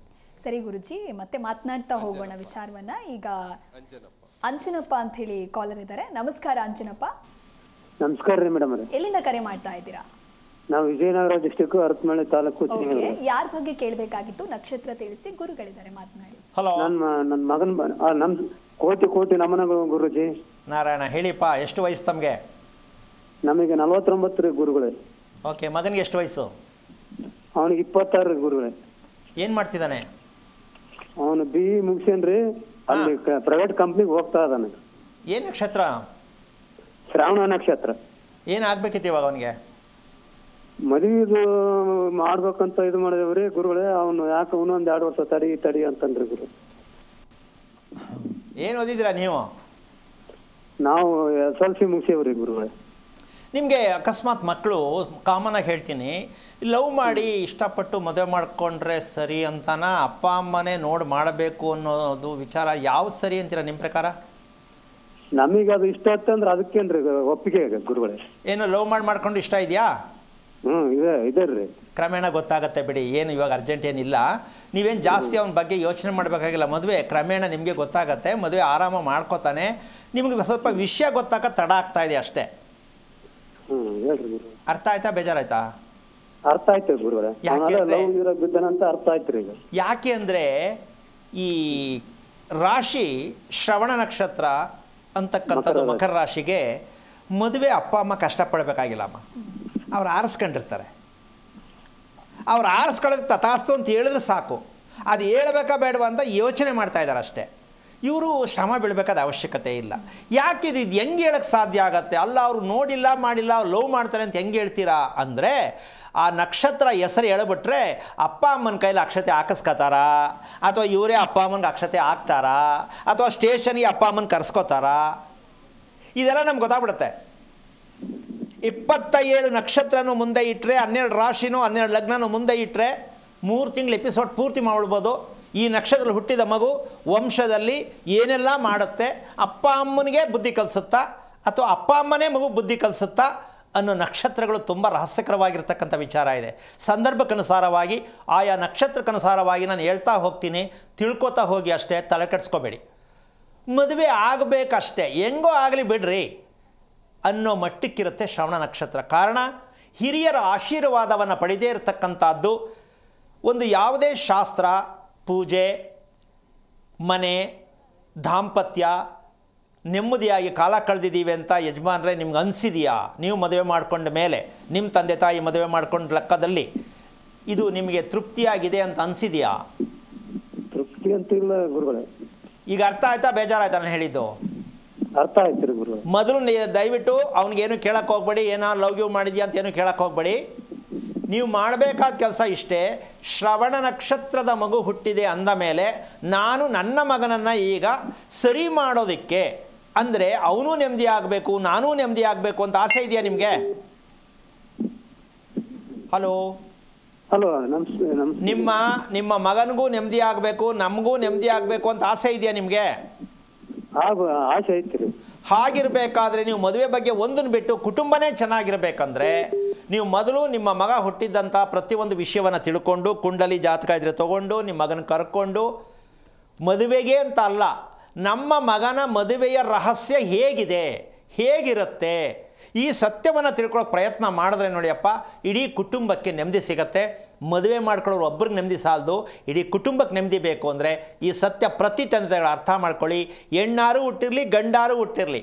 ಸರಿ ಗುರುಜಿ, ಮತ್ತೆ ಮಾತನಾಡ್ತಾ ಹೋಗೋಣ ವಿಚಾರವನ್ನ. ಈಗ ಅಂಜನಪ್ಪ ಅಂತ ಹೇಳಿ ಕಾಲರ್ ಇದ್ದಾರೆ. ನಮಸ್ಕಾರ ಅಂಜನಪ್ಪ. ನಮಸ್ಕಾರ ರೀ ಮೇಡಮ್. ಎಲ್ಲಿಂದ ಕರೆ ಮಾಡ್ತಾ ಇದ್ದೀರಾ? ನಾವು ವಿಜಯನಗರ ಡಿಸ್ಟಿಕ್ ಅರಸಮಳ್ಳಿ ತಾಲೂಕು. ಯಾರ ಬಗ್ಗೆ ಕೇಳಬೇಕಾಗಿತ್ತು? ನಕ್ಷತ್ರ ತಿಳಿಸಿ, ಗುರುಗಳಿದ್ದಾರೆ, ಮಾತನಾಡಿ. ಹಲೋ, ನನ್ನ ಮಗನ್ ನಮ್ ಕೋಟಿ ನಮನಗಳು ಗುರುಜಿ. ನಾರಾಯಣ ಹೇಳಿಪ್ಪ, ಎಷ್ಟು ವಯಸ್ಸು ತಮಗೆ? ನಮಗೆ 49 ರೀ ಗುರುಗಳೇ. ಓಕೆ, ಮಗನಿಗೆ ಎಷ್ಟು ವಯಸ್ಸು? ಅವನಿಗೆ 26 ರೀ ಗುರುಗಳೇ. ಏನು ಮಾಡ್ತಿದ್ದಾನೆ? ಅವನು BE ಮುಗಿಸ್ಯಾನ್ರಿ, ಅಲ್ಲಿ ಪ್ರೈವೇಟ್ ಕಂಪ್ನಿಗೆ ಹೋಗ್ತಾ ಇದ್ದಾನೆ. ಏನು ನಕ್ಷತ್ರ? ಶ್ರಾವಣ ನಕ್ಷತ್ರ. ಏನಾಗಬೇಕಿತ್ತು ಇವಾಗ ಅವನಿಗೆ? ಮದುವೆದು ಮಾಡ್ಬೇಕಂತ ಇದು ಮಾಡಿದೇವ್ರಿ ಗುರುಗಳೇ. ಅವನು ಯಾಕೆ ಇನ್ನೊಂದು 2 ವರ್ಷ ತಡಿ ಅಂತಂದ್ರಿ ಗುರು. ಏನು ಓದಿದ್ದೀರಾ ನೀವು? ನಾವು SLC ಮುಗಿಸೇವ್ರಿ ಗುರುಗಳೇ. ನಿಮಗೆ ಅಕಸ್ಮಾತ್ ಮಕ್ಕಳು, ಕಾಮನಾಗಿ ಹೇಳ್ತೀನಿ, ಲವ್ ಮಾಡಿ ಇಷ್ಟಪಟ್ಟು ಮದುವೆ ಮಾಡಿಕೊಂಡ್ರೆ ಸರಿ ಅಂತನ ಅಪ್ಪ ಅಮ್ಮನೇ ನೋಡಿ ಮಾಡಬೇಕು ಅನ್ನೋದು ವಿಚಾರ ಯಾವ ಸರಿ ಅಂತೀರಾ ನಿಮ್ಮ ಪ್ರಕಾರ? ನಮಗೆ ಅದು ಇಷ್ಟ ಆಯ್ತಂದ್ರೆ ಅದಕ್ಕೇನ್ರಿ ಒಪ್ಪಿಗೆ ಗುರುಗಳೇ. ಏನು ಲವ್ ಮಾಡ್ಕೊಂಡು ಇಷ್ಟ ಇದೆಯಾ? ಇದೆ ರೀ. ಕ್ರಮೇಣ ಗೊತ್ತಾಗತ್ತೆ ಬಿಡಿ, ಏನು ಇವಾಗ ಅರ್ಜೆಂಟ್ ಏನಿಲ್ಲ. ನೀವೇನು ಜಾಸ್ತಿ ಅವನ ಬಗ್ಗೆ ಯೋಚನೆ ಮಾಡಬೇಕಾಗಿಲ್ಲ. ಮದುವೆ ಕ್ರಮೇಣ ನಿಮಗೆ ಗೊತ್ತಾಗತ್ತೆ, ಮದುವೆ ಆರಾಮ ಮಾಡ್ಕೋತಾನೆ. ನಿಮಗೆ ಸ್ವಲ್ಪ ವಿಷಯ ಗೊತ್ತಾಗ ತಡ ಆಗ್ತಾ ಇದೆ ಅಷ್ಟೇ. ಅರ್ಥ ಆಯ್ತಾ? ಬೇಜಾರಾಯ್ತಾ? ಅರ್ಥ ಆಯ್ತು ಗುರುಗಳೇ. ಅರ್ಥ ಆಯ್ತು ರೀ. ಯಾಕೆ ಅಂದರೆ ಈ ರಾಶಿ ಶ್ರವಣ ನಕ್ಷತ್ರ ಅಂತಕ್ಕಂಥದ್ದು ಮಕರ ರಾಶಿಗೆ ಮದುವೆ ಅಪ್ಪ ಅಮ್ಮ ಕಷ್ಟಪಡಬೇಕಾಗಿಲ್ಲಮ್ಮ. ಅವ್ರು ಆರಿಸ್ಕೊಂಡಿರ್ತಾರೆ. ಅವ್ರು ಆರಿಸ್ಕೊಳ್ಳೋದು ತಥಾಸ್ತು ಅಂತ ಹೇಳಿದ್ರೆ ಸಾಕು. ಅದು ಹೇಳ್ಬೇಕಾ ಬೇಡವಾ ಅಂತ ಯೋಚನೆ ಮಾಡ್ತಾ ಇದ್ದಾರೆ ಅಷ್ಟೇ. ಇವರು ಶ್ರಮ ಬೀಳಬೇಕಾದ ಅವಶ್ಯಕತೆ ಇಲ್ಲ. ಯಾಕೆ ಇದು ಹೆಂಗೆ ಹೇಳೋಕ್ಕೆ ಸಾಧ್ಯ ಆಗತ್ತೆ? ಅಲ್ಲ, ಅವರು ನೋಡಿಲ್ಲ ಮಾಡಿಲ್ಲ, ಅವ್ರು ಲವ್ ಮಾಡ್ತಾರೆ ಅಂತ ಹೆಂಗೆ ಹೇಳ್ತೀರಾ ಅಂದರೆ, ಆ ನಕ್ಷತ್ರ ಹೆಸರು ಹೇಳ್ಬಿಟ್ರೆ ಅಪ್ಪ ಅಮ್ಮನ ಕೈಲಿ ಅಕ್ಷತೆ ಹಾಕಿಸ್ಕೋತಾರಾ, ಅಥವಾ ಇವರೇ ಅಪ್ಪ ಅಮ್ಮನಿಗೆ ಅಕ್ಷತೆ ಹಾಕ್ತಾರಾ, ಅಥವಾ ಸ್ಟೇಷನ್ಗೆ ಅಪ್ಪ ಅಮ್ಮನ ಕರೆಸ್ಕೋತಾರಾ, ಇದೆಲ್ಲ ನಮ್ಗೆ ಗೊತ್ತಾಗ್ಬಿಡುತ್ತೆ. 27 ನಕ್ಷತ್ರನೂ ಮುಂದೆ ಇಟ್ಟರೆ, 12 ರಾಶಿನೂ 12 ಲಗ್ನನೂ ಮುಂದೆ ಇಟ್ಟರೆ 3 ತಿಂಗಳು ಎಪಿಸೋಡ್ ಪೂರ್ತಿ ಮಾಡ್ಬಿಡ್ಬೋದು. ಈ ನಕ್ಷತ್ರ ಹುಟ್ಟಿದ ಮಗು ವಂಶದಲ್ಲಿ ಏನೆಲ್ಲ ಮಾಡುತ್ತೆ, ಅಪ್ಪ ಅಮ್ಮನಿಗೆ ಬುದ್ಧಿ ಕಲಿಸುತ್ತಾ ಅಥವಾ ಅಪ್ಪ ಅಮ್ಮನೇ ಮಗು ಬುದ್ಧಿ ಕಲಿಸುತ್ತಾ ಅನ್ನೋ ನಕ್ಷತ್ರಗಳು ತುಂಬ ರಹಸ್ಯಕರವಾಗಿರ್ತಕ್ಕಂಥ ವಿಚಾರ ಇದೆ. ಸಂದರ್ಭಕ್ಕನುಸಾರವಾಗಿ ಆಯಾ ನಕ್ಷತ್ರಕ್ಕನುಸಾರವಾಗಿ ನಾನು ಹೇಳ್ತಾ ಹೋಗ್ತೀನಿ, ತಿಳ್ಕೊತಾ ಹೋಗಿ ಅಷ್ಟೇ, ತಲೆ ಕೆಡಿಸ್ಕೋಬೇಡಿ. ಮದುವೆ ಆಗಬೇಕಷ್ಟೇ, ಹೆಂಗೋ ಆಗಲಿ ಬಿಡ್ರಿ ಅನ್ನೋ ಮಟ್ಟಕ್ಕಿರುತ್ತೆ ಶ್ರವಣ ನಕ್ಷತ್ರ. ಕಾರಣ, ಹಿರಿಯರ ಆಶೀರ್ವಾದವನ್ನು ಪಡೆದೇ ಇರತಕ್ಕಂಥದ್ದು. ಒಂದು ಯಾವುದೇ ಶಾಸ್ತ್ರ, ಪೂಜೆ, ಮನೆ, ದಾಂಪತ್ಯ ನೆಮ್ಮದಿಯಾಗಿ ಕಾಲ ಕಳೆದಿದ್ದೀವಿ ಅಂತ ಯಜಮಾನ್ರೆ ನಿಮ್ಗೆ ಅನಿಸಿದೆಯಾ? ನೀವು ಮದುವೆ ಮಾಡಿಕೊಂಡ ಮೇಲೆ, ನಿಮ್ಮ ತಂದೆ ತಾಯಿ ಮದುವೆ ಮಾಡ್ಕೊಂಡ ಲೆಕ್ಕದಲ್ಲಿ ಇದು ನಿಮಗೆ ತೃಪ್ತಿಯಾಗಿದೆ ಅಂತ ಅನಿಸಿದೆಯಾ? ತೃಪ್ತಿ ಅಂತಿಲ್ಲ ಗುರುಗಳೇ. ಈಗ ಅರ್ಥ ಆಯ್ತಾ? ಬೇಜಾರಾಯ್ತಾ ನಾನು ಹೇಳಿದ್ದು? ಅರ್ಥ ಆಯ್ತು ರೀ ಗುರು. ಮೊದಲು ದಯವಿಟ್ಟು ಅವ್ನಿಗೇನು ಕೇಳಕ್ಕೆ ಹೋಗ್ಬೇಡಿ, ಏನೋ ಲವ್ ಯು ಮಾಡಿದ್ಯಾ ಅಂತ ಏನು ಕೇಳಕ್ಕೆ ಹೋಗ್ಬೇಡಿ. ನೀವು ಮಾಡಬೇಕಾದ ಕೆಲಸ ಇಷ್ಟೇ, ಶ್ರವಣ ನಕ್ಷತ್ರದ ಮಗು ಹುಟ್ಟಿದೆ ಅಂದ ಮೇಲೆ ನಾನು ನನ್ನ ಮಗನನ್ನು ಈಗ ಸರಿ ಮಾಡೋದಕ್ಕೆ, ಅಂದರೆ ಅವನೂ ನೆಮ್ಮದಿ ಆಗಬೇಕು, ನಾನೂ ನೆಮ್ಮದಿ ಆಗಬೇಕು ಅಂತ ಆಸೆ ಇದೆಯಾ ನಿಮಗೆ? ಹಲೋ ಹಲೋ, ನಿಮ್ಮ ಮಗನಿಗೂ ನೆಮ್ಮದಿ ಆಗಬೇಕು, ನಮಗೂ ನೆಮ್ಮದಿ ಆಗಬೇಕು ಅಂತ ಆಸೆ ಇದೆಯಾ ನಿಮಗೆ? ಆಸೆ ಐತಿ ರೀ. ಹಾಗಿರಬೇಕಾದ್ರೆ ನೀವು ಮದುವೆ ಬಗ್ಗೆ ಒಂದನ್ನು ಬಿಟ್ಟು ಕುಟುಂಬನೇ ಚೆನ್ನಾಗಿರಬೇಕಂದ್ರೆ ನೀವು ಮೊದಲು ನಿಮ್ಮ ಮಗ ಹುಟ್ಟಿದ್ದಂಥ ಪ್ರತಿಯೊಂದು ವಿಷಯವನ್ನು ತಿಳ್ಕೊಂಡು, ಕುಂಡಲಿ ಜಾತಕ ಇದ್ರೆ ತೊಗೊಂಡು ನಿಮ್ಮ ಮಗನ ಕರ್ಕೊಂಡು, ಮದುವೆಗೆ ಅಂತ ಅಲ್ಲ, ನಮ್ಮ ಮಗನ ಮದುವೆಯ ರಹಸ್ಯ ಹೇಗಿದೆ, ಹೇಗಿರುತ್ತೆ, ಈ ಸತ್ಯವನ್ನು ತಿಳ್ಕೊಳ್ಳೋಕೆ ಪ್ರಯತ್ನ ಮಾಡಿದ್ರೆ ನೋಡಿಯಪ್ಪ, ಇಡೀ ಕುಟುಂಬಕ್ಕೆ ನೆಮ್ಮದಿ ಸಿಗತ್ತೆ. ಮದುವೆ ಮಾಡ್ಕೊಳ್ಳೋರು ಒಬ್ಬರಿಗೆ ನೆಮ್ಮದಿ ಸಾಲದು, ಇಡೀ ಕುಟುಂಬಕ್ಕೆ ನೆಮ್ಮದಿ ಬೇಕು ಅಂದರೆ ಈ ಸತ್ಯ ಪ್ರತಿ ತಂದೆಗಳು ಅರ್ಥ ಮಾಡ್ಕೊಳ್ಳಿ. ಹೆಣ್ಣಾರು ಹುಟ್ಟಿರಲಿ, ಗಂಡಾರು ಹುಟ್ಟಿರಲಿ,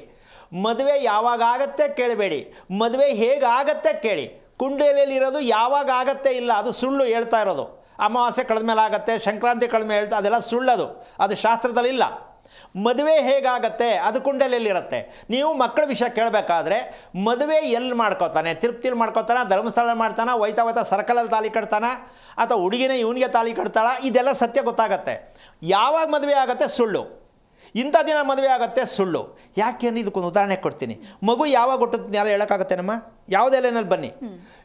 ಮದುವೆ ಯಾವಾಗ ಆಗತ್ತೆ ಕೇಳಬೇಡಿ, ಮದುವೆ ಹೇಗಾಗತ್ತೆ ಕೇಳಿ. ಕುಂಡಲಿಯಲ್ಲಿರೋದು ಯಾವಾಗ ಆಗತ್ತೆ ಇಲ್ಲ, ಅದು ಸುಳ್ಳು ಹೇಳ್ತಾ ಇರೋದು. ಅಮಾವಾಸ್ಯೆ ಕಳೆದ ಮೇಲೆ ಆಗುತ್ತೆ, ಸಂಕ್ರಾಂತಿ ಕಳೆದ ಮೇಲೆ ಹೇಳ್ತಾ, ಅದೆಲ್ಲ ಸುಳ್ಳದು, ಅದು ಶಾಸ್ತ್ರದಲ್ಲಿಲ್ಲ. ಮದುವೆ ಹೇಗಾಗತ್ತೆ ಅದು ಕುಂಡಲಿಯಲ್ಲಿರುತ್ತೆ. ನೀವು ಮಕ್ಕಳ ವಿಷಯ ಕೇಳಬೇಕಾದ್ರೆ ಮದುವೆ ಎಲ್ಲಿ ಮಾಡ್ಕೋತಾನೆ, ತಿರುಪ್ತಿಲಿ ಮಾಡ್ಕೋತಾನ, ಧರ್ಮಸ್ಥಳ ಮಾಡ್ತಾನೆ, ಹೋಯ್ತಾ ಸರ್ಕಲಲ್ಲಿ ತಾಲಿ ಕಟ್ತಾನ, ಅಥವಾ ಹುಡುಗಿನೇ ಇವನಿಗೆ ತಾಲಿ ಕಟ್ತಾಳ, ಇದೆಲ್ಲ ಸತ್ಯ ಗೊತ್ತಾಗತ್ತೆ. ಯಾವಾಗ ಮದುವೆ ಆಗುತ್ತೆ ಸುಳ್ಳು, ಇಂಥ ದಿನ ಮದುವೆ ಆಗುತ್ತೆ ಸುಳ್ಳು. ಯಾಕೆಂದ್ರೆ ಇದಕ್ಕೊಂದು ಉದಾಹರಣೆ ಕೊಡ್ತೀನಿ. ಮಗು ಯಾವಾಗ ಹುಟ್ಟುತ್ತೆ ಯಾರು ಹೇಳೋಕ್ಕಾಗತ್ತೆ? ನಮ್ಮ ಯಾವುದೆಲ್ಲೇನಲ್ಲಿ ಬನ್ನಿ,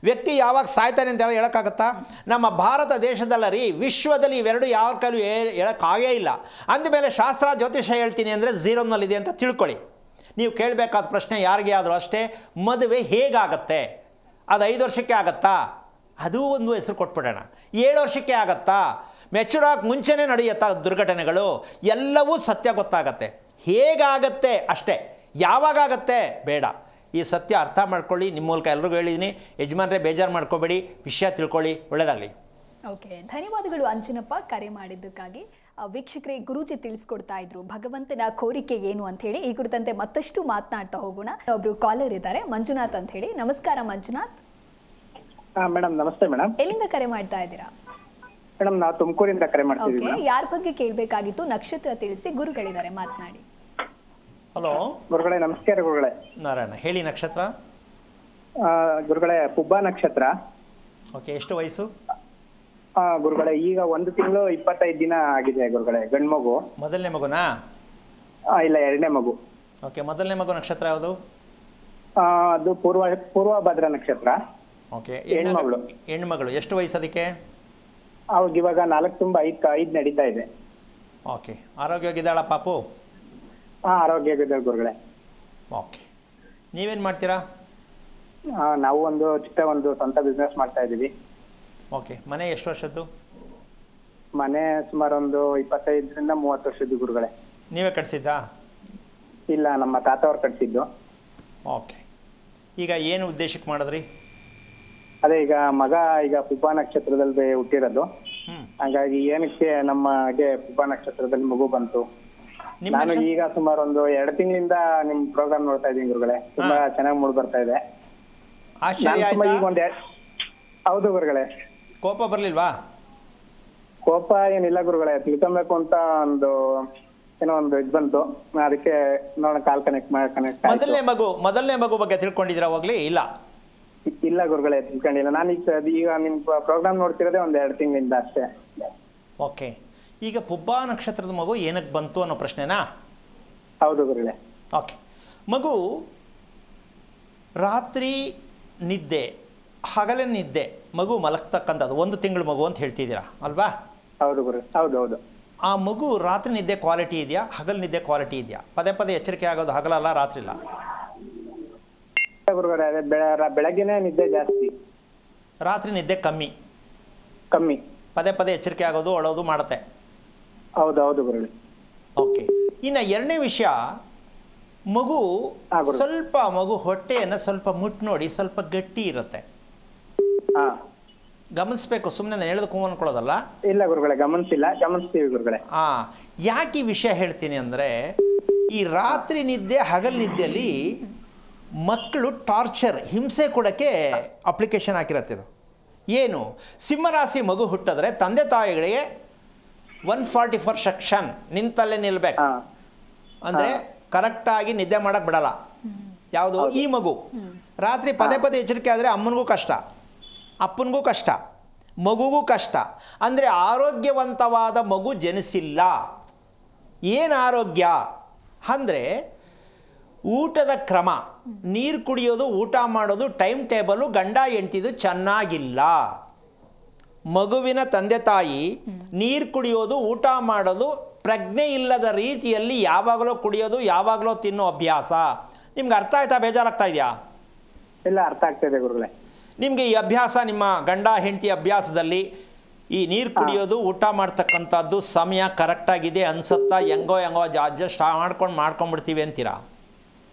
ವ್ಯಕ್ತಿ ಯಾವಾಗ ಸಾಯ್ತಾನೆ ಅಂತ ಯಾರು ಹೇಳೋಕ್ಕಾಗತ್ತಾ? ನಮ್ಮ ಭಾರತ ದೇಶದಲ್ಲ ರೀ, ವಿಶ್ವದಲ್ಲಿ ಇವೆರಡು ಯಾವ ಕೈಲೂ ಹೇಳೋಕ್ಕಾಗೇ ಇಲ್ಲ. ಅಂದಮೇಲೆ ಶಾಸ್ತ್ರ ಜ್ಯೋತಿಷ ಹೇಳ್ತೀನಿ ಅಂದರೆ ಝೀರೋನಲ್ಲಿದೆ ಅಂತ ತಿಳ್ಕೊಳ್ಳಿ. ನೀವು ಕೇಳಬೇಕಾದ ಪ್ರಶ್ನೆ ಯಾರಿಗೆ ಆದರೂ ಅಷ್ಟೇ, ಮದುವೆ ಹೇಗಾಗತ್ತೆ? ಅದು 5 ವರ್ಷಕ್ಕೆ ಆಗತ್ತಾ? ಅದು ಒಂದು ಹೆಸರು ಕೊಟ್ಬಿಡೋಣ. 7 ವರ್ಷಕ್ಕೆ ಆಗತ್ತಾ? ಮೆಚೂರ್ ಆಗಿ ಮುಂಚೆನೇ ನಡೆಯುತ್ತಾ ದುರ್ಘಟನೆಗಳು? ಎಲ್ಲವೂ ಸತ್ಯ ಗೊತ್ತಾಗತ್ತೆ. ಹೇಗಾಗತ್ತೆ ಅಷ್ಟೇ, ಯಾವಾಗತ್ತೆ ಬೇಡ. ಈ ಸತ್ಯ ಅರ್ಥ ಮಾಡ್ಕೊಳ್ಳಿ. ನಿಮ್ಮ ಮೂಲಕ ಎಲ್ರಿಗೂ ಹೇಳಿದ್ದೀನಿ. ಯಜಮಾನ್ರೆ ಬೇಜಾರು ಮಾಡ್ಕೋಬೇಡಿ, ವಿಷಯ ತಿಳ್ಕೊಳ್ಳಿ. ಒಳ್ಳೆಯದಾಗಲಿ. ಓಕೆ, ಧನ್ಯವಾದಗಳು ಅಂಜನಪ್ಪ ಕರೆ ಮಾಡಿದ್ದಕ್ಕಾಗಿ. ವೀಕ್ಷಕರೇ, ಗುರೂಜಿ ತಿಳಿಸ್ಕೊಡ್ತಾ ಇದ್ರು ಭಗವಂತನ ಕೋರಿಕೆ ಏನು ಅಂತ ಹೇಳಿ. ಈ ಕುರಿತಂತೆ ಮತ್ತಷ್ಟು ಮಾತನಾಡ್ತಾ ಹೋಗೋಣ. ಒಬ್ರು ಕಾಲರ್ ಇದ್ದಾರೆ, ಮಂಜುನಾಥ್ ಅಂತ ಹೇಳಿ. ನಮಸ್ಕಾರ ಮಂಜುನಾಥ್. ಮೇಡಮ್ ನಮಸ್ತೆ ಮೇಡಮ್. ಎಲ್ಲಿಂದ ಕರೆ ಮಾಡ್ತಾ ಇದ್ದೀರಾ? ಮೇಡಮ್ ನಾವು ತುಮಕೂರಿಂದ ಕರೆ ಮಾಡ್ತಿದ್ದೀವಿ. ಯಾರ ಬಗ್ಗೆ ಕೇಳಬೇಕಾಗಿತ್ತು? ನಕ್ಷತ್ರ ತಿಳಿಸಿ, ಗುರುಗಳಿದ್ದಾರೆ, ಮಾತನಾಡಿ. ಹಲೋ ಗುರುಗಳೇ ನಮಸ್ಕಾರ ಗುರುಗಳೇ. ನಾರಾಯಣ, ಹೇಳಿ ನಕ್ಷತ್ರ. ಗುರುಗಳೇ ಪುಬ್ಬ ನಕ್ಷತ್ರ. ಓಕೆ, ಎಷ್ಟು ವಯಸ್ಸು? ಗುರುಗಳೇ ಈಗ 1 ತಿಂಗಳು 25 ದಿನ ಆಗಿದೆ ಗುರುಗಳೇ. ಗಂಡು ಮಗು. ಮೊದಲನೇ ಮಗುನಾ? ಇಲ್ಲ, 2ನೇ ಮಗು. ಓಕೆ, ಮೊದಲನೇ ಮಗು ನಕ್ಷತ್ರ ಯಾವುದು? ಅದು ಪೂರ್ವಭದ್ರ ನಕ್ಷತ್ರ. ಓಕೆ, ಹೆಣ್ಮಗಳು. ಹೆಣ್ಮಗಳು. ಎಷ್ಟು ವಯಸ್ಸು ಅದಕ್ಕೆ? ಅವ್ರಿಗೆ ಇವಾಗ 4 ತುಂಬ 5 ನಡೀತಾ ಇದೆ. ಓಕೆ, ಆರೋಗ್ಯವಾಗಿದ್ದಾಳ ಪಾಪು? ಆರೋಗ್ಯವಿದೆ ಗುರುಗಳೇ. ಓಕೆ, ನೀವೇನು ಮಾಡ್ತೀರಾ? ನಾವು ಒಂದು ಸ್ವಂತ ಬಿಸ್ನೆಸ್ ಮಾಡ್ತಾ ಇದ್ದೀವಿ. ಓಕೆ, ಮನೆ ಎಷ್ಟು ವರ್ಷದ್ದು? ಮನೆ ಸುಮಾರು ಒಂದು 25ರಿಂದ 30 ವರ್ಷದ್ದು ಗುರುಗಳೇ. ನೀವೇ ಕಟ್ಸಿದ್ದಾ? ಇಲ್ಲ, ನಮ್ಮ ತಾತ ಅವ್ರು ಕಟ್ಸಿದ್ದು. ಓಕೆ, ಈಗ ಏನು ಉದ್ದೇಶಕ್ಕೆ ಮಾಡಿದ್ರಿ? ಅದೇ ಈಗ ಮಗ ಈಗ ಪುಬ್ಬ ನಕ್ಷತ್ರದಲ್ಲಿ ಹುಟ್ಟಿರೋದು. ಹಾಗಾಗಿ ಏನಕ್ಕೆ ನಮಗೆ ಪುಬ್ಬ ನಕ್ಷತ್ರದಲ್ಲಿ ಮಗು ಬಂತು. ನಾನು ಈಗ ಸುಮಾರು ಒಂದು 2 ತಿಂಗಳಿಂದ ನಿಮ್ ಪ್ರೋಗ್ರಾಮ್ ನೋಡ್ತಾ ಇದ್ದೀನಿ ಗುರುಗಳೇ. ತುಂಬಾ ಚೆನ್ನಾಗಿ ಮೂಡ್ ಬರ್ತಾ ಇದೆ. ಆಶ್ಚರ್ಯ ಆಯ್ತಾ? ಹೌದು ಗುರುಗಳೇ. ಕೋಪ ಬರ್ಲಿಲ್ವಾ? ಕೋಪ ಏನಿಲ್ಲ ಗುರುಗಳೇ, ತಿಳ್ಕೊಬೇಕು ಅಂತ ಏನೋ ಒಂದು ಇದು ಬಂತು. ಅದಕ್ಕೆ ನೋಡೋಣ ಕಾಲ್ ಕನೆಕ್ಟ್. ಮೊದಲನೇ ಮಗು ಬಗ್ಗೆ ತಿಳ್ಕೊಂಡಿದ್ದೀರಾ ಹೋಗ್ಲಿ? ಇಲ್ಲ ಗುರುಗಳೇ, ತಿಳ್ಕೊಂಡಿಲ್ಲ. ನಾನು ಈಗ ನಿಮ್ ಪ್ರೋಗ್ರಾಮ್ ನೋಡ್ತಿರೋದೇ ಒಂದು 2 ತಿಂಗಳಿಂದ ಅಷ್ಟೇ. ಓಕೆ, ಈಗ ಪುಬ್ಬ ನಕ್ಷತ್ರದ ಮಗು ಏನಕ್ಕೆ ಬಂತು ಅನ್ನೋ ಪ್ರಶ್ನೆನಾ? ಹೌದು ಗುರುಗಳೇ. ಓಕೆ, ಮಗು ರಾತ್ರಿ ನಿದ್ದೆ, ಹಗಲಿನ ನಿದ್ದೆ, ಮಗು ಮಲಗ್ತಕ್ಕಂಥದ್ದು 1 ತಿಂಗಳ ಮಗು ಅಂತ ಹೇಳ್ತಿದ್ದೀರಾ ಅಲ್ವಾ? ಹೌದು ಗುರು. ಹೌದು ಹೌದು. ಆ ಮಗು ರಾತ್ರಿ ನಿದ್ದೆ ಕ್ವಾಲಿಟಿ ಇದೆಯಾ, ಹಗಲು ನಿದ್ದೆ ಕ್ವಾಲಿಟಿ ಇದೆಯಾ? ಪದೇ ಪದೇ ಎಚ್ಚರಿಕೆ ಆಗೋದು ಹಗಲಲ್ಲ, ರಾತ್ರಿ ಇಲ್ಲ? ಗುರುಗಳೇ, ಬೆಳಗ್ಗೆನೇ ನಿದ್ದೆ ಜಾಸ್ತಿ, ರಾತ್ರಿ ನಿದ್ದೆ ಕಮ್ಮಿ. ಪದೇ ಪದೇ ಎಚ್ಚರಿಕೆ ಆಗೋದು, ಅಳೋದು ಮಾಡುತ್ತೆ. ಹೌದು ಹೌದು ಗುರುಗಳೇ. ಓಕೆ, ಇನ್ನು 2ನೇ ವಿಷಯ, ಮಗು ಹೊಟ್ಟೆಯನ್ನು ಸ್ವಲ್ಪ ಮುಟ್ಟು ನೋಡಿ, ಸ್ವಲ್ಪ ಗಟ್ಟಿ ಇರುತ್ತೆ. ಗಮನಿಸ್ಬೇಕು, ಸುಮ್ಮನೆ ನಾನು ಹೇಳೋದಕ್ಕೂ ಅನ್ಕೊಳ್ಳೋದಲ್ಲ. ಇಲ್ಲ ಗುರುಗಳೇ, ಗಮನಿಸ್ತೀವಿ ಗುರುಗಳೇ. ಯಾಕೆ ಈ ವಿಷಯ ಹೇಳ್ತೀನಿ ಅಂದರೆ, ಈ ರಾತ್ರಿ ನಿದ್ದೆ ಹಗಲು ನಿದ್ದೆಯಲ್ಲಿ ಮಕ್ಕಳು ಟಾರ್ಚರ್, ಹಿಂಸೆ ಕೊಡೋಕ್ಕೆ ಅಪ್ಲಿಕೇಶನ್ ಹಾಕಿರತ್ತೆ. ಇದು ಏನು, ಸಿಂಹರಾಶಿ ಮಗು ಹುಟ್ಟಿದ್ರೆ ತಂದೆ ತಾಯಿಗಳಿಗೆ 144 ಸೆಕ್ಷನ್ ನಿಂತಲ್ಲೇ ನಿಲ್ಬೇಕು. ಅಂದರೆ ಕರೆಕ್ಟಾಗಿ ನಿದ್ದೆ ಮಾಡೋಕ್ಕೆ ಬಿಡಲ್ಲ. ಯಾವುದು? ಈ ಮಗು ರಾತ್ರಿ ಪದೇ ಪದೇ ಎಚ್ಚರಿಕೆ ಆದರೆ ಅಮ್ಮನಿಗೂ ಕಷ್ಟ, ಅಪ್ಪನಿಗೂ ಕಷ್ಟ, ಮಗುಗೂ ಕಷ್ಟ. ಅಂದರೆ ಆರೋಗ್ಯವಂತವಾದ ಮಗು ಜನಿಸಿಲ್ಲ. ಏನು ಆರೋಗ್ಯ ಅಂದರೆ ಊಟದ ಕ್ರಮ, ನೀರು ಕುಡಿಯೋದು, ಊಟ ಮಾಡೋದು, ಟೈಮ್ ಟೇಬಲು, ಗಂಡ ಹೆಂಡ್ತಿದು ಚೆನ್ನಾಗಿಲ್ಲ. ಮಗುವಿನ ತಂದೆ ತಾಯಿ ನೀರು ಕುಡಿಯೋದು, ಊಟ ಮಾಡೋದು ಪ್ರಜ್ಞೆ ಇಲ್ಲದ ರೀತಿಯಲ್ಲಿ ಯಾವಾಗಲೂ ಕುಡಿಯೋದು, ಯಾವಾಗಲೂ ತಿನ್ನೋ ಅಭ್ಯಾಸ. ನಿಮ್ಗೆ ಅರ್ಥ ಆಯ್ತಾ? ಬೇಜಾರಾಗ್ತಾ ಇದೆಯಾ? ಇಲ್ಲ, ಅರ್ಥ ಆಗ್ತಾಯಿದೆ ಗುರುಗಳೇ. ನಿಮಗೆ ಈ ಅಭ್ಯಾಸ, ನಿಮ್ಮ ಗಂಡ ಹೆಂಡತಿ ಅಭ್ಯಾಸದಲ್ಲಿ ಈ ನೀರು ಕುಡಿಯೋದು, ಊಟ ಮಾಡ್ತಕ್ಕಂಥದ್ದು ಸಮಯ ಕರೆಕ್ಟಾಗಿದೆ ಅನ್ಸುತ್ತಾ? ಹೆಂಗೋ ಅಡ್ಜಸ್ಟ್ ಮಾಡ್ಕೊಂಡ್ಬಿಡ್ತೀವಿ ಅಂತೀರಾ?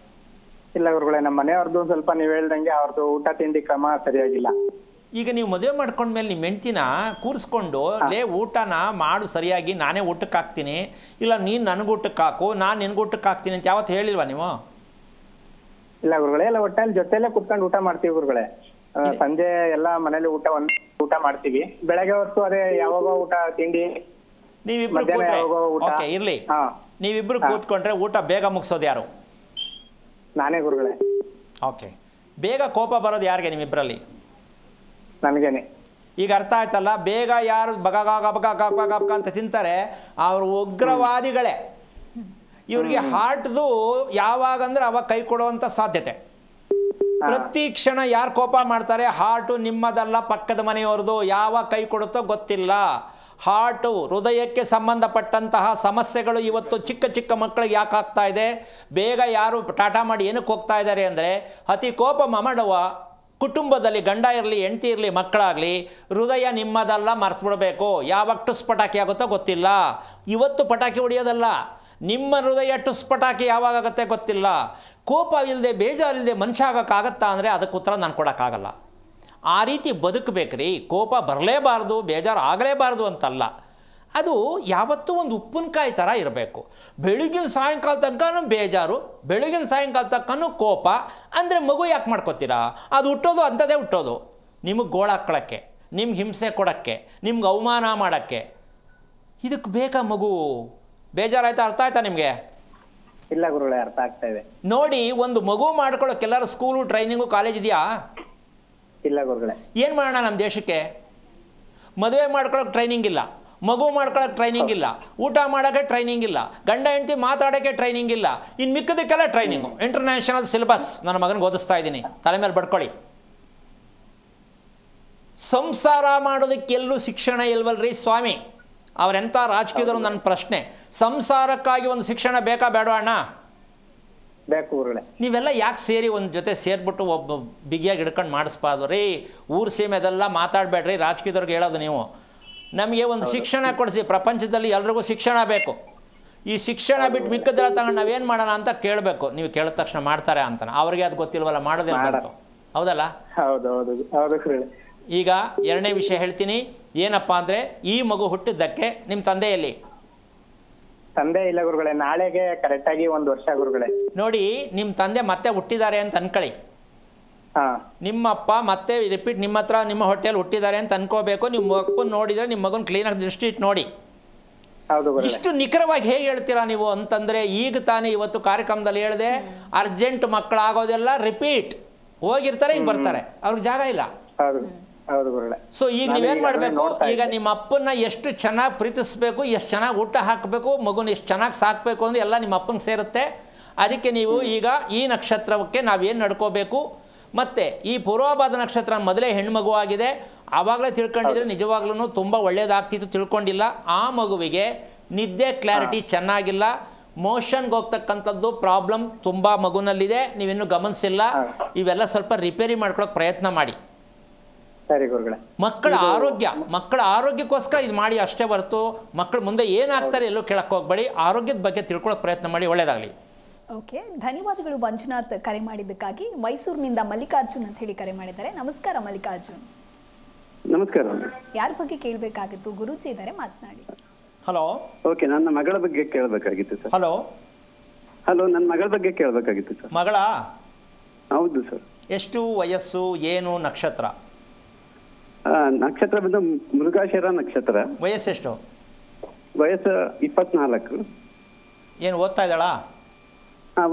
ಇಲ್ಲ ಗುರುಗಳೇ, ನಮ್ಮ ಮನೆಯವ್ರದ್ದು ಸ್ವಲ್ಪ ನೀವು ಹೇಳ್ದಂಗೆ ಅವ್ರದ್ದು ಊಟ ತಿಂಡಿ ಕ್ರಮ ಸರಿಯಾಗಿಲ್ಲ. ಈಗ ನೀವು ಮದುವೆ ಮಾಡ್ಕೊಂಡ್ಮೇಲೆ ನಿಮ್ಮ ಹೆಂಡ್ತಿನ ಕೂರಿಸ್ಕೊಂಡು ಊಟನ ಮಾಡು ಸರಿಯಾಗಿ, ನಾನೇ ಊಟಕ್ಕೆ ಹಾಕ್ತೀನಿ, ಇಲ್ಲ ನೀನು ನನಗೆ ಊಟಕ್ಕೆ ಹಾಕು, ನಾನು ನಿನಗೆ ಊಟಕ್ಕೆ ಹಾಕ್ತೀನಿ ಅಂತ ಯಾವತ್ತು ಹೇಳಿಲ್ವಾ ನೀವು? ಇಲ್ಲ ಗುರುಗಳೇ, ಎಲ್ಲ ಒಟ್ಟಲ್ಲಿ ಜೊತೆಯಲ್ಲೇ ಕುತ್ಕೊಂಡು ಊಟ ಮಾಡ್ತೀವಿ ಗುರುಗಳೇ. ಸಂಜೆ ಎಲ್ಲ ಮನೇಲಿ ಊಟ ಮಾಡ್ತೀವಿ. ಬೆಳಗ್ಗೆ ಹೊತ್ತು ಅದೇ ಯಾವಾಗ ಊಟ ತಿಂಡಿ. ನೀವಿಬ್ರು ಕೂತ್ಕೊಂಡ್ರೆ ಊಟ ಬೇಗ ಮುಗಿಸೋದು ಯಾರು? ನಾನೇ ಗುರುಗಳೇ. ಓಕೆ, ಬೇಗ ಕೋಪ ಬರೋದು ಯಾರಿಗೆ ನಿಮ್ಮಿಬ್ಬರಲ್ಲಿ? ನನಗೇನೆ. ಈಗ ಅರ್ಥ ಆಯ್ತಲ್ಲ? ಬೇಗ ಯಾರು ಬಗ ಅಂತ ತಿಂತಾರೆ ಅವರು ಉಗ್ರವಾದಿಗಳೇ. ಇವ್ರಿಗೆ ಹಾರ್ಟ್ದು ಯಾವಾಗಂದ್ರೆ ಅವಾಗ ಕೈ ಕೊಡುವಂಥ ಸಾಧ್ಯತೆ. ಪ್ರತಿ ಕ್ಷಣ ಯಾರು ಕೋಪ ಮಾಡ್ತಾರೆ, ಹಾರ್ಟು ನಿಮ್ಮದಲ್ಲ, ಪಕ್ಕದ ಮನೆಯವ್ರದ್ದು. ಯಾವಾಗ ಕೈ ಕೊಡುತ್ತೋ ಗೊತ್ತಿಲ್ಲ. ಹಾರ್ಟು, ಹೃದಯಕ್ಕೆ ಸಂಬಂಧಪಟ್ಟಂತಹ ಸಮಸ್ಯೆಗಳು ಇವತ್ತು ಚಿಕ್ಕ ಚಿಕ್ಕ ಮಕ್ಕಳಿಗೆ ಯಾಕೆ ಆಗ್ತಾ ಇದೆ? ಬೇಗ ಯಾರು ಟಾಟಾ ಮಾಡಿ ಏನಕ್ಕೆ ಹೋಗ್ತಾ ಇದ್ದಾರೆ ಅಂದರೆ, ಅತಿ ಕೋಪ ಮಾಡುವ ಕುಟುಂಬದಲ್ಲಿ ಗಂಡ ಇರಲಿ, ಹೆಂಡತಿ ಇರಲಿ, ಮಕ್ಕಳಾಗಲಿ, ಹೃದಯ ನಿಮ್ಮದಲ್ಲ, ಮರ್ತು ಬಿಡಬೇಕು. ಯಾವಾಗ ಟುಸ್ ಪಟಾಕಿ ಆಗುತ್ತೋ ಗೊತ್ತಿಲ್ಲ. ಇವತ್ತು ಪಟಾಕಿ ಹೊಡೆಯೋದಲ್ಲ, ನಿಮ್ಮ ಹೃದಯ ಟುಸ್ ಪಟಾಕಿ ಯಾವಾಗ ಆಗುತ್ತೆ ಗೊತ್ತಿಲ್ಲ. ಕೋಪ ಇಲ್ಲದೆ, ಬೇಜಾರಿಲ್ಲದೆ ಮನುಷ್ಯ ಆಗೋಕ್ಕಾಗತ್ತಾ ಅಂದರೆ ಅದಕ್ಕೆ ಉತ್ತರ ನಾನು ಕೊಡೋಕ್ಕಾಗಲ್ಲ. ಆ ರೀತಿ ಬದುಕಬೇಕ್ರಿ. ಕೋಪ ಬರಲೇಬಾರ್ದು, ಬೇಜಾರು ಆಗಲೇಬಾರ್ದು ಅಂತಲ್ಲ. ಅದು ಯಾವತ್ತೂ ಒಂದು ಉಪ್ಪಿನಕಾಯಿ ಥರ ಇರಬೇಕು. ಬೆಳಗಿನ ಸಾಯಂಕಾಲ ತನಕನೂ ಬೇಜಾರು, ಬೆಳಗಿನ ಸಾಯಂಕಾಲ ತನಕನೂ ಕೋಪ ಅಂದರೆ ಮಗು ಯಾಕೆ ಮಾಡ್ಕೋತೀರಾ? ಅದು ಹುಟ್ಟೋದು ಅಂಥದ್ದೇ ಹುಟ್ಟೋದು, ನಿಮಗೆ ಗೋಳಾಕ್ಕೊಳ್ಳೋಕ್ಕೆ, ನಿಮ್ಗೆ ಹಿಂಸೆ ಕೊಡೋಕ್ಕೆ, ನಿಮ್ಗೆ ಅವಮಾನ ಮಾಡೋಕ್ಕೆ. ಇದಕ್ಕೆ ಬೇಕಾ ಮಗು? ಬೇಜಾರಾಯ್ತಾ? ಅರ್ಥ ಆಯ್ತಾ ನಿಮಗೆ? ಇಲ್ಲ ಗುರುಗಳೇ, ಅರ್ಥ ಆಗ್ತಾ ಇದೆ. ನೋಡಿ, ಒಂದು ಮಗು ಮಾಡ್ಕೊಳ್ಳೋಕೆ ಎಲ್ಲರೂ ಸ್ಕೂಲು, ಟ್ರೈನಿಂಗು, ಕಾಲೇಜ್ ಇದೆಯಾ? ಇಲ್ಲ ಗುರುಗಳೇ. ಏನು ಮಾಡೋಣ ನಮ್ಮ ದೇಶಕ್ಕೆ? ಮದುವೆ ಮಾಡ್ಕೊಳ್ಳೋಕೆ ಟ್ರೈನಿಂಗ್ ಇಲ್ಲ, ಮಗು ಮಾಡ್ಕೊಳ್ಳೋಕೆ ಟ್ರೈನಿಂಗ್ ಇಲ್ಲ, ಊಟ ಮಾಡೋಕ್ಕೆ ಟ್ರೈನಿಂಗ್ ಇಲ್ಲ, ಗಂಡ ಹೆಂಡತಿ ಮಾತಾಡೋಕ್ಕೆ ಟ್ರೈನಿಂಗ್ ಇಲ್ಲ, ಇನ್ನು ಮಿಕ್ಕದಕ್ಕೆಲ್ಲ ಟ್ರೈನಿಂಗು. ಇಂಟರ್ನ್ಯಾಷನಲ್ ಸಿಲೆಬಸ್ ನನ್ನ ಮಗನಿಗೆ ಓದಿಸ್ತಾ ಇದ್ದೀನಿ, ತಲೆ ಮೇಲೆ ಬಡ್ಕೊಳ್ಳಿ. ಸಂಸಾರ ಮಾಡೋದಕ್ಕೆಲ್ಲೂ ಶಿಕ್ಷಣ ಇಲ್ವಲ್ರಿ ಸ್ವಾಮಿ. ಅವರೆಂಥ ರಾಜಕೀಯದವರು? ನನ್ನ ಪ್ರಶ್ನೆ, ಸಂಸಾರಕ್ಕಾಗಿ ಒಂದು ಶಿಕ್ಷಣ ಬೇಕಾ ಬೇಡ ಅಣ್ಣ? ಬೇಕು ಗುರುಗಳೇ. ನೀವೆಲ್ಲ ಯಾಕೆ ಸೇರಿ ಒಂದು ಜೊತೆ ಸೇರಿಬಿಟ್ಟು ಒಬ್ಬ ಬಿಗಿಯಾಗಿ ಹಿಡ್ಕೊಂಡು ಮಾಡಿಸ್ಬಾರ್ದು ರೀ? ಊರು ಸೀಮೆದೆಲ್ಲ ಮಾತಾಡಬೇಡ್ರಿ, ರಾಜಕೀಯದವ್ರಿಗೆ ಹೇಳೋದು ನೀವು. ನಮಗೆ ಒಂದು ಶಿಕ್ಷಣ ಕೊಡಿಸಿ. ಪ್ರಪಂಚದಲ್ಲಿ ಎಲ್ರಿಗೂ ಶಿಕ್ಷಣ ಬೇಕು. ಈ ಶಿಕ್ಷಣ ಬಿಟ್ಟು ಮಿಕ್ಕದೆಲ್ಲ ತಗೊಂಡು ನಾವೇನು ಮಾಡೋಣ ಅಂತ ಕೇಳಬೇಕು. ನೀವು ಕೇಳಿದ ತಕ್ಷಣ ಮಾಡ್ತಾರೆ ಅಂತಾನೆ, ಅವ್ರಿಗೆ ಅದು ಗೊತ್ತಿಲ್ವಲ್ಲ, ಮಾಡೋದಿಲ್ಲ ಬಂತು. ಹೌದಲ್ಲ? ಹೌದು ಗುರುಗಳೇ. ಈಗ ಎರಡನೇ ವಿಷಯ ಹೇಳ್ತೀನಿ. ಏನಪ್ಪ ಅಂದರೆ, ಈ ಮಗು ಹುಟ್ಟಿದ್ದಕ್ಕೆ ನಿಮ್ಮ ತಂದೆಯಲ್ಲಿ ತಂದೆ ಇಲ್ಲ ಗುರುಗಳೇ. ನಾಳೆಗೆ ಕರೆಕ್ಟಾಗಿ 1 ವರ್ಷ ಗುರುಗಳೇ. ನೋಡಿ, ನಿಮ್ಮ ತಂದೆ ಮತ್ತೆ ಹುಟ್ಟಿದ್ದಾರೆ ಅಂತ ಅನ್ಕೊಳ್ಳಿ. ನಿಮ್ಮ ಅಪ್ಪ ಮತ್ತೆ ರಿಪೀಟ್ ನಿಮ್ಮ ಹತ್ರ ನಿಮ್ಮ ಹೊಟ್ಟೆಯಲ್ಲಿ ಹುಟ್ಟಿದ್ದಾರೆ ಅಂತ ಅನ್ಕೋಬೇಕು. ನಿಮ್ಮ ಅಪ್ಪನ ನೋಡಿದರೆ ನಿಮ್ಮ ಮಗನ ಕ್ಲೀನಾಗಿ ದೃಷ್ಟಿ ಇಟ್ಟು ನೋಡಿ. ಇಷ್ಟು ನಿಖರವಾಗಿ ಹೇಗೆ ಹೇಳ್ತೀರಾ ನೀವು ಅಂತಂದರೆ, ಈಗ ತಾನೇ ಇವತ್ತು ಕಾರ್ಯಕ್ರಮದಲ್ಲಿ ಹೇಳಿದೆ, ಅರ್ಜೆಂಟ್ ಮಕ್ಕಳಾಗೋದೆಲ್ಲ ರಿಪೀಟ್ ಹೋಗಿರ್ತಾರೆ, ಹಿಂಗೆ ಬರ್ತಾರೆ, ಅವ್ರಿಗೆ ಜಾಗ ಇಲ್ಲ. ಸೊ ಈಗ ನೀವೇನು ಮಾಡಬೇಕು? ಈಗ ನಿಮ್ಮ ಅಪ್ಪನ್ನ ಎಷ್ಟು ಚೆನ್ನಾಗಿ ಪ್ರೀತಿಸಬೇಕು, ಎಷ್ಟು ಚೆನ್ನಾಗಿ ಊಟ ಹಾಕಬೇಕು, ಮಗುನ ಎಷ್ಟು ಚೆನ್ನಾಗಿ ಸಾಕಬೇಕು ಅಂದರೆ ಎಲ್ಲ ನಿಮ್ಮ ಅಪ್ಪನಿಗೆ ಸೇರುತ್ತೆ. ಅದಕ್ಕೆ ನೀವು ಈಗ ಈ ನಕ್ಷತ್ರಕ್ಕೆ ನಾವೇನು ನಡ್ಕೋಬೇಕು, ಮತ್ತು ಈ ಪೂರ್ವಭಾದ ನಕ್ಷತ್ರ ಮೊದಲೇ ಹೆಣ್ಮಗು ಆಗಿದೆ, ಆವಾಗಲೇ ತಿಳ್ಕೊಂಡಿದ್ರೆ ನಿಜವಾಗ್ಲೂ ತುಂಬ ಒಳ್ಳೆಯದಾಗ್ತಿತ್ತು. ತಿಳ್ಕೊಂಡಿಲ್ಲ. ಆ ಮಗುವಿಗೆ ನಿದ್ದೆ ಕ್ಲಾರಿಟಿ ಚೆನ್ನಾಗಿಲ್ಲ, ಮೋಷನ್ಗೆ ಹೋಗ್ತಕ್ಕಂಥದ್ದು ಪ್ರಾಬ್ಲಮ್ ತುಂಬ ಮಗುನಲ್ಲಿದೆ, ನೀವಿನ್ನೂ ಗಮನಿಸಿಲ್ಲ. ಇವೆಲ್ಲ ಸ್ವಲ್ಪ ರಿಪೇರಿ ಮಾಡ್ಕೊಳ್ಳೋಕೆ ಪ್ರಯತ್ನ ಮಾಡಿ. ಮಕ್ಕಳ ಆರೋಗ್ಯಕ್ಕೋಸ್ಕರ ಇದು ಮಾಡಿ ಅಷ್ಟೇ ಹೊರತು ಮಕ್ಕಳು ಮುಂದೆ ಏನಾಗ್ತಾರೆ ಎಲ್ಲೂ ಕೇಳಕ್ಕೆ ಹೋಗ್ಬೇಡಿ. ಆರೋಗ್ಯದ ಬಗ್ಗೆ ತಿಳ್ಕೊಳ್ಳೋಕೆ ಪ್ರಯತ್ನ ಮಾಡಿ. ಒಳ್ಳೆಯದಾಗಲಿ. ಓಕೆ, ಧನ್ಯವಾದಗಳು ಮಂಜುನಾಥ್ ಕರೆ ಮಾಡಿದ್ದಕ್ಕಾಗಿ. ಮೈಸೂರಿನಿಂದ ಮಲ್ಲಿಕಾರ್ಜುನ್ ಅಂತ ಹೇಳಿ ಕರೆ ಮಾಡಿದ್ದಾರೆ. ನಮಸ್ಕಾರ ಮಲ್ಲಿಕಾರ್ಜುನ್. ನಮಸ್ಕಾರ. ಯಾರ ಬಗ್ಗೆ ಕೇಳಬೇಕಾಗಿತ್ತು? ಗುರುಜಿ ಇದ್ದಾರೆ, ಮಾತನಾಡಿ. ಹಲೋ. ಓಕೆ, ನನ್ನ ಮಗಳ ಬಗ್ಗೆ ಕೇಳಬೇಕಾಗಿತ್ತು ಸರ್. ಹಲೋ. ನನ್ನ ಮಗಳ ಬಗ್ಗೆ ಕೇಳಬೇಕಾಗಿತ್ತು ಸರ್. ಮಗಳ? ಹೌದು ಸರ್. ಎಷ್ಟು ವಯಸ್ಸು, ಏನು ನಕ್ಷತ್ರ? ನಕ್ಷತ್ರ ಬಂದು ಮೃಗಶಿರ ನಕ್ಷತ್ರ. ವಯಸ್ಸೆಷ್ಟು? ವಯಸ್ಸು 24. ಏನು ಓದ್ತಾ ಇದ್ದಾಳಾ?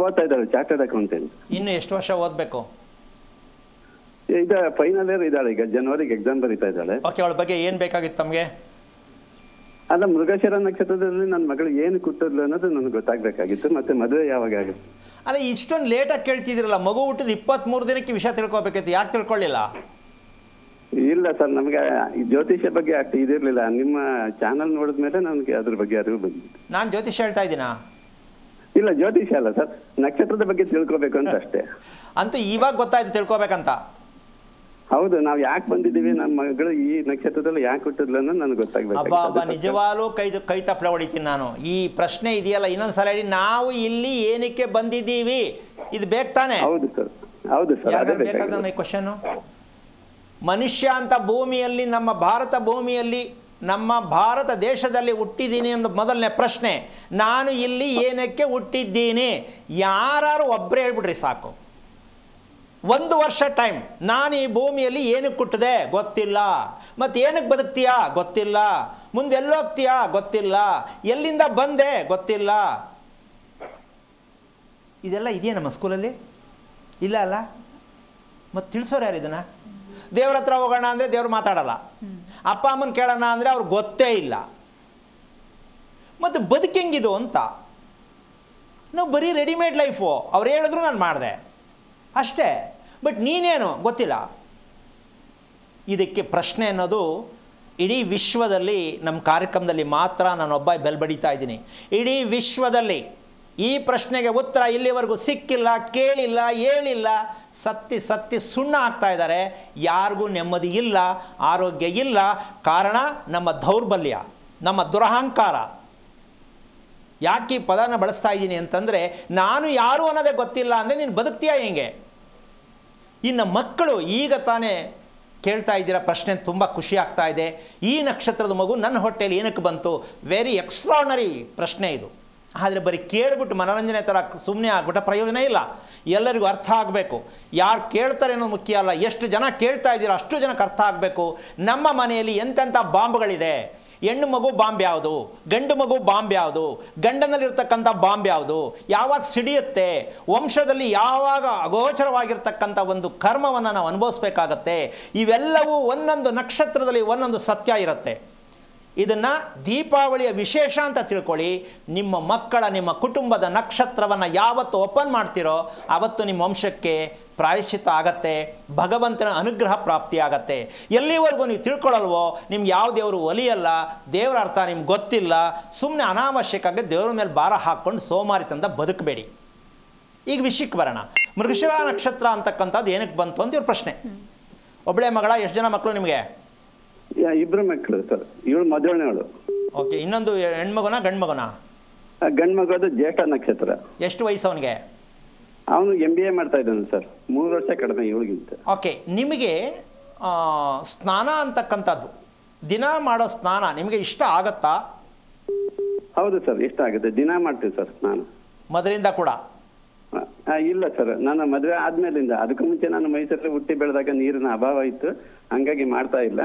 ಓದ್ತಾ ಇದ್ದಾಳೆ, ಚಾರ್ಟರ್ಡ್ ಅಕೌಂಟೆಂಟ್. ಇನ್ನು ಎಷ್ಟು ವರ್ಷ ಓದಬೇಕು? ಈಗ ಫೈನಲ್ ಇಯರ್ ಇದ್ದಾಳೆ, ಈಗ ಜನವರಿಗೆ ಎಕ್ಸಾಮ್ ಬರೀತಾ ಇದ್ದಾಳೆ. ಓಕೆ, ಅವಳ ಬಗ್ಗೆ ಏನು ಬೇಕಾಗಿತ್ತು ತಮಗೆ? ಅಲ್ಲ, ಮೃಗಶಿರ ನಕ್ಷತ್ರದಲ್ಲಿ ನನ್ನ ಮಗಳು ಏನು ಕೊಟ್ಟದ್ಲು ಅನ್ನೋದು ನನಗೆ ಗೊತ್ತಾಗಬೇಕಾಗಿತ್ತು. ಮತ್ತೆ ಮದುವೆ ಯಾವಾಗ ಆಗುತ್ತೆ? ಅಲ್ಲ, ಇಷ್ಟೊಂದು ಲೇಟಾಗಿ ಕೇಳ್ತಿದ್ದೀರಲ್ಲ. ಮಗು ಹುಟ್ಟಿದ 23 ದಿನಕ್ಕೆ ವಿಷಯ ತಿಳ್ಕೊಬೇಕಿತ್ತು, ಯಾಕೆ ತಿಳ್ಕೊಳ್ಳಿಲ್ಲ? ಇಲ್ಲ ಸರ್, ನಮಗೆ ಜ್ಯೋತಿಷ್ಯ ಬಗ್ಗೆ ಅಷ್ಟು ಇದಿರಲಿಲ್ಲ. ನಿಮ್ಮ ಚಾನಲ್ ನೋಡಿದ್ಮೇಲೆ ನನಗೆ ಅದ್ರ ಬಗ್ಗೆ ಅರಿವು ಬಂದಿತ್ತು. ನಾನು ಜ್ಯೋತಿಷ್ಯ ಹೇಳ್ತಾ ಇದ್ದೀನಾ? ಇಲ್ಲ, ಜ್ಯೋತಿಷ್ಯ ಅಲ್ಲ ಸರ್, ನಕ್ಷತ್ರದ ಬಗ್ಗೆ ತಿಳ್ಕೊಬೇಕು ಅಂತ ಅಷ್ಟೇ. ಅಂತೂ ಇವಾಗ ಗೊತ್ತಾಯ್ತು ತಿಳ್ಕೊಬೇಕಂತ. ಹೌದು, ನಾವು ಯಾಕೆ ಬಂದಿದ್ದೀವಿ, ನಮ್ಮ ಮಗಳು ಈ ನಕ್ಷತ್ರದಲ್ಲಿ ಯಾಕೆ ಹುಟ್ಟಿದ್ಲು ಅನ್ನೋದು ನನಗೆ ಗೊತ್ತಾಗಬೇಕು. ಅಬ್ಬಾ, ನಿಜವಾಗ್ಲೂ ಕೈ ತಪ್ಪಲೆ ಹೊಡಿತೀನಿ ನಾನು. ಈ ಪ್ರಶ್ನೆ ಇದೆಯಲ್ಲ, ಇನ್ನೊಂದ್ಸಲ ಹೇಳಿ. ನಾವು ಇಲ್ಲಿ ಏನಕ್ಕೆ ಬಂದಿದ್ದೀವಿ, ಇದು ಬೇಕು ತಾನೆ? ಹೌದು ಸರ್, ಹೌದು ಸರ್. ಬೇಕಾದ್ರೆ ಕ್ವಶನ್, ಮನುಷ್ಯ ಅಂತ ಭೂಮಿಯಲ್ಲಿ, ನಮ್ಮ ಭಾರತ ಭೂಮಿಯಲ್ಲಿ, ನಮ್ಮ ಭಾರತ ದೇಶದಲ್ಲಿ ಹುಟ್ಟಿದ್ದೀನಿ ಅನ್ನೋ ಮೊದಲನೇ ಪ್ರಶ್ನೆ. ನಾನು ಇಲ್ಲಿ ಏನಕ್ಕೆ ಹುಟ್ಟಿದ್ದೀನಿ? ಯಾರು ಒಬ್ಬರೇ ಹೇಳ್ಬಿಡ್ರಿ ಸಾಕು. 1 ವರ್ಷ ಟೈಮ್. ನಾನು ಈ ಭೂಮಿಯಲ್ಲಿ ಏನಕ್ಕೆ ಹುಟ್ಟಿದೆ ಗೊತ್ತಿಲ್ಲ, ಮತ್ತು ಏನಕ್ಕೆ ಬದುಕ್ತೀಯಾ ಗೊತ್ತಿಲ್ಲ, ಮುಂದೆ ಎಲ್ಲೋಗ್ತೀಯಾ ಗೊತ್ತಿಲ್ಲ, ಎಲ್ಲಿಂದ ಬಂದೆ ಗೊತ್ತಿಲ್ಲ. ಇದೆಲ್ಲ ಇದೆಯಾ ನಮ್ಮ ಸ್ಕೂಲಲ್ಲಿ? ಇಲ್ಲ ಅಲ್ಲ. ಮತ್ತು ತಿಳಿಸೋರು ಯಾರು ಇದನ್ನು? ದೇವ್ರ ಹತ್ರ ಹೋಗೋಣ ಅಂದರೆ ದೇವ್ರು ಮಾತಾಡಲ್ಲ, ಅಪ್ಪ ಅಮ್ಮನ ಕೇಳೋಣ ಅಂದರೆ ಅವ್ರಿಗೆ ಗೊತ್ತೇ ಇಲ್ಲ. ಮತ್ತು ಬದುಕೆಂಗಿದು ಅಂತ ನಾವು ಬರೀ ರೆಡಿಮೇಡ್ ಲೈಫು. ಅವ್ರು ಹೇಳಿದ್ರು ನಾನು ಮಾಡಿದೆ ಅಷ್ಟೇ, ಬಟ್ ನೀನೇನು ಗೊತ್ತಿಲ್ಲ. ಇದಕ್ಕೆ ಪ್ರಶ್ನೆ ಅನ್ನೋದು ಇಡೀ ವಿಶ್ವದಲ್ಲಿ ನಮ್ಮ ಕಾರ್ಯಕ್ರಮದಲ್ಲಿ ಮಾತ್ರ ನಾನೊಬ್ಬ ಬೆಲ್ ಬಡಿತಾ ಇದ್ದೀನಿ. ಇಡೀ ವಿಶ್ವದಲ್ಲಿ ಈ ಪ್ರಶ್ನೆಗೆ ಉತ್ತರ ಇಲ್ಲಿವರೆಗೂ ಸಿಕ್ಕಿಲ್ಲ, ಕೇಳಿಲ್ಲ, ಹೇಳಿಲ್ಲ. ಸತ್ತಿ ಸುಣ್ಣ ಆಗ್ತಾ ಇದ್ದಾರೆ. ಯಾರಿಗೂ ನೆಮ್ಮದಿ ಇಲ್ಲ, ಆರೋಗ್ಯ ಇಲ್ಲ. ಕಾರಣ ನಮ್ಮ ದೌರ್ಬಲ್ಯ, ನಮ್ಮ ದುರಹಂಕಾರ. ಯಾಕೆ ಈ ಪದನ ಬಳಸ್ತಾ ಇದ್ದೀನಿ ಅಂತಂದರೆ, ನಾನು ಯಾರು ಅನ್ನೋದೇ ಗೊತ್ತಿಲ್ಲ ಅಂದರೆ ನೀನು ಬದುಕ್ತೀಯಾ ಹೆಂಗೆ? ಇನ್ನು ಮಕ್ಕಳು ಈಗ ತಾನೇ ಕೇಳ್ತಾ ಇದ್ದೀರಾ ಪ್ರಶ್ನೆ, ತುಂಬ ಖುಷಿ ಆಗ್ತಾ ಇದೆ. ಈ ನಕ್ಷತ್ರದ ಮಗು ನನ್ನ ಹೊಟ್ಟೆಯಲ್ಲಿ ಏನಕ್ಕೆ ಬಂತು? ವೆರಿ ಎಕ್ಸ್ಟ್ರಾರ್ನರಿ ಪ್ರಶ್ನೆ ಇದು. ಆದರೆ ಬರೀ ಕೇಳಿಬಿಟ್ಟು ಮನೋರಂಜನೆ ಥರ ಸುಮ್ಮನೆ ಆಗ್ಬಿಟ್ಟ ಪ್ರಯೋಜನ ಇಲ್ಲ. ಎಲ್ಲರಿಗೂ ಅರ್ಥ ಆಗಬೇಕು. ಯಾರು ಕೇಳ್ತಾರೆ ಅನ್ನೋದು ಮುಖ್ಯ ಅಲ್ಲ, ಎಷ್ಟು ಜನ ಕೇಳ್ತಾ ಇದ್ದೀರೋ ಅಷ್ಟು ಜನಕ್ಕೆ ಅರ್ಥ ಆಗಬೇಕು. ನಮ್ಮ ಮನೆಯಲ್ಲಿ ಎಂತೆಂಥ ಬಾಂಬ್ಗಳಿದೆ, ಹೆಣ್ಣು ಮಗು ಬಾಂಬ್ ಯಾವುದು, ಗಂಡು ಮಗು ಬಾಂಬ್ ಯಾವುದು, ಗಂಡನಲ್ಲಿರ್ತಕ್ಕಂಥ ಬಾಂಬ್ ಯಾವುದು, ಯಾವಾಗ ಸಿಡಿಯುತ್ತೆ, ವಂಶದಲ್ಲಿ ಯಾವಾಗ ಅಗೋಚರವಾಗಿರ್ತಕ್ಕಂಥ ಒಂದು ಕರ್ಮವನ್ನು ನಾವು ಅನುಭವಿಸ್ಬೇಕಾಗತ್ತೆ. ಇವೆಲ್ಲವೂ ಒಂದೊಂದು ನಕ್ಷತ್ರದಲ್ಲಿ ಒಂದೊಂದು ಸತ್ಯ ಇರುತ್ತೆ. ಇದನ್ನು ದೀಪಾವಳಿಯ ವಿಶೇಷ ಅಂತ ತಿಳ್ಕೊಳ್ಳಿ. ನಿಮ್ಮ ಮಕ್ಕಳ, ನಿಮ್ಮ ಕುಟುಂಬದ ನಕ್ಷತ್ರವನ್ನು ಯಾವತ್ತು ಓಪನ್ ಮಾಡ್ತೀರೋ ಆವತ್ತು ನಿಮ್ಮ ವಂಶಕ್ಕೆ ಪ್ರಾಯಶ್ಚಿತ್ತ ಆಗತ್ತೆ, ಭಗವಂತನ ಅನುಗ್ರಹ ಪ್ರಾಪ್ತಿಯಾಗತ್ತೆ. ಎಲ್ಲಿವರೆಗೂ ನೀವು ತಿಳ್ಕೊಳ್ಳಲ್ವೋ ನಿಮ್ಗೆ ಯಾವ ದೇವರು ಒಲಿಯಲ್ಲ, ದೇವರ ಅರ್ಥ ನಿಮ್ಗೆ ಗೊತ್ತಿಲ್ಲ, ಸುಮ್ಮನೆ ಅನಾವಶ್ಯಕವಾಗಿ ದೇವರ ಮೇಲೆ ಭಾರ ಹಾಕ್ಕೊಂಡು ಸೋಮಾರಿತಂದ ಬದುಕಬೇಡಿ. ಈಗ ವಿಷಯಕ್ಕೆ ಬರೋಣ. ಮೃಗಶಿರ ನಕ್ಷತ್ರ ಅಂತಕ್ಕಂಥದ್ದು ಏನಕ್ಕೆ ಬಂತು ಅಂತ ಇವ್ರ ಪ್ರಶ್ನೆ. ಒಬ್ಬಳೆ ಮಗಳ, ಎಷ್ಟು ಜನ ಮಕ್ಕಳು ನಿಮಗೆ? ಇಬ್ರು ಮಕ್ಕಳು ಸರ್. ಇವಳು ಮೊದಲನೇವಳು. ಓಕೆ. ಇನ್ನೊಂದು ಹೆಣ್ಮಗುನ ಗಂಡು ಮಗುನ? ಗಂಡು ಮಗು ಜ್ಯೇಷ್ಠ ನಕ್ಷತ್ರ. ಎಷ್ಟು ವಯಸ್ಸು ಅವನಿಗೆ? ಅವನು MBA ಮಾಡ್ತಾ ಇದ್ದಾನೆ ಸರ್. 3 ವರ್ಷ ಕಡಿಮೆ ಇವಳಿಗಿಂತ. ಓಕೆ. ನಿಮಗೆ ಸ್ನಾನ ಅಂತಕ್ಕಂಥದ್ದು, ದಿನ ಮಾಡೋ ಸ್ನಾನ ನಿಮಗೆ ಇಷ್ಟ ಆಗತ್ತಾ? ಹೌದು ಸರ್, ಇಷ್ಟ ಆಗುತ್ತೆ. ದಿನ ಮಾಡ್ತೀವಿ ಸರ್ ಸ್ನಾನ. ಮೊದಲಿಂದ ಕೂಡ? ಇಲ್ಲ ಸರ್, ನನ್ನ ಮದುವೆ ಆದ್ಮೇಲಿಂದ. ಅದಕ್ಕೂ ಮುಂಚೆ ನಾನು ಮೈಸೂರಲ್ಲಿ ಹುಟ್ಟಿ ಬೆಳೆದಾಗ ನೀರಿನ ಅಭಾವ ಇತ್ತು, ಹಂಗಾಗಿ ಮಾಡ್ತಾ ಇಲ್ಲ.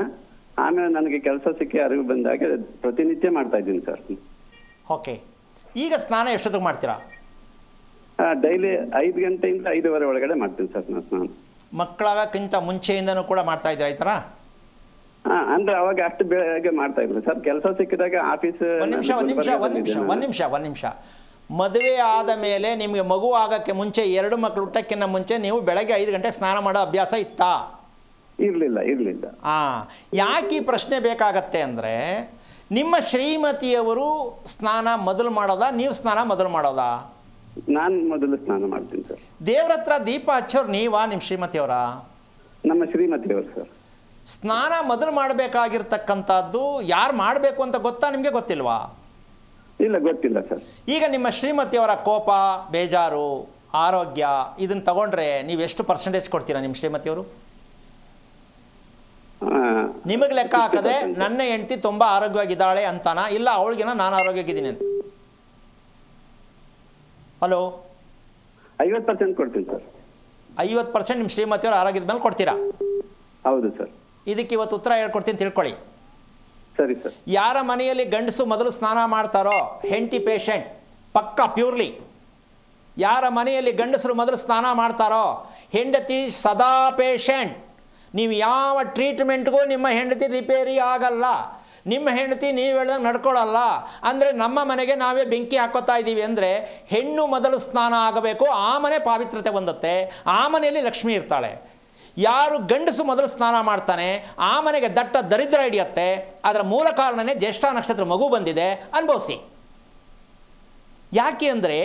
ಆಮೇಲೆ ನನಗೆ ಕೆಲಸ ಸಿಕ್ಕಿ ಅರಿವು ಬಂದಾಗ ಪ್ರತಿನಿತ್ಯ ಮಾಡ್ತಾ ಇದ್ದೀನಿ ಸರ್. ಓಕೆ. ಈಗ ಸ್ನಾನ ಎಷ್ಟೊತ್ತಿಗೆ ಮಾಡ್ತೀರಾ? ಡೈಲಿ 5 ಗಂಟೆಯಿಂದ 5:15 ಒಳಗಡೆ ಮಾಡ್ತೀನಿ ಸರ್ ನಾನು ಸ್ನಾನ. ಮಕ್ಕಳಾಗಕ್ಕಿಂತ ಮುಂಚೆಯಿಂದನೂ ಕೂಡ ಮಾಡ್ತಾ ಇದ್ದೀರಾ ಈ ಥರ? ಅಂದ್ರೆ ಅವಾಗ ಅಷ್ಟು ಬೇಗ ಮಾಡ್ತಾ ಇಲ್ಲ ಸರ್. ಕೆಲಸ ಸಿಕ್ಕಿದಾಗ ಆಫೀಸ್. ಒಂದು ನಿಮಿಷ. ಮದುವೆ ಆದ ಮೇಲೆ ನಿಮಗೆ ಮಗು ಆಗೋಕ್ಕೆ ಮುಂಚೆ, 2 ಮಕ್ಕಳು ಹುಟ್ಟಕ್ಕಿಂತ ಮುಂಚೆ ನೀವು ಬೆಳಗ್ಗೆ 5 ಗಂಟೆಗೆ ಸ್ನಾನ ಮಾಡೋ ಅಭ್ಯಾಸ ಇತ್ತಾ? ಇರಲಿಲ್ಲ. ಯಾಕೆ ಈ ಪ್ರಶ್ನೆ ಬೇಕಾಗತ್ತೆ ಅಂದರೆ, ನಿಮ್ಮ ಶ್ರೀಮತಿಯವರು ಸ್ನಾನ ಮೊದಲು ಮಾಡೋದಾ, ನೀವು ಸ್ನಾನ ಮೊದಲು ಮಾಡೋದಾ? ನಾನು ಮೊದಲು ಸ್ನಾನ ಮಾಡ್ತೀನಿ ಸರ್. ದೇವ್ರ ಹತ್ರ ದೀಪ ಹಚ್ಚೋರು ನೀವಾ, ನಿಮ್ಮ ಶ್ರೀಮತಿಯವರ? ನಮ್ಮ ಶ್ರೀಮತಿಯವರು ಸರ್. ಸ್ನಾನ ಮೊದಲು ಮಾಡಬೇಕಾಗಿರ್ತಕ್ಕಂಥದ್ದು ಯಾರು ಮಾಡಬೇಕು ಅಂತ ಗೊತ್ತಾ, ನಿಮಗೆ ಗೊತ್ತಿಲ್ವಾ? ಇಲ್ಲ, ಗೊತ್ತಿಲ್ಲ ಸರ್. ಈಗ ನಿಮ್ಮ ಶ್ರೀಮತಿಯವರ ಕೋಪ, ಬೇಜಾರು, ಆರೋಗ್ಯ ಇದನ್ನು ತಗೊಂಡ್ರೆ ನೀವು ಎಷ್ಟು ಪರ್ಸೆಂಟೇಜ್ ಕೊಡ್ತೀರಾ ನಿಮ್ಮ ಶ್ರೀಮತಿಯವರು? ನಿಮಗೆ ಲೆಕ್ಕ ಹಾಕಿದ್ರೆ ನನ್ನ ಹೆಂಡತಿ ತುಂಬ ಆರೋಗ್ಯವಾಗಿದ್ದಾಳೆ ಅಂತಾನ, ಇಲ್ಲ ಅವಳಿಗೆನ ನಾನು ಆರೋಗ್ಯವಾಗಿದ್ದೀನಿ ಅಂತ? ಹಲೋ, 50% ಕೊಡ್ತೀನಿ ಸರ್. 50% ನಿಮ್ಮ ಶ್ರೀಮತಿಯವರು ಆರೋಗ್ಯದ ಮೇಲೆ ಕೊಡ್ತೀರಾ? ಹೌದು ಸರ್. ಇದಕ್ಕೆ ಇವತ್ತು ಉತ್ತರ ಹೇಳ್ಕೊಡ್ತೀನಿ, ತಿಳ್ಕೊಳ್ಳಿ. ಸರಿ ಸರ್. ಯಾರ ಮನೆಯಲ್ಲಿ ಗಂಡಸು ಮೊದಲು ಸ್ನಾನ ಮಾಡ್ತಾರೋ ಹೆಂಡತಿ ಪೇಷಂಟ್, ಪಕ್ಕ ಪ್ಯೂರ್ಲಿ. ಯಾರ ಮನೆಯಲ್ಲಿ ಗಂಡಸರು ಮೊದಲು ಸ್ನಾನ ಮಾಡ್ತಾರೋ ಹೆಂಡತಿ ಸದಾ ಪೇಷಂಟ್. ನೀವು ಯಾವ ಟ್ರೀಟ್ಮೆಂಟ್ಗೂ ನಿಮ್ಮ ಹೆಂಡತಿ ರಿಪೇರಿ ಆಗಲ್ಲ. ನಿಮ್ಮ ಹೆಂಡತಿ ನೀವು ಹೇಳ್ದಂಗೆ ನಡ್ಕೊಳ್ಳಲ್ಲ. ಅಂದರೆ ನಮ್ಮ ಮನೆಗೆ ನಾವೇ ಬೆಂಕಿ ಹಾಕೋತಾ ಇದ್ದೀವಿ ಅಂದರೆ, ಹೆಣ್ಣು ಮೊದಲು ಸ್ನಾನ ಆಗಬೇಕು, ಆ ಮನೆ ಪಾವಿತ್ರತೆ ಹೊಂದುತ್ತೆ, ಆ ಮನೆಯಲ್ಲಿ ಲಕ್ಷ್ಮಿ ಇರ್ತಾಳೆ. ಯಾರು ಗಂಡಸು ಮೊದಲು ಸ್ನಾನ ಮಾಡ್ತಾನೆ ಆ ಮನೆಗೆ ದಟ್ಟ ದರಿದ್ರ ಹಿಡಿಯುತ್ತೆ. ಅದರ ಮೂಲ ಕಾರಣನೇ ಜ್ಯೇಷ್ಠ ನಕ್ಷತ್ರ ಮಗು ಬಂದಿದೆ, ಅನುಭವಿಸಿ. ಯಾಕೆ ಅಂದರೆ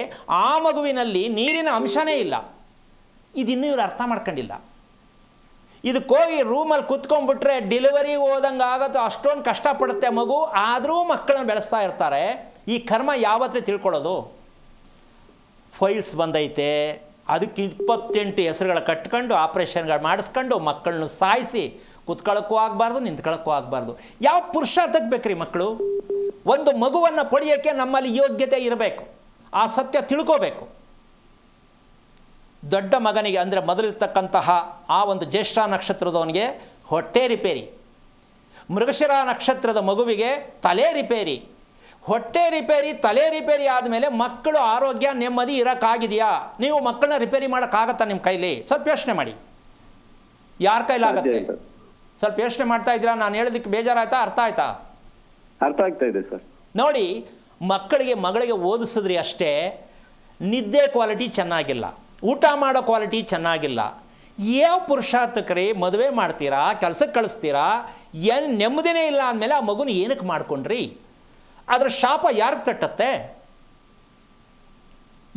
ಆ ಮಗುವಿನಲ್ಲಿ ನೀರಿನ ಅಂಶನೇ ಇಲ್ಲ. ಇದಿನ್ನೂ ಇವರು ಅರ್ಥ ಮಾಡ್ಕೊಂಡಿಲ್ಲ. ಇದಕ್ಕೋಗಿ ರೂಮಲ್ಲಿ ಕುತ್ಕೊಂಡ್ಬಿಟ್ರೆ ಡೆಲಿವರಿ ಹೋದಂಗೆ ಆಗುತ್ತೆ, ಅಷ್ಟೊಂದು ಕಷ್ಟಪಡುತ್ತೆ ಮಗು. ಆದರೂ ಮಕ್ಕಳನ್ನ ಬೆಳೆಸ್ತಾ ಇರ್ತಾರೆ. ಈ ಕರ್ಮ ಯಾವತ್ತೇ ತಿಳ್ಕೊಳ್ಳೋದು? ಫೈಲ್ಸ್ ಬಂದೈತೆ, ಅದಕ್ಕೆ 28 ಹೆಸರುಗಳ ಕಟ್ಕೊಂಡು ಆಪ್ರೇಷನ್ಗಳು ಮಾಡಿಸ್ಕೊಂಡು ಮಕ್ಕಳನ್ನ ಸಾಯಿಸಿ ಕುತ್ಕೊಳ್ಳೋಕ್ಕೂ ಆಗಬಾರ್ದು, ನಿಂತ್ಕೊಳ್ಳೋಕ್ಕೂ ಆಗಬಾರ್ದು. ಯಾವ ಪುರುಷಾರ್ಥಕ್ಕೆ ಬೇಕ್ರಿ ಮಕ್ಕಳು? ಒಂದು ಮಗುವನ್ನು ಪಡೆಯೋಕ್ಕೆ ನಮ್ಮಲ್ಲಿ ಯೋಗ್ಯತೆ ಇರಬೇಕು, ಆ ಸತ್ಯ ತಿಳ್ಕೋಬೇಕು. ದೊಡ್ಡ ಮಗನಿಗೆ ಅಂದರೆ ಮೊದಲಿರ್ತಕ್ಕಂತಹ ಆ ಒಂದು ಜ್ಯೇಷ್ಠ ನಕ್ಷತ್ರದವನಿಗೆ ಹೊಟ್ಟೆ ರಿಪೇರಿ, ಮೃಗಶಿರ ನಕ್ಷತ್ರದ ಮಗುವಿಗೆ ತಲೆ ರಿಪೇರಿ. ಹೊಟ್ಟೆ ರಿಪೇರಿ, ತಲೆ ರಿಪೇರಿ ಆದಮೇಲೆ ಮಕ್ಕಳು ಆರೋಗ್ಯ ನೆಮ್ಮದಿ ಇರೋಕ್ಕಾಗಿದೆಯಾ? ನೀವು ಮಕ್ಕಳನ್ನ ರಿಪೇರಿ ಮಾಡೋಕ್ಕಾಗತ್ತಾ ನಿಮ್ಮ ಕೈಲಿ? ಸ್ವಲ್ಪ ಯೋಚನೆ ಮಾಡಿ. ಯಾರ ಕೈಲಾಗತ್ತೆ? ಸ್ವಲ್ಪ ಯೋಚನೆ ಮಾಡ್ತಾ ಇದ್ದೀರಾ? ನಾನು ಹೇಳೋದಕ್ಕೆ ಬೇಜಾರಾಯ್ತಾ? ಅರ್ಥ ಆಯ್ತಾ? ಅರ್ಥ ಆಗ್ತಾ ಇದೆ ಸರ್. ನೋಡಿ, ಮಗಳಿಗೆ ಓದಿಸಿದ್ರಿ ಅಷ್ಟೇ, ನಿದ್ದೆ ಕ್ವಾಲಿಟಿ ಚೆನ್ನಾಗಿಲ್ಲ, ಊಟ ಮಾಡೋ ಕ್ವಾಲಿಟಿ ಚೆನ್ನಾಗಿಲ್ಲ. ಯಾವ ಪುರುಷಾರ್ಥಕ್ರಿ ಮದುವೆ ಮಾಡ್ತೀರಾ, ಕೆಲಸಕ್ಕೆ ಕಳಿಸ್ತೀರಾ, ಏನು ನೆಮ್ಮದಿನೇ ಇಲ್ಲ ಅಂದಮೇಲೆ ಆ ಮಗುನ ಏನಕ್ಕೆ ಮಾಡ್ಕೊಂಡ್ರಿ? ಅದರ ಶಾಪ ಯಾರಿಗೆ ತಟ್ಟತ್ತೆ?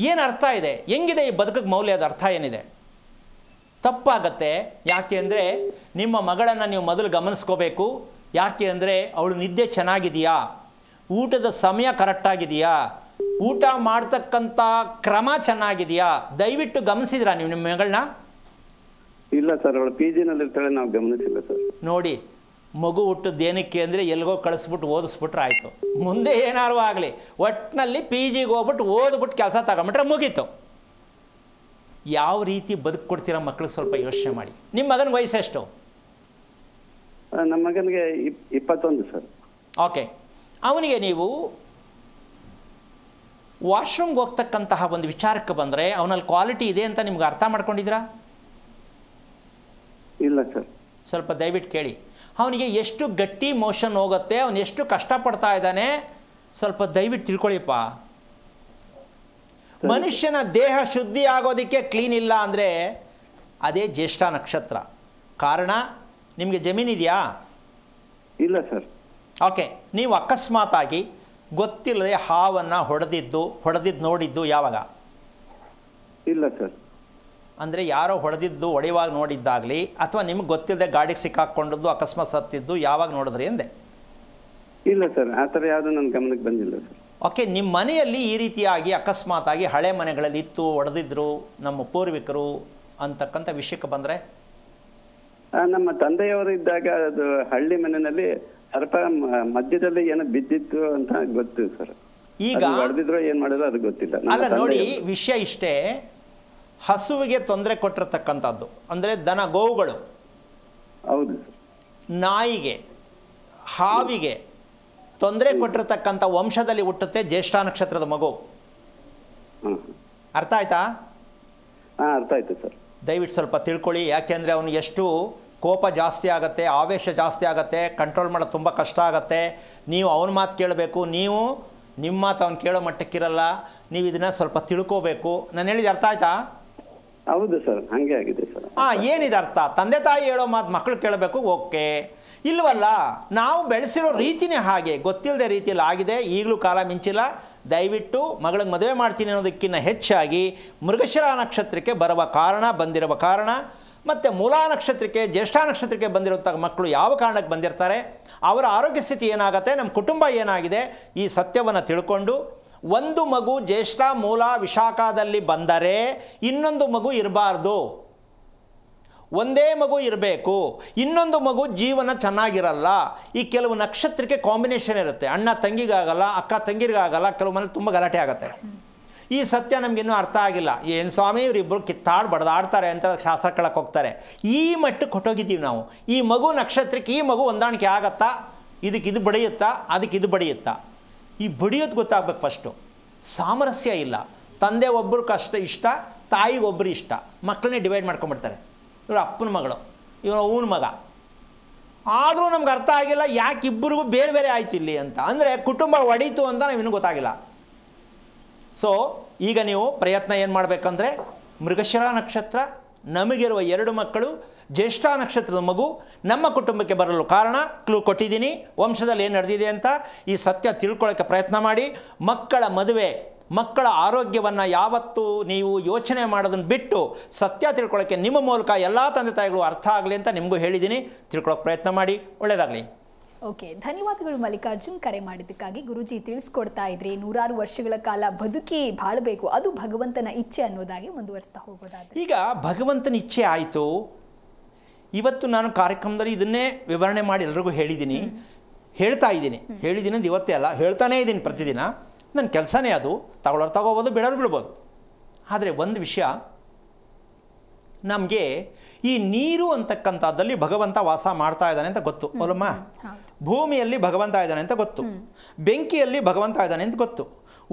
ಏನು ಅರ್ಥ ಇದೆ? ಹೆಂಗಿದೆ ಈ ಬದುಕಿಗೆ ಮೌಲ್ಯದ ಅರ್ಥ ಏನಿದೆ? ತಪ್ಪಾಗತ್ತೆ. ಯಾಕೆ ಅಂದರೆ ನಿಮ್ಮ ಮಗಳನ್ನು ನೀವು ಮೊದಲು ಗಮನಿಸ್ಕೋಬೇಕು. ಯಾಕೆ ಅಂದರೆ ಅವಳು ನಿದ್ದೆ ಚೆನ್ನಾಗಿದೆಯಾ, ಊಟದ ಸಮಯ ಕರೆಕ್ಟಾಗಿದೆಯಾ, ಊಟ ಮಾಡ್ತಕ್ಕಂಥ ಕ್ರಮ ಚೆನ್ನಾಗಿದೆಯಾ? ದಯವಿಟ್ಟು ಗಮನಿಸಿದ್ರಾ ನೀವು ನಿಮ್ಮ ಮಗಳನ್ನ? ಇಲ್ಲ ಸರ್, ಅವಳು PGನಲ್ಲಿ ಇರ್ತಾಳೆ, ನಾವು ಗಮನಿಸಿಲ್ಲ ಸರ್. ನೋಡಿ, ಮಗು ಹುಟ್ಟದ್ದು ಏನಕ್ಕೆ ಅಂದರೆ ಎಲ್ಗೋ ಕಳಿಸ್ಬಿಟ್ಟು ಓದಿಸ್ಬಿಟ್ರೆ ಆಯಿತು. ಮುಂದೆ ಏನಾರು ಆಗಲಿ, ಒಟ್ಟಿನಲ್ಲಿ PGಗೆ ಹೋಗ್ಬಿಟ್ಟು ಓದ್ಬಿಟ್ಟು ಕೆಲಸ ತಗೊಂಬಿಟ್ರೆ ಮುಗೀತು. ಯಾವ ರೀತಿ ಬದುಕು ಕೊಡ್ತೀರಾ ಮಕ್ಳಿಗೆ ಸ್ವಲ್ಪ ಯೋಚನೆ ಮಾಡಿ. ನಿಮ್ಮ ಮಗನ ವಯಸ್ಸೆಷ್ಟು? ನಮ್ಮ ಮಗನಿಗೆ 21 ಸರ್. ಓಕೆ, ಅವನಿಗೆ ನೀವು ವಾಶ್ರೂಮ್ಗೆ ಹೋಗ್ತಕ್ಕಂತಹ ಒಂದು ವಿಚಾರಕ್ಕೆ ಬಂದರೆ ಅವನಲ್ಲಿ ಕ್ವಾಲಿಟಿ ಇದೆ ಅಂತ ನಿಮ್ಗೆ ಅರ್ಥ ಮಾಡ್ಕೊಂಡಿದ್ದೀರಾ? ಇಲ್ಲ ಸರ್. ಸ್ವಲ್ಪ ದಯವಿಟ್ಟು ಕೇಳಿ. ಅವನಿಗೆ ಎಷ್ಟು ಗಟ್ಟಿ ಮೋಷನ್ ಹೋಗುತ್ತೆ, ಅವನು ಎಷ್ಟು ಕಷ್ಟಪಡ್ತಾ ಇದ್ದಾನೆ, ಸ್ವಲ್ಪ ದಯವಿಟ್ಟು ತಿಳ್ಕೊಳ್ಳಿಪ್ಪ. ಮನುಷ್ಯನ ದೇಹ ಶುದ್ಧಿ ಆಗೋದಕ್ಕೆ ಕ್ಲೀನ್ ಇಲ್ಲ ಅಂದರೆ ಅದೇ ಜ್ಯೇಷ್ಠ ನಕ್ಷತ್ರ. ಕಾರಣ, ನಿಮಗೆ ಜಮೀನಿದೆಯಾ? ಇಲ್ಲ ಸರ್. ಓಕೆ, ನೀವು ಅಕಸ್ಮಾತಾಗಿ ಗೊತ್ತಿಲ್ಲದೆ ಹಾವನ್ನು ಹೊಡೆದಿದ್ದು ನೋಡಿದ್ದು ಯಾವಾಗ? ಇಲ್ಲ ಸರ್. ಅಂದರೆ ಯಾರೋ ಹೊಡೆಯುವಾಗ ನೋಡಿದ್ದಾಗಲಿ ಅಥವಾ ನಿಮ್ಗೆ ಗೊತ್ತಿಲ್ಲದೆ ಗಾಡಿಗೆ ಸಿಕ್ಕಾಕ್ಕೊಂಡದ್ದು ಅಕಸ್ಮಾತ್ ಸತ್ತಿದ್ದು ಯಾವಾಗ ನೋಡಿದ್ರಿ ಅಂದೆ? ಇಲ್ಲ ಸರ್, ಆ ಥರ ಯಾವುದು ನನ್ನ ಗಮನಕ್ಕೆ ಬಂದಿಲ್ಲ ಸರ್. ಓಕೆ, ನಿಮ್ಮ ಮನೆಯಲ್ಲಿ ಈ ರೀತಿಯಾಗಿ ಅಕಸ್ಮಾತಾಗಿ ಹಳೆ ಮನೆಗಳಲ್ಲಿ ಇತ್ತು, ಹೊಡೆದಿದ್ರು ನಮ್ಮ ಪೂರ್ವಿಕರು ಅಂತಕ್ಕಂಥ ವಿಷಯಕ್ಕೆ ಬಂದರೆ? ನಮ್ಮ ತಂದೆಯವರು ಇದ್ದಾಗ ಅದು ಹಳ್ಳಿ ಮನೆಯಲ್ಲಿ ಸ್ವಲ್ಪ ಮಧ್ಯದಲ್ಲಿ ಏನೋ ಬಿದ್ದಿತ್ತು ಅಂತ ಗೊತ್ತು ಸರ್. ಈಗ ಹೊಡೆದಿದ್ರು ಏನು ಮಾಡಿದ್ರು ಅದು ಗೊತ್ತಿಲ್ಲ. ಅಲ್ಲ ನೋಡಿ, ವಿಷಯ ಇಷ್ಟೇ. ಹಸುವಿಗೆ ತೊಂದರೆ ಕೊಟ್ಟಿರ್ತಕ್ಕಂಥದ್ದು ಅಂದರೆ ದನ ಗೋವುಗಳು, ಹೌದು ಸರ್, ನಾಯಿಗೆ, ಹಾವಿಗೆ ತೊಂದರೆ ಕೊಟ್ಟಿರ್ತಕ್ಕಂಥ ವಂಶದಲ್ಲಿ ಹುಟ್ಟುತ್ತೆ ಜ್ಯೇಷ್ಠ ನಕ್ಷತ್ರದ ಮಗು. ಅರ್ಥ ಆಯ್ತಾ? ಹಾಂ, ಅರ್ಥ ಆಯ್ತು ಸರ್. ದಯವಿಟ್ಟು ಸ್ವಲ್ಪ ತಿಳ್ಕೊಳ್ಳಿ. ಯಾಕೆಂದರೆ ಅವನು ಎಷ್ಟು ಕೋಪ ಜಾಸ್ತಿ ಆಗುತ್ತೆ, ಆವೇಶ ಜಾಸ್ತಿ ಆಗುತ್ತೆ, ಕಂಟ್ರೋಲ್ ಮಾಡೋದು ತುಂಬ ಕಷ್ಟ ಆಗುತ್ತೆ. ನೀವು ಅವನ ಮಾತು ಕೇಳಬೇಕು, ನೀವು ನಿಮ್ಮ ಮಾತು ಅವ್ನು ಕೇಳೋ ಮಟ್ಟಕ್ಕಿರಲ್ಲ. ನೀವು ಇದನ್ನು ಸ್ವಲ್ಪ ತಿಳ್ಕೋಬೇಕು. ನಾನು ಹೇಳಿದ ಅರ್ಥ ಆಯ್ತಾ? ಹೌದು ಸರ್, ಹಾಗೆ ಆಗಿದೆ ಸರ್. ಏನಿದೆ ಅರ್ಥ? ತಂದೆ ತಾಯಿ ಹೇಳೋ ಮಾತು ಮಕ್ಕಳು ಕೇಳಬೇಕು, ಓಕೆ. ಇಲ್ವಲ್ಲ, ನಾವು ಬೆಳೆಸಿರೋ ರೀತಿನೇ ಹಾಗೆ, ಗೊತ್ತಿಲ್ಲದೆ ರೀತಿಯಲ್ಲಿ ಆಗಿದೆ. ಈಗಲೂ ಕಾಲ ಮಿಂಚಿಲ್ಲ. ದಯವಿಟ್ಟು ಮಗಳಿಗೆ ಮದುವೆ ಮಾಡ್ತೀನಿ ಅನ್ನೋದಕ್ಕಿಂತ ಹೆಚ್ಚಾಗಿ ಮೃಗಶಿರ ನಕ್ಷತ್ರಕ್ಕೆ ಬಂದಿರುವ ಕಾರಣ ಮತ್ತು ಮೂಲಾ ನಕ್ಷತ್ರಕ್ಕೆ, ಜ್ಯೇಷ್ಠ ನಕ್ಷತ್ರಕ್ಕೆ ಬಂದಿರುವಂಥ ಮಕ್ಕಳು ಯಾವ ಕಾರಣಕ್ಕೆ ಬಂದಿರ್ತಾರೆ, ಅವರ ಆರೋಗ್ಯ ಸ್ಥಿತಿ ಏನಾಗುತ್ತೆ, ನಮ್ಮ ಕುಟುಂಬ ಏನಾಗಿದೆ, ಈ ಸತ್ಯವನ್ನು ತಿಳ್ಕೊಂಡು ಒಂದು ಮಗು ಜ್ಯೇಷ್ಠ ಮೂಲ ವಿಶಾಖದಲ್ಲಿ ಬಂದರೆ ಇನ್ನೊಂದು ಮಗು ಇರಬಾರ್ದು. ಒಂದೇ ಮಗು ಇರಬೇಕು. ಇನ್ನೊಂದು ಮಗು ಜೀವನ ಚೆನ್ನಾಗಿರಲ್ಲ. ಈ ಕೆಲವು ನಕ್ಷತ್ರಕ್ಕೆ ಕಾಂಬಿನೇಷನ್ ಇರುತ್ತೆ. ಅಣ್ಣ ತಂಗಿಗಾಗಲ್ಲ, ಅಕ್ಕ ತಂಗಿರಿಗಾಗಲ್ಲ, ಕೆಲವು ಮನೇಲಿ ತುಂಬ ಗಲಾಟೆ ಆಗುತ್ತೆ. ಈ ಸತ್ಯ ನಮಗಿನ್ನೂ ಅರ್ಥ ಆಗಿಲ್ಲ. ಏನು ಸ್ವಾಮಿ ಇವರಿಬ್ಬರು ಬಡ್ದಾಡ್ತಾರೆ ಅಂತ ಶಾಸ್ತ್ರ ಕೇಳಕ್ಕೆ ಹೋಗ್ತಾರೆ. ಈ ಮಟ್ಟಕ್ಕೆ ಹೊಟ್ಟೋಗಿದ್ದೀವಿ ನಾವು. ಈ ಮಗು ನಕ್ಷತ್ರಕ್ಕೆ ಈ ಮಗು ಹೊಂದಾಣಿಕೆ ಆಗತ್ತಾ, ಇದಕ್ಕಿದು ಬಡಿಯುತ್ತಾ, ಅದಕ್ಕಿದು ಬಡಿಯುತ್ತಾ? ಈ ಬಡಿಯೋದು ಗೊತ್ತಾಗಬೇಕು ಫಸ್ಟು. ಸಾಮರಸ್ಯ ಇಲ್ಲ. ತಂದೆ ಒಬ್ಬರು ಇಷ್ಟ, ತಾಯಿಗೆ ಒಬ್ಬರು ಇಷ್ಟ, ಮಕ್ಕಳನ್ನೇ ಡಿವೈಡ್ ಮಾಡ್ಕೊಂಡ್ಬಿಡ್ತಾರೆ. ಇವರು ಅಪ್ಪನ ಮಗಳು, ಇವನು ಅವನ ಮಗ. ಆದರೂ ನಮ್ಗೆ ಅರ್ಥ ಆಗಿಲ್ಲ ಯಾಕೆ ಇಬ್ಬರಿಗೂ ಬೇರೆ ಬೇರೆ ಆಯಿತು ಇಲ್ಲಿ ಅಂತ. ಅಂದರೆ ಕುಟುಂಬ ಒಡೀತು ಅಂತ ನಾವಿನ್ನೂ ಗೊತ್ತಾಗಿಲ್ಲ. ಸೊ ಈಗ ನೀವು ಪ್ರಯತ್ನ ಏನು ಮಾಡಬೇಕಂದ್ರೆ, ಮೃಗಶಿರ ನಕ್ಷತ್ರ ನಮಗಿರುವ 2 ಮಕ್ಕಳು, ಜ್ಯೇಷ್ಠ ನಕ್ಷತ್ರದ ಮಗು ನಮ್ಮ ಕುಟುಂಬಕ್ಕೆ ಬರಲು ಕಾರಣ ಕ್ಲೂ ಕೊಟ್ಟಿದ್ದೀನಿ. ವಂಶದಲ್ಲಿ ಏನು ನಡೆದಿದೆ ಅಂತ ಈ ಸತ್ಯ ತಿಳ್ಕೊಳ್ಳೋಕ್ಕೆ ಪ್ರಯತ್ನ ಮಾಡಿ. ಮಕ್ಕಳ ಮದುವೆ, ಮಕ್ಕಳ ಆರೋಗ್ಯವನ್ನು ಯಾವತ್ತೂ ನೀವು ಯೋಚನೆ ಮಾಡೋದನ್ನು ಬಿಟ್ಟು ಸತ್ಯ ತಿಳ್ಕೊಳ್ಳೋಕ್ಕೆ ನಿಮ್ಮ ಮೂಲಕ ಎಲ್ಲ ತಂದೆ ತಾಯಿಗಳು ಅರ್ಥ ಆಗಲಿ ಅಂತ ನಿಮಗೂ ಹೇಳಿದ್ದೀನಿ. ತಿಳ್ಕೊಳ್ಳೋಕೆ ಪ್ರಯತ್ನ ಮಾಡಿ. ಒಳ್ಳೆಯದಾಗಲಿ. ಓಕೆ, ಧನ್ಯವಾದಗಳು ಮಲ್ಲಿಕಾರ್ಜುನ್, ಕರೆ ಮಾಡಿದ್ದಕ್ಕಾಗಿ. ಗುರೂಜಿ ತಿಳಿಸ್ಕೊಡ್ತಾ ಇದ್ರಿ, 100 ವರ್ಷಗಳ ಕಾಲ ಬದುಕಿ ಬಾಳಬೇಕು, ಅದು ಭಗವಂತನ ಇಚ್ಛೆ ಅನ್ನೋದಾಗಿ ಮುಂದುವರಿಸ್ತಾ ಹೋಗೋದಾದ್ರೆ. ಈಗ ಭಗವಂತನ ಇಚ್ಛೆ ಆಯಿತು. ಇವತ್ತು ನಾನು ಕಾರ್ಯಕ್ರಮದಲ್ಲಿ ಇದನ್ನೇ ವಿವರಣೆ ಮಾಡಿ ಎಲ್ರಿಗೂ ಹೇಳ್ತಾ ಇದ್ದೀನಿ ಅಂತ ಇವತ್ತೇ ಅಲ್ಲ, ಹೇಳ್ತಾನೇ ಇದ್ದೀನಿ ಪ್ರತಿದಿನ. ನನ್ನ ಕೆಲಸನೇ ಅದು. ತಗೊಳ್ಳೋರು ತಗೋಬೋದು, ಬಿಡೋರು ಬಿಡ್ಬೋದು. ಆದರೆ ಒಂದು ವಿಷಯ, ನಮಗೆ ಈ ನೀರು ಅಂತಕ್ಕಂಥದ್ದಲ್ಲಿ ಭಗವಂತ ವಾಸ ಮಾಡ್ತಾ ಇದ್ದಾನೆ ಅಂತ ಗೊತ್ತು ಅಲ್ಲಮ್ಮ. ಭೂಮಿಯಲ್ಲಿ ಭಗವಂತ ಇದ್ದಾನೆ ಅಂತ ಗೊತ್ತು, ಬೆಂಕಿಯಲ್ಲಿ ಭಗವಂತ ಇದ್ದಾನೆ ಅಂತ ಗೊತ್ತು,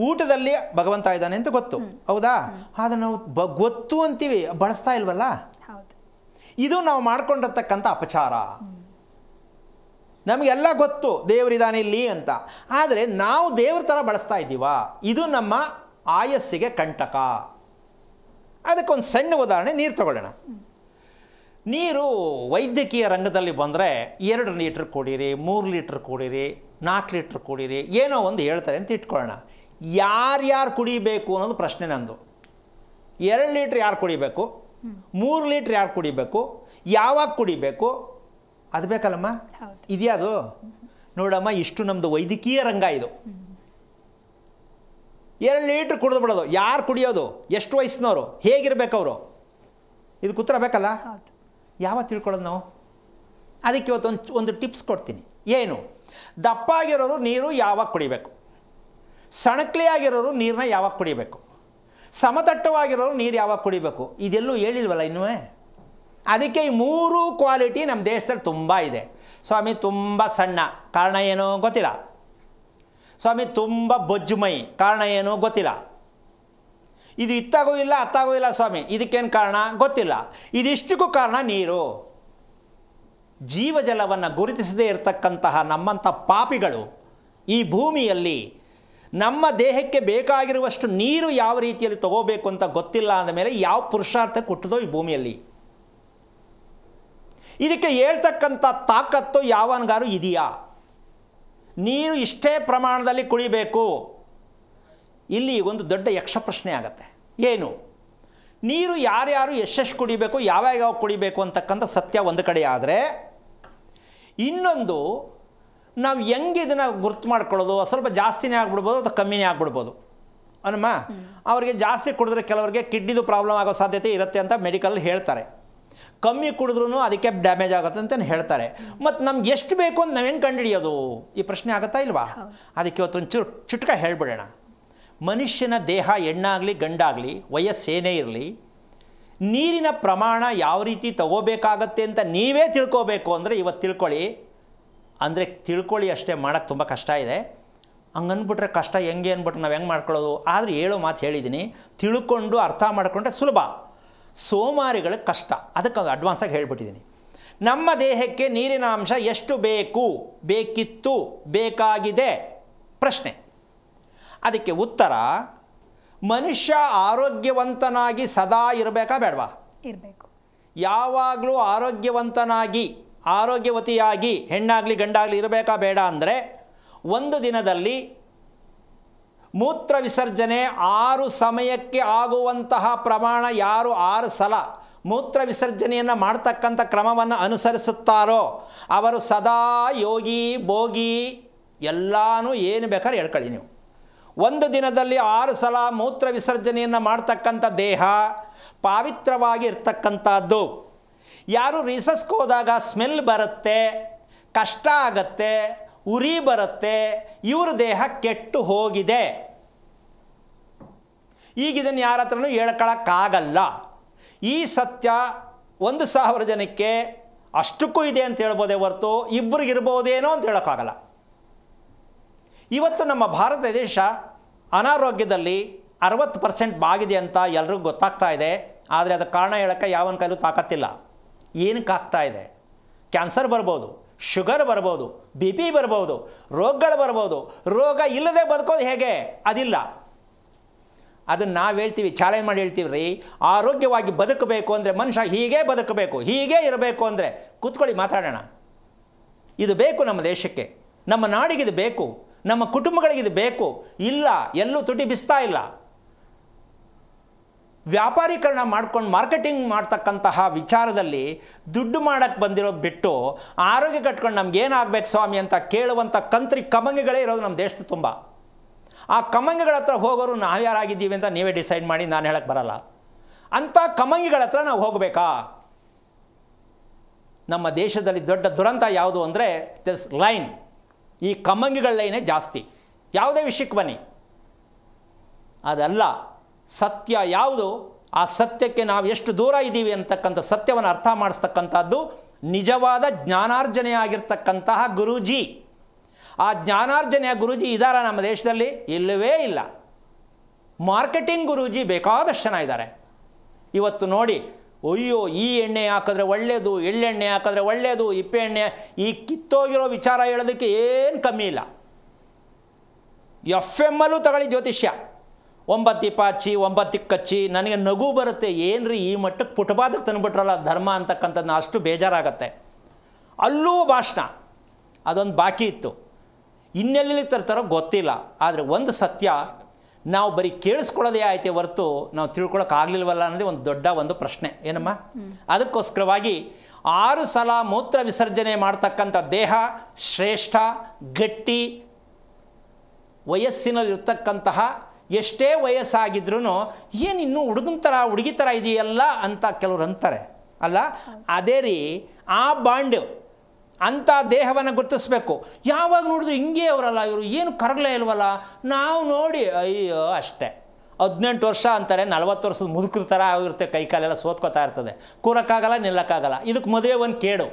ಊಟದಲ್ಲಿ ಭಗವಂತ ಇದ್ದಾನೆ ಅಂತ ಗೊತ್ತು. ಹೌದಾ? ಆದರೆ ನಾವು ಗೊತ್ತು ಅಂತೀವಿ, ಬಳಸ್ತಾ ಇಲ್ವಲ್ಲ. ಇದು ನಾವು ಮಾಡ್ಕೊಂಡಿರ್ತಕ್ಕಂಥ ಅಪಚಾರ. ನಮಗೆಲ್ಲ ಗೊತ್ತು ದೇವರಿದ್ದಾನೆ ಇಲ್ಲಿ ಅಂತ, ಆದರೆ ನಾವು ದೇವ್ರ ಥರ ಬಳಸ್ತಾ ಇದ್ದೀವ, ಇದು ನಮ್ಮ ಆಯಸ್ಸಿಗೆ ಕಂಟಕ. ಅದಕ್ಕೊಂದು ಸಣ್ಣ ಉದಾಹರಣೆ ನೀರು ತಗೊಳ್ಳೋಣ. ನೀರು ವೈದ್ಯಕೀಯ ರಂಗದಲ್ಲಿ ಬಂದರೆ 2 ಲೀಟ್ರ್ ಕುಡೀರಿ, 3 ಲೀಟ್ರ್ ಕುಡೀರಿ, 4 ಲೀಟ್ರ್ ಕುಡೀರಿ, ಏನೋ ಒಂದು ಹೇಳ್ತಾರೆ ಅಂತ ಇಟ್ಕೊಳ್ಳೋಣ. ಯಾರ್ಯಾರು ಕುಡಿಬೇಕು ಅನ್ನೋದು ಪ್ರಶ್ನೆ ನಂದು. 2 ಲೀಟ್ರ್ ಯಾರು ಕುಡಿಬೇಕು, 3 ಲೀಟ್ರ್ ಯಾರು ಕುಡಿಬೇಕು, ಯಾವಾಗ ಕುಡಿಬೇಕು, ಅದು ಬೇಕಲ್ಲಮ್ಮ. ಇದೆಯಾ ಅದು? ನೋಡಮ್ಮ, ಇಷ್ಟು ನಮ್ಮದು ವೈದ್ಯಕೀಯ ರಂಗ ಇದು. 2 ಲೀಟ್ರ್ ಕುಡಿದು ಬಿಡೋದು. ಯಾರು ಕುಡಿಯೋದು, ಎಷ್ಟು ವಯಸ್ಸಿನವರು, ಹೇಗಿರ್ಬೇಕು ಅವರು, ಇದಕ್ಕೆ ಉತ್ತರ ಬೇಕಲ್ಲ. ಯಾವಾಗ ತಿಳ್ಕೊಳ್ಳೋದು ನಾವು? ಅದಕ್ಕೆ ಇವತ್ತು ಒಂದು ಟಿಪ್ಸ್ ಕೊಡ್ತೀನಿ. ಏನು? ದಪ್ಪಾಗಿರೋರು ನೀರು ಯಾವಾಗ ಕುಡಿಬೇಕು, ಸಣಕ್ಲಿಯಾಗಿರೋರು ನೀರನ್ನ ಯಾವಾಗ ಕುಡಿಬೇಕು, ಸಮತಟ್ಟವಾಗಿರೋರು ನೀರು ಯಾವಾಗ ಕುಡಿಬೇಕು, ಇದೆಲ್ಲೂ ಹೇಳಿಲ್ವಲ್ಲ ಇನ್ನೂ. ಅದಕ್ಕೆ ಈ 3 ಕ್ವಾಲಿಟಿ ನಮ್ಮ ದೇಶದಲ್ಲಿ ತುಂಬ ಇದೆ. ಸ್ವಾಮಿ ತುಂಬ ಸಣ್ಣ, ಕಾರಣ ಏನೋ ಗೊತ್ತಿಲ್ಲ. ಸ್ವಾಮಿ ತುಂಬ ಬೊಜ್ಜು ಮೈ, ಕಾರಣ ಏನೋ ಗೊತ್ತಿಲ್ಲ. ಇದು ಇತ್ತಾಗೂ ಇಲ್ಲ ಅತ್ತಾಗೂ ಇಲ್ಲ ಸ್ವಾಮಿ, ಇದಕ್ಕೇನು ಕಾರಣ ಗೊತ್ತಿಲ್ಲ. ಇದಿಷ್ಟಕ್ಕೂ ಕಾರಣ ನೀರು. ಜೀವಜಲವನ್ನು ಗುರುತಿಸದೇ ಇರತಕ್ಕಂತಹ ನಮ್ಮಂಥ ಪಾಪಿಗಳು ಈ ಭೂಮಿಯಲ್ಲಿ ನಮ್ಮ ದೇಹಕ್ಕೆ ಬೇಕಾಗಿರುವಷ್ಟು ನೀರು ಯಾವ ರೀತಿಯಲ್ಲಿ ತಗೋಬೇಕು ಅಂತ ಗೊತ್ತಿಲ್ಲ ಅಂದಮೇಲೆ ಯಾವ ಪುರುಷಾರ್ಥ ಕೊಟ್ಟದೋ ಈ ಭೂಮಿಯಲ್ಲಿ. ಇದಕ್ಕೆ ಹೇಳ್ತಕ್ಕಂಥ ತಾಕತ್ತು ಯಾವನಿಗಾರು ಇದೆಯಾ? ನೀರು ಇಷ್ಟೇ ಪ್ರಮಾಣದಲ್ಲಿ ಕುಡಿಬೇಕು. ಇಲ್ಲಿ ಒಂದು ದೊಡ್ಡ ಯಕ್ಷ ಪ್ರಶ್ನೆ ಆಗುತ್ತೆ. ಏನು? ನೀರು ಯಾರ್ಯಾರು ಎಷ್ಟೆಷ್ಟು ಕುಡಿಬೇಕು, ಯಾವಾಗ ಕುಡಿಬೇಕು ಅಂತಕ್ಕಂಥ ಸತ್ಯ ಒಂದು ಕಡೆ ಆದರೆ, ಇನ್ನೊಂದು ನಾವು ಹೆಂಗೆ ಇದನ್ನು ಗುರ್ತು ಮಾಡ್ಕೊಳ್ಳೋದು, ಸ್ವಲ್ಪ ಜಾಸ್ತಿನೇ ಆಗ್ಬಿಡ್ಬೋದು ಅಥವಾ ಕಮ್ಮಿನೇ ಆಗ್ಬಿಡ್ಬೋದು ಅನ್ನಮ್ಮ. ಅವರಿಗೆ ಜಾಸ್ತಿ ಕುಡಿದ್ರೆ ಕೆಲವರಿಗೆ ಕಿಡ್ನಿದು ಪ್ರಾಬ್ಲಮ್ ಆಗೋ ಸಾಧ್ಯತೆ ಇರುತ್ತೆ ಅಂತ ಮೆಡಿಕಲ್ ಹೇಳ್ತಾರೆ. ಕಮ್ಮಿ ಕುಡಿದ್ರೂ ಅದಕ್ಕೆ ಡ್ಯಾಮೇಜ್ ಆಗುತ್ತೆ ಅಂತ ಹೇಳ್ತಾರೆ. ಮತ್ತು ನಮ್ಗೆ ಎಷ್ಟು ಬೇಕು ಅಂತ ನಾವು ಹೆಂಗೆ ಕಂಡುಹಿಡಿಯೋದು? ಈ ಪ್ರಶ್ನೆ ಆಗುತ್ತಾ ಇಲ್ವಾ? ಅದಕ್ಕೆ ಇವತ್ತೊಂದು ಚುಟ್ಕ ಹೇಳ್ಬಿಡೋಣ. ಮನುಷ್ಯನ ದೇಹ ಹೆಣ್ಣಾಗಲಿ ಗಂಡಾಗಲಿ ವಯಸ್ಸೇನೇ ಇರಲಿ, ನೀರಿನ ಪ್ರಮಾಣ ಯಾವ ರೀತಿ ತಗೋಬೇಕಾಗತ್ತೆ ಅಂತ ನೀವೇ ತಿಳ್ಕೋಬೇಕು ಅಂದರೆ ಇವತ್ತು ತಿಳ್ಕೊಳ್ಳಿ. ಅಂದರೆ ತಿಳ್ಕೊಳ್ಳಿ ಅಷ್ಟೇ, ಮಾಡೋಕ್ಕೆ ತುಂಬ ಕಷ್ಟ ಇದೆ. ಹಂಗನ್ಬಿಟ್ರೆ ಕಷ್ಟ ಹೆಂಗೆ ಅಂದ್ಬಿಟ್ರೆ ನಾವು ಹೆಂಗೆ ಮಾಡ್ಕೊಳ್ಳೋದು? ಆದರೆ ಹೇಳೋ ಮಾತು ಹೇಳಿದ್ದೀನಿ, ತಿಳ್ಕೊಂಡು ಅರ್ಥ ಮಾಡಿಕೊಂಡ್ರೆ ಸುಲಭ. ಸೋಮಾರಿಗಳಿಗೆ ಕಷ್ಟ, ಅದಕ್ಕೆ ಅಡ್ವಾನ್ಸಾಗಿ ಹೇಳ್ಬಿಟ್ಟಿದ್ದೀನಿ. ನಮ್ಮ ದೇಹಕ್ಕೆ ನೀರಿನ ಅಂಶ ಎಷ್ಟು ಬೇಕು, ಬೇಕಿತ್ತು, ಬೇಕಾಗಿದೆ ಪ್ರಶ್ನೆ. ಅದಕ್ಕೆ ಉತ್ತರ, ಮನುಷ್ಯ ಆರೋಗ್ಯವಂತನಾಗಿ ಸದಾ ಇರಬೇಕಾ ಬೇಡವಾ? ಇರಬೇಕು. ಯಾವಾಗಲೂ ಆರೋಗ್ಯವಂತನಾಗಿ ಆರೋಗ್ಯವತಿಯಾಗಿ ಹೆಣ್ಣಾಗಲಿ ಗಂಡಾಗಲಿ ಇರಬೇಕಾ ಬೇಡ ಅಂದರೆ, ಒಂದು ದಿನದಲ್ಲಿ ಮೂತ್ರ ವಿಸರ್ಜನೆ 6 ಸಮಯಕ್ಕೆ ಆಗುವಂತಹ ಪ್ರಮಾಣ ಯಾರು 6 ಸಲ ಮೂತ್ರ ವಿಸರ್ಜನೆಯನ್ನು ಮಾಡ್ತಕ್ಕಂಥ ಕ್ರಮವನ್ನು ಅನುಸರಿಸುತ್ತಾರೋ ಅವರು ಸದಾ ಯೋಗಿ ಭೋಗಿ ಎಲ್ಲನೂ ಏನು ಬೇಕಾದ್ರೆ ಹೇಳ್ಕೊಳ್ಳಿ ನೀವು. ಒಂದು ದಿನದಲ್ಲಿ 6 ಸಲ ಮೂತ್ರ ವಿಸರ್ಜನೆಯನ್ನು ಮಾಡ್ತಕ್ಕಂಥ ದೇಹ ಪಾವಿತ್ರವಾಗಿ ಇರ್ತಕ್ಕಂಥದ್ದು. ಯಾರು ರಿಸಸ್ಗೆ ಹೋದಾಗ ಸ್ಮೆಲ್ ಬರುತ್ತೆ, ಕಷ್ಟ ಆಗತ್ತೆ, ಉರಿ ಬರುತ್ತೆ, ಇವ್ರ ದೇಹ ಕೆಟ್ಟು ಹೋಗಿದೆ. ಈಗ ಇದನ್ನು ಯಾರ ಹತ್ರನೂ ಹೇಳ್ಕೊಳಕ್ಕಾಗಲ್ಲ. ಈ ಸತ್ಯ 1,000 ಜನಕ್ಕೆ ಅಷ್ಟಕ್ಕೂ ಇದೆ ಅಂತ ಹೇಳ್ಬೋದೇ ಹೊರತು ಇಬ್ಬರಿಗಿರ್ಬೋದೇನೋ ಅಂತ ಹೇಳೋಕ್ಕಾಗಲ್ಲ. ಇವತ್ತು ನಮ್ಮ ಭಾರತ ದೇಶ ಅನಾರೋಗ್ಯದಲ್ಲಿ 60% ಬಾಗಿದೆ ಅಂತ ಎಲ್ರಿಗೂ ಗೊತ್ತಾಗ್ತಾ ಇದೆ. ಆದರೆ ಅದಕ್ಕೆ ಕಾರಣ ಹೇಳೋಕ್ಕೆ ಯಾವನ ಕೈಲೂ ತಾಕತ್ತಿಲ್ಲ. ಏನಕ್ಕೆ ಆಗ್ತಾ ಇದೆ? ಕ್ಯಾನ್ಸರ್ ಬರ್ಬೋದು, ಶುಗರ್ ಬರ್ಬೋದು, BP ಬರ್ಬೋದು, ರೋಗಗಳು ಬರ್ಬೋದು. ರೋಗ ಇಲ್ಲದೆ ಬದುಕೋದು ಹೇಗೆ? ಅದಿಲ್ಲ. ಅದನ್ನು ನಾವು ಹೇಳ್ತೀವಿ, ಚಾಲೆಂಜ್ ಮಾಡಿ ಹೇಳ್ತೀವಿ ರೀ, ಆರೋಗ್ಯವಾಗಿ ಬದುಕಬೇಕು ಅಂದರೆ ಮನುಷ್ಯ ಹೀಗೇ ಬದುಕಬೇಕು, ಹೀಗೇ ಇರಬೇಕು ಅಂದರೆ ಕೂತ್ಕೊಳ್ಳಿ ಮಾತಾಡೋಣ. ಇದು ಬೇಕು ನಮ್ಮ ದೇಶಕ್ಕೆ, ನಮ್ಮ ನಾಡಿಗೆ ಇದು ಬೇಕು, ನಮ್ಮ ಕುಟುಂಬಗಳಿಗೆ ಇದು ಬೇಕು. ಇಲ್ಲ, ಎಲ್ಲೂ ತುಟಿ ಬಿಸ್ತಾ ಇಲ್ಲ. ವ್ಯಾಪಾರೀಕರಣ ಮಾಡ್ಕೊಂಡು ಮಾರ್ಕೆಟಿಂಗ್ ಮಾಡ್ತಕ್ಕಂತಹ ವಿಚಾರದಲ್ಲಿ ದುಡ್ಡು ಮಾಡೋಕ್ಕೆ ಬಂದಿರೋದು ಬಿಟ್ಟು ಆರೋಗ್ಯ ಕಟ್ಕೊಂಡು ನಮಗೇನಾಗಬೇಕು ಸ್ವಾಮಿ ಅಂತ ಕೇಳುವಂಥ ಕಂತ್ರಿ ಕಮಂಗಿಗಳೇ ಇರೋದು ನಮ್ಮ ದೇಶದ ತುಂಬ. ಆ ಕಮಂಗಿಗಳ ಹತ್ರ ಹೋಗೋರು ನಾವು ಯಾರಾಗಿದ್ದೀವಿ ಅಂತ ನೀವೇ ಡಿಸೈಡ್ ಮಾಡಿ, ನಾನು ಹೇಳಕ್ಕೆ ಬರಲ್ಲ. ಅಂಥ ಕಮಂಗಿಗಳ ಹತ್ರ ನಾವು ಹೋಗಬೇಕಾ? ನಮ್ಮ ದೇಶದಲ್ಲಿ ದೊಡ್ಡ ದುರಂತ ಯಾವುದು ಅಂದರೆ ದಿಸ್ ಲೈನ್, ಈ ಕಮಂಗಿಗಳ ಲೈನೇ ಜಾಸ್ತಿ. ಯಾವುದೇ ವಿಷಯಕ್ಕೆ ಬನ್ನಿ, ಅದಲ್ಲ ಸತ್ಯ ಯಾವುದು, ಆ ಸತ್ಯಕ್ಕೆ ನಾವು ಎಷ್ಟು ದೂರ ಇದ್ದೀವಿ ಅಂತಕ್ಕಂಥ ಸತ್ಯವನ್ನು ಅರ್ಥ ಮಾಡಿಸ್ತಕ್ಕಂಥದ್ದು ನಿಜವಾದ ಜ್ಞಾನಾರ್ಜನೆ ಆಗಿರ್ತಕ್ಕಂತಹ ಗುರೂಜಿ. ಆ ಜ್ಞಾನಾರ್ಜನೆಯ ಗುರೂಜಿ ಇದ್ದಾರಾ ನಮ್ಮ ದೇಶದಲ್ಲಿ? ಇಲ್ಲವೇ ಇಲ್ಲ. ಮಾರ್ಕೆಟಿಂಗ್ ಗುರೂಜಿ ಬೇಕಾದಷ್ಟು ಜನ ಇದ್ದಾರೆ. ಇವತ್ತು ನೋಡಿ, ಅಯ್ಯೋ ಈ ಎಣ್ಣೆ ಹಾಕಿದ್ರೆ ಒಳ್ಳೆಯದು, ಎಳ್ಳೆಣ್ಣೆ ಹಾಕಿದ್ರೆ ಒಳ್ಳೆಯದು, ಇಪ್ಪೆ ಎಣ್ಣೆ, ಈ ಕಿತ್ತೋಗಿರೋ ವಿಚಾರ ಹೇಳೋದಕ್ಕೆ ಏನು ಕಮ್ಮಿ ಇಲ್ಲ. FM ಅಲ್ಲೂ ತಗೊಳ್ಳಿ ಜ್ಯೋತಿಷ್ಯ, 9 ದೀಪ ಹಚ್ಚಿ 9 ಕಚ್ಚಿ. ನನಗೆ ನಗು ಬರುತ್ತೆ, ಏನ್ರಿ ಈ ಮಟ್ಟಕ್ಕೆ ಪುಟಪಾದಕ್ಕೆ ತಂದುಬಿಟ್ರಲ್ಲ ಧರ್ಮ ಅಂತಕ್ಕಂಥದ್ದು, ಅಷ್ಟು ಬೇಜಾರಾಗತ್ತೆ. ಅಲ್ಲೂ ಭಾಷಣ, ಅದೊಂದು ಬಾಕಿ ಇತ್ತು. ಇನ್ನೆಲ್ಲಿ ತರ್ತಾರೋ ಗೊತ್ತಿಲ್ಲ. ಆದರೆ ಒಂದು ಸತ್ಯ, ನಾವು ಬರೀ ಕೇಳಿಸ್ಕೊಳ್ಳೋದೇ ಆಯ್ತೆ ಹೊರತು ನಾವು ತಿಳ್ಕೊಳಕ್ಕಾಗಲಿಲ್ವಲ್ಲ ಅನ್ನೋದೇ ಒಂದು ದೊಡ್ಡ ಒಂದು ಪ್ರಶ್ನೆ. ಏನಮ್ಮ? ಅದಕ್ಕೋಸ್ಕರವಾಗಿ 6 ಸಲ ಮೂತ್ರ ವಿಸರ್ಜನೆ ಮಾಡ್ತಕ್ಕಂಥ ದೇಹ ಶ್ರೇಷ್ಠ, ಗಟ್ಟಿ, ವಯಸ್ಸಿನಲ್ಲಿರ್ತಕ್ಕಂತಹ ಎಷ್ಟೇ ವಯಸ್ಸಾಗಿದ್ರೂ ಏನು ಇನ್ನೂ ಹುಡುಗನ ಥರ ಹುಡುಗಿ ಥರ ಇದೆಯಲ್ಲ ಅಂತ ಕೆಲವ್ರು ಅಂತಾರೆ ಅಲ್ಲ. ಅದೇ ರೀ ಆ ಬಾಂಡ್ ಅಂಥ ದೇಹವನ್ನು ಗುರುತಿಸ್ಬೇಕು. ಯಾವಾಗ ನೋಡಿದ್ರು ಹಿಂಗೆ ಅವರಲ್ಲ, ಇವರು ಏನು ಕರಗಲೇ ಇಲ್ವಲ್ಲ, ನಾವು ನೋಡಿ ಅಯ್ಯೋ ಅಷ್ಟೇ. 18 ವರ್ಷ ಅಂತಾರೆ, 40 ವರ್ಷದ ಮುದುಕರ ಥರ ಆಗಿರುತ್ತೆ, ಕೈಕಾಲೆಲ್ಲ ಸೋತ್ಕೋತಾ ಇರ್ತದೆ, ಕೂರಕ್ಕಾಗಲ್ಲ, ನಿಲ್ಲಕ್ಕಾಗಲ್ಲ. ಇದಕ್ಕೆ ಮದುವೆ ಒಂದು ಕೇಡು.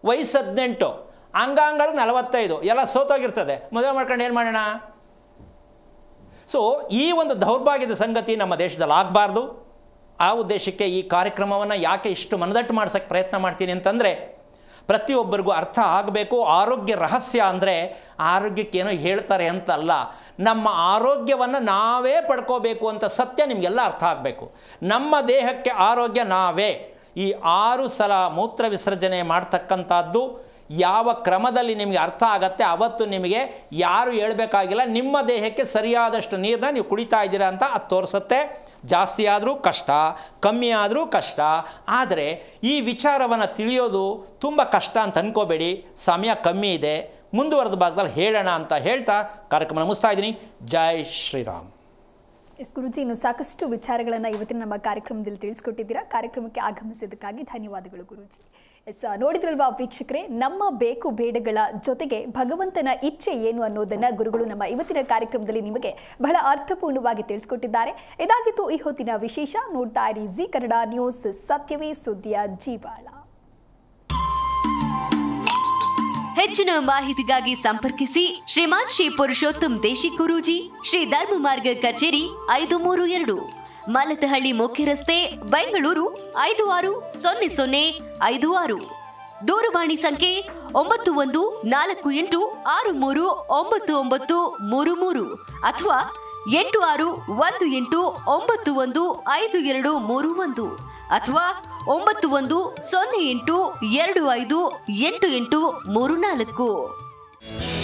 ವಯಸ್ಸು 18, ಅಂಗಾಂಗಗಳಿಗೆ 45, ಎಲ್ಲ ಸೋತೋಗಿರ್ತದೆ. ಮದುವೆ ಮಾಡ್ಕೊಂಡು ಏನು ಮಾಡೋಣ? ಸೊ ಈ ಒಂದು ದೌರ್ಭಾಗ್ಯದ ಸಂಗತಿ ನಮ್ಮ ದೇಶದಲ್ಲಿ ಆಗಬಾರ್ದು. ಆ ಉದ್ದೇಶಕ್ಕೆ ಈ ಕಾರ್ಯಕ್ರಮವನ್ನು ಯಾಕೆ ಇಷ್ಟು ಮನದಟ್ಟು ಮಾಡ್ಸೋಕ್ಕೆ ಪ್ರಯತ್ನ ಮಾಡ್ತೀನಿ ಅಂತಂದರೆ, ಪ್ರತಿಯೊಬ್ಬರಿಗೂ ಅರ್ಥ ಆಗಬೇಕು. ಆರೋಗ್ಯ ರಹಸ್ಯ ಅಂದರೆ ಆರೋಗ್ಯಕ್ಕೇನೋ ಹೇಳ್ತಾರೆ ಅಂತ ಅಲ್ಲ, ನಮ್ಮ ಆರೋಗ್ಯವನ್ನು ನಾವೇ ಪಡ್ಕೋಬೇಕು ಅಂತ ಸತ್ಯ ನಿಮಗೆಲ್ಲ ಅರ್ಥ ಆಗಬೇಕು. ನಮ್ಮ ದೇಹಕ್ಕೆ ಆರೋಗ್ಯ ನಾವೇ. ಈ 6 ಸಲ ಮೂತ್ರ ವಿಸರ್ಜನೆ ಮಾಡ್ತಕ್ಕಂಥದ್ದು ಯಾವ ಕ್ರಮದಲ್ಲಿ ನಿಮಗೆ ಅರ್ಥ ಆಗತ್ತೆ ಅವತ್ತು ನಿಮಗೆ ಯಾರು ಹೇಳಬೇಕಾಗಿಲ್ಲ. ನಿಮ್ಮ ದೇಹಕ್ಕೆ ಸರಿಯಾದಷ್ಟು ನೀರನ್ನ ನೀವು ಕುಡಿತಾ ಇದ್ದೀರಾ ಅಂತ ಅದು ತೋರಿಸುತ್ತೆ. ಜಾಸ್ತಿ ಆದರೂ ಕಷ್ಟ, ಕಮ್ಮಿ ಆದರೂ ಕಷ್ಟ. ಆದರೆ ಈ ವಿಚಾರವನ್ನು ತಿಳಿಯೋದು ತುಂಬ ಕಷ್ಟ ಅಂತ ಅಂದ್ಕೋಬೇಡಿ. ಸಮಯ ಕಮ್ಮಿ ಇದೆ, ಮುಂದುವರೆದ ಭಾಗದಲ್ಲಿ ಹೇಳೋಣ ಅಂತ ಹೇಳ್ತಾ ಕಾರ್ಯಕ್ರಮ ಮುಗಿಸ್ತಾ ಇದ್ದೀನಿ. ಜೈ ಶ್ರೀರಾಮ್. ಎಸ್ ಗುರುಜಿ, ಇನ್ನು ಸಾಕಷ್ಟು ವಿಚಾರಗಳನ್ನು ಇವತ್ತಿನ ನಮ್ಮ ಕಾರ್ಯಕ್ರಮದಲ್ಲಿ ತಿಳಿಸ್ಕೊಟ್ಟಿದ್ದೀರಾ. ಕಾರ್ಯಕ್ರಮಕ್ಕೆ ಆಗಮಿಸಿದ್ದಕ್ಕಾಗಿ ಧನ್ಯವಾದಗಳು ಗುರುಜಿ. ಎಸ್, ನೋಡಿದ್ರಲ್ವಾ ವೀಕ್ಷಕರೇ, ನಮ್ಮ ಬೇಕು ಬೇಡಗಳ ಜೊತೆಗೆ ಭಗವಂತನ ಇಚ್ಛೆ ಏನು ಅನ್ನೋದನ್ನು ಗುರುಗಳು ನಮ್ಮ ಇವತ್ತಿನ ಕಾರ್ಯಕ್ರಮದಲ್ಲಿ ನಿಮಗೆ ಬಹಳ ಅರ್ಥಪೂರ್ಣವಾಗಿ ತಿಳಿಸ್ಕೊಟ್ಟಿದ್ದಾರೆ. ಇದಾಗಿತ್ತು ಈ ಹೊತ್ತಿನ ವಿಶೇಷ. ನೋಡ್ತಾ ಇರಿ ಜಿ ಕನ್ನಡ ನ್ಯೂಸ್, ಸತ್ಯವೇ ಸುದ್ದಿಯ ಜೀವಾಳ. ಹೆಚ್ಚಿನ ಮಾಹಿತಿಗಾಗಿ ಸಂಪರ್ಕಿಸಿ ಶ್ರೀಮಾನ್ ಶ್ರೀ ಪುರುಷೋತ್ತಮ್ ದೇಶಿ ಗುರೂಜಿ, ಶ್ರೀ ಧರ್ಮ ಮಾರ್ಗ ಕಚೇರಿ 532, ಮಲತಹಳ್ಳಿ ಮುಖ್ಯ ರಸ್ತೆ, ಬೆಂಗಳೂರು 560056. ದೂರವಾಣಿ ಸಂಖ್ಯೆ 9148639933 ಅಥವಾ 8618915231 ಅಥವಾ 9108258834.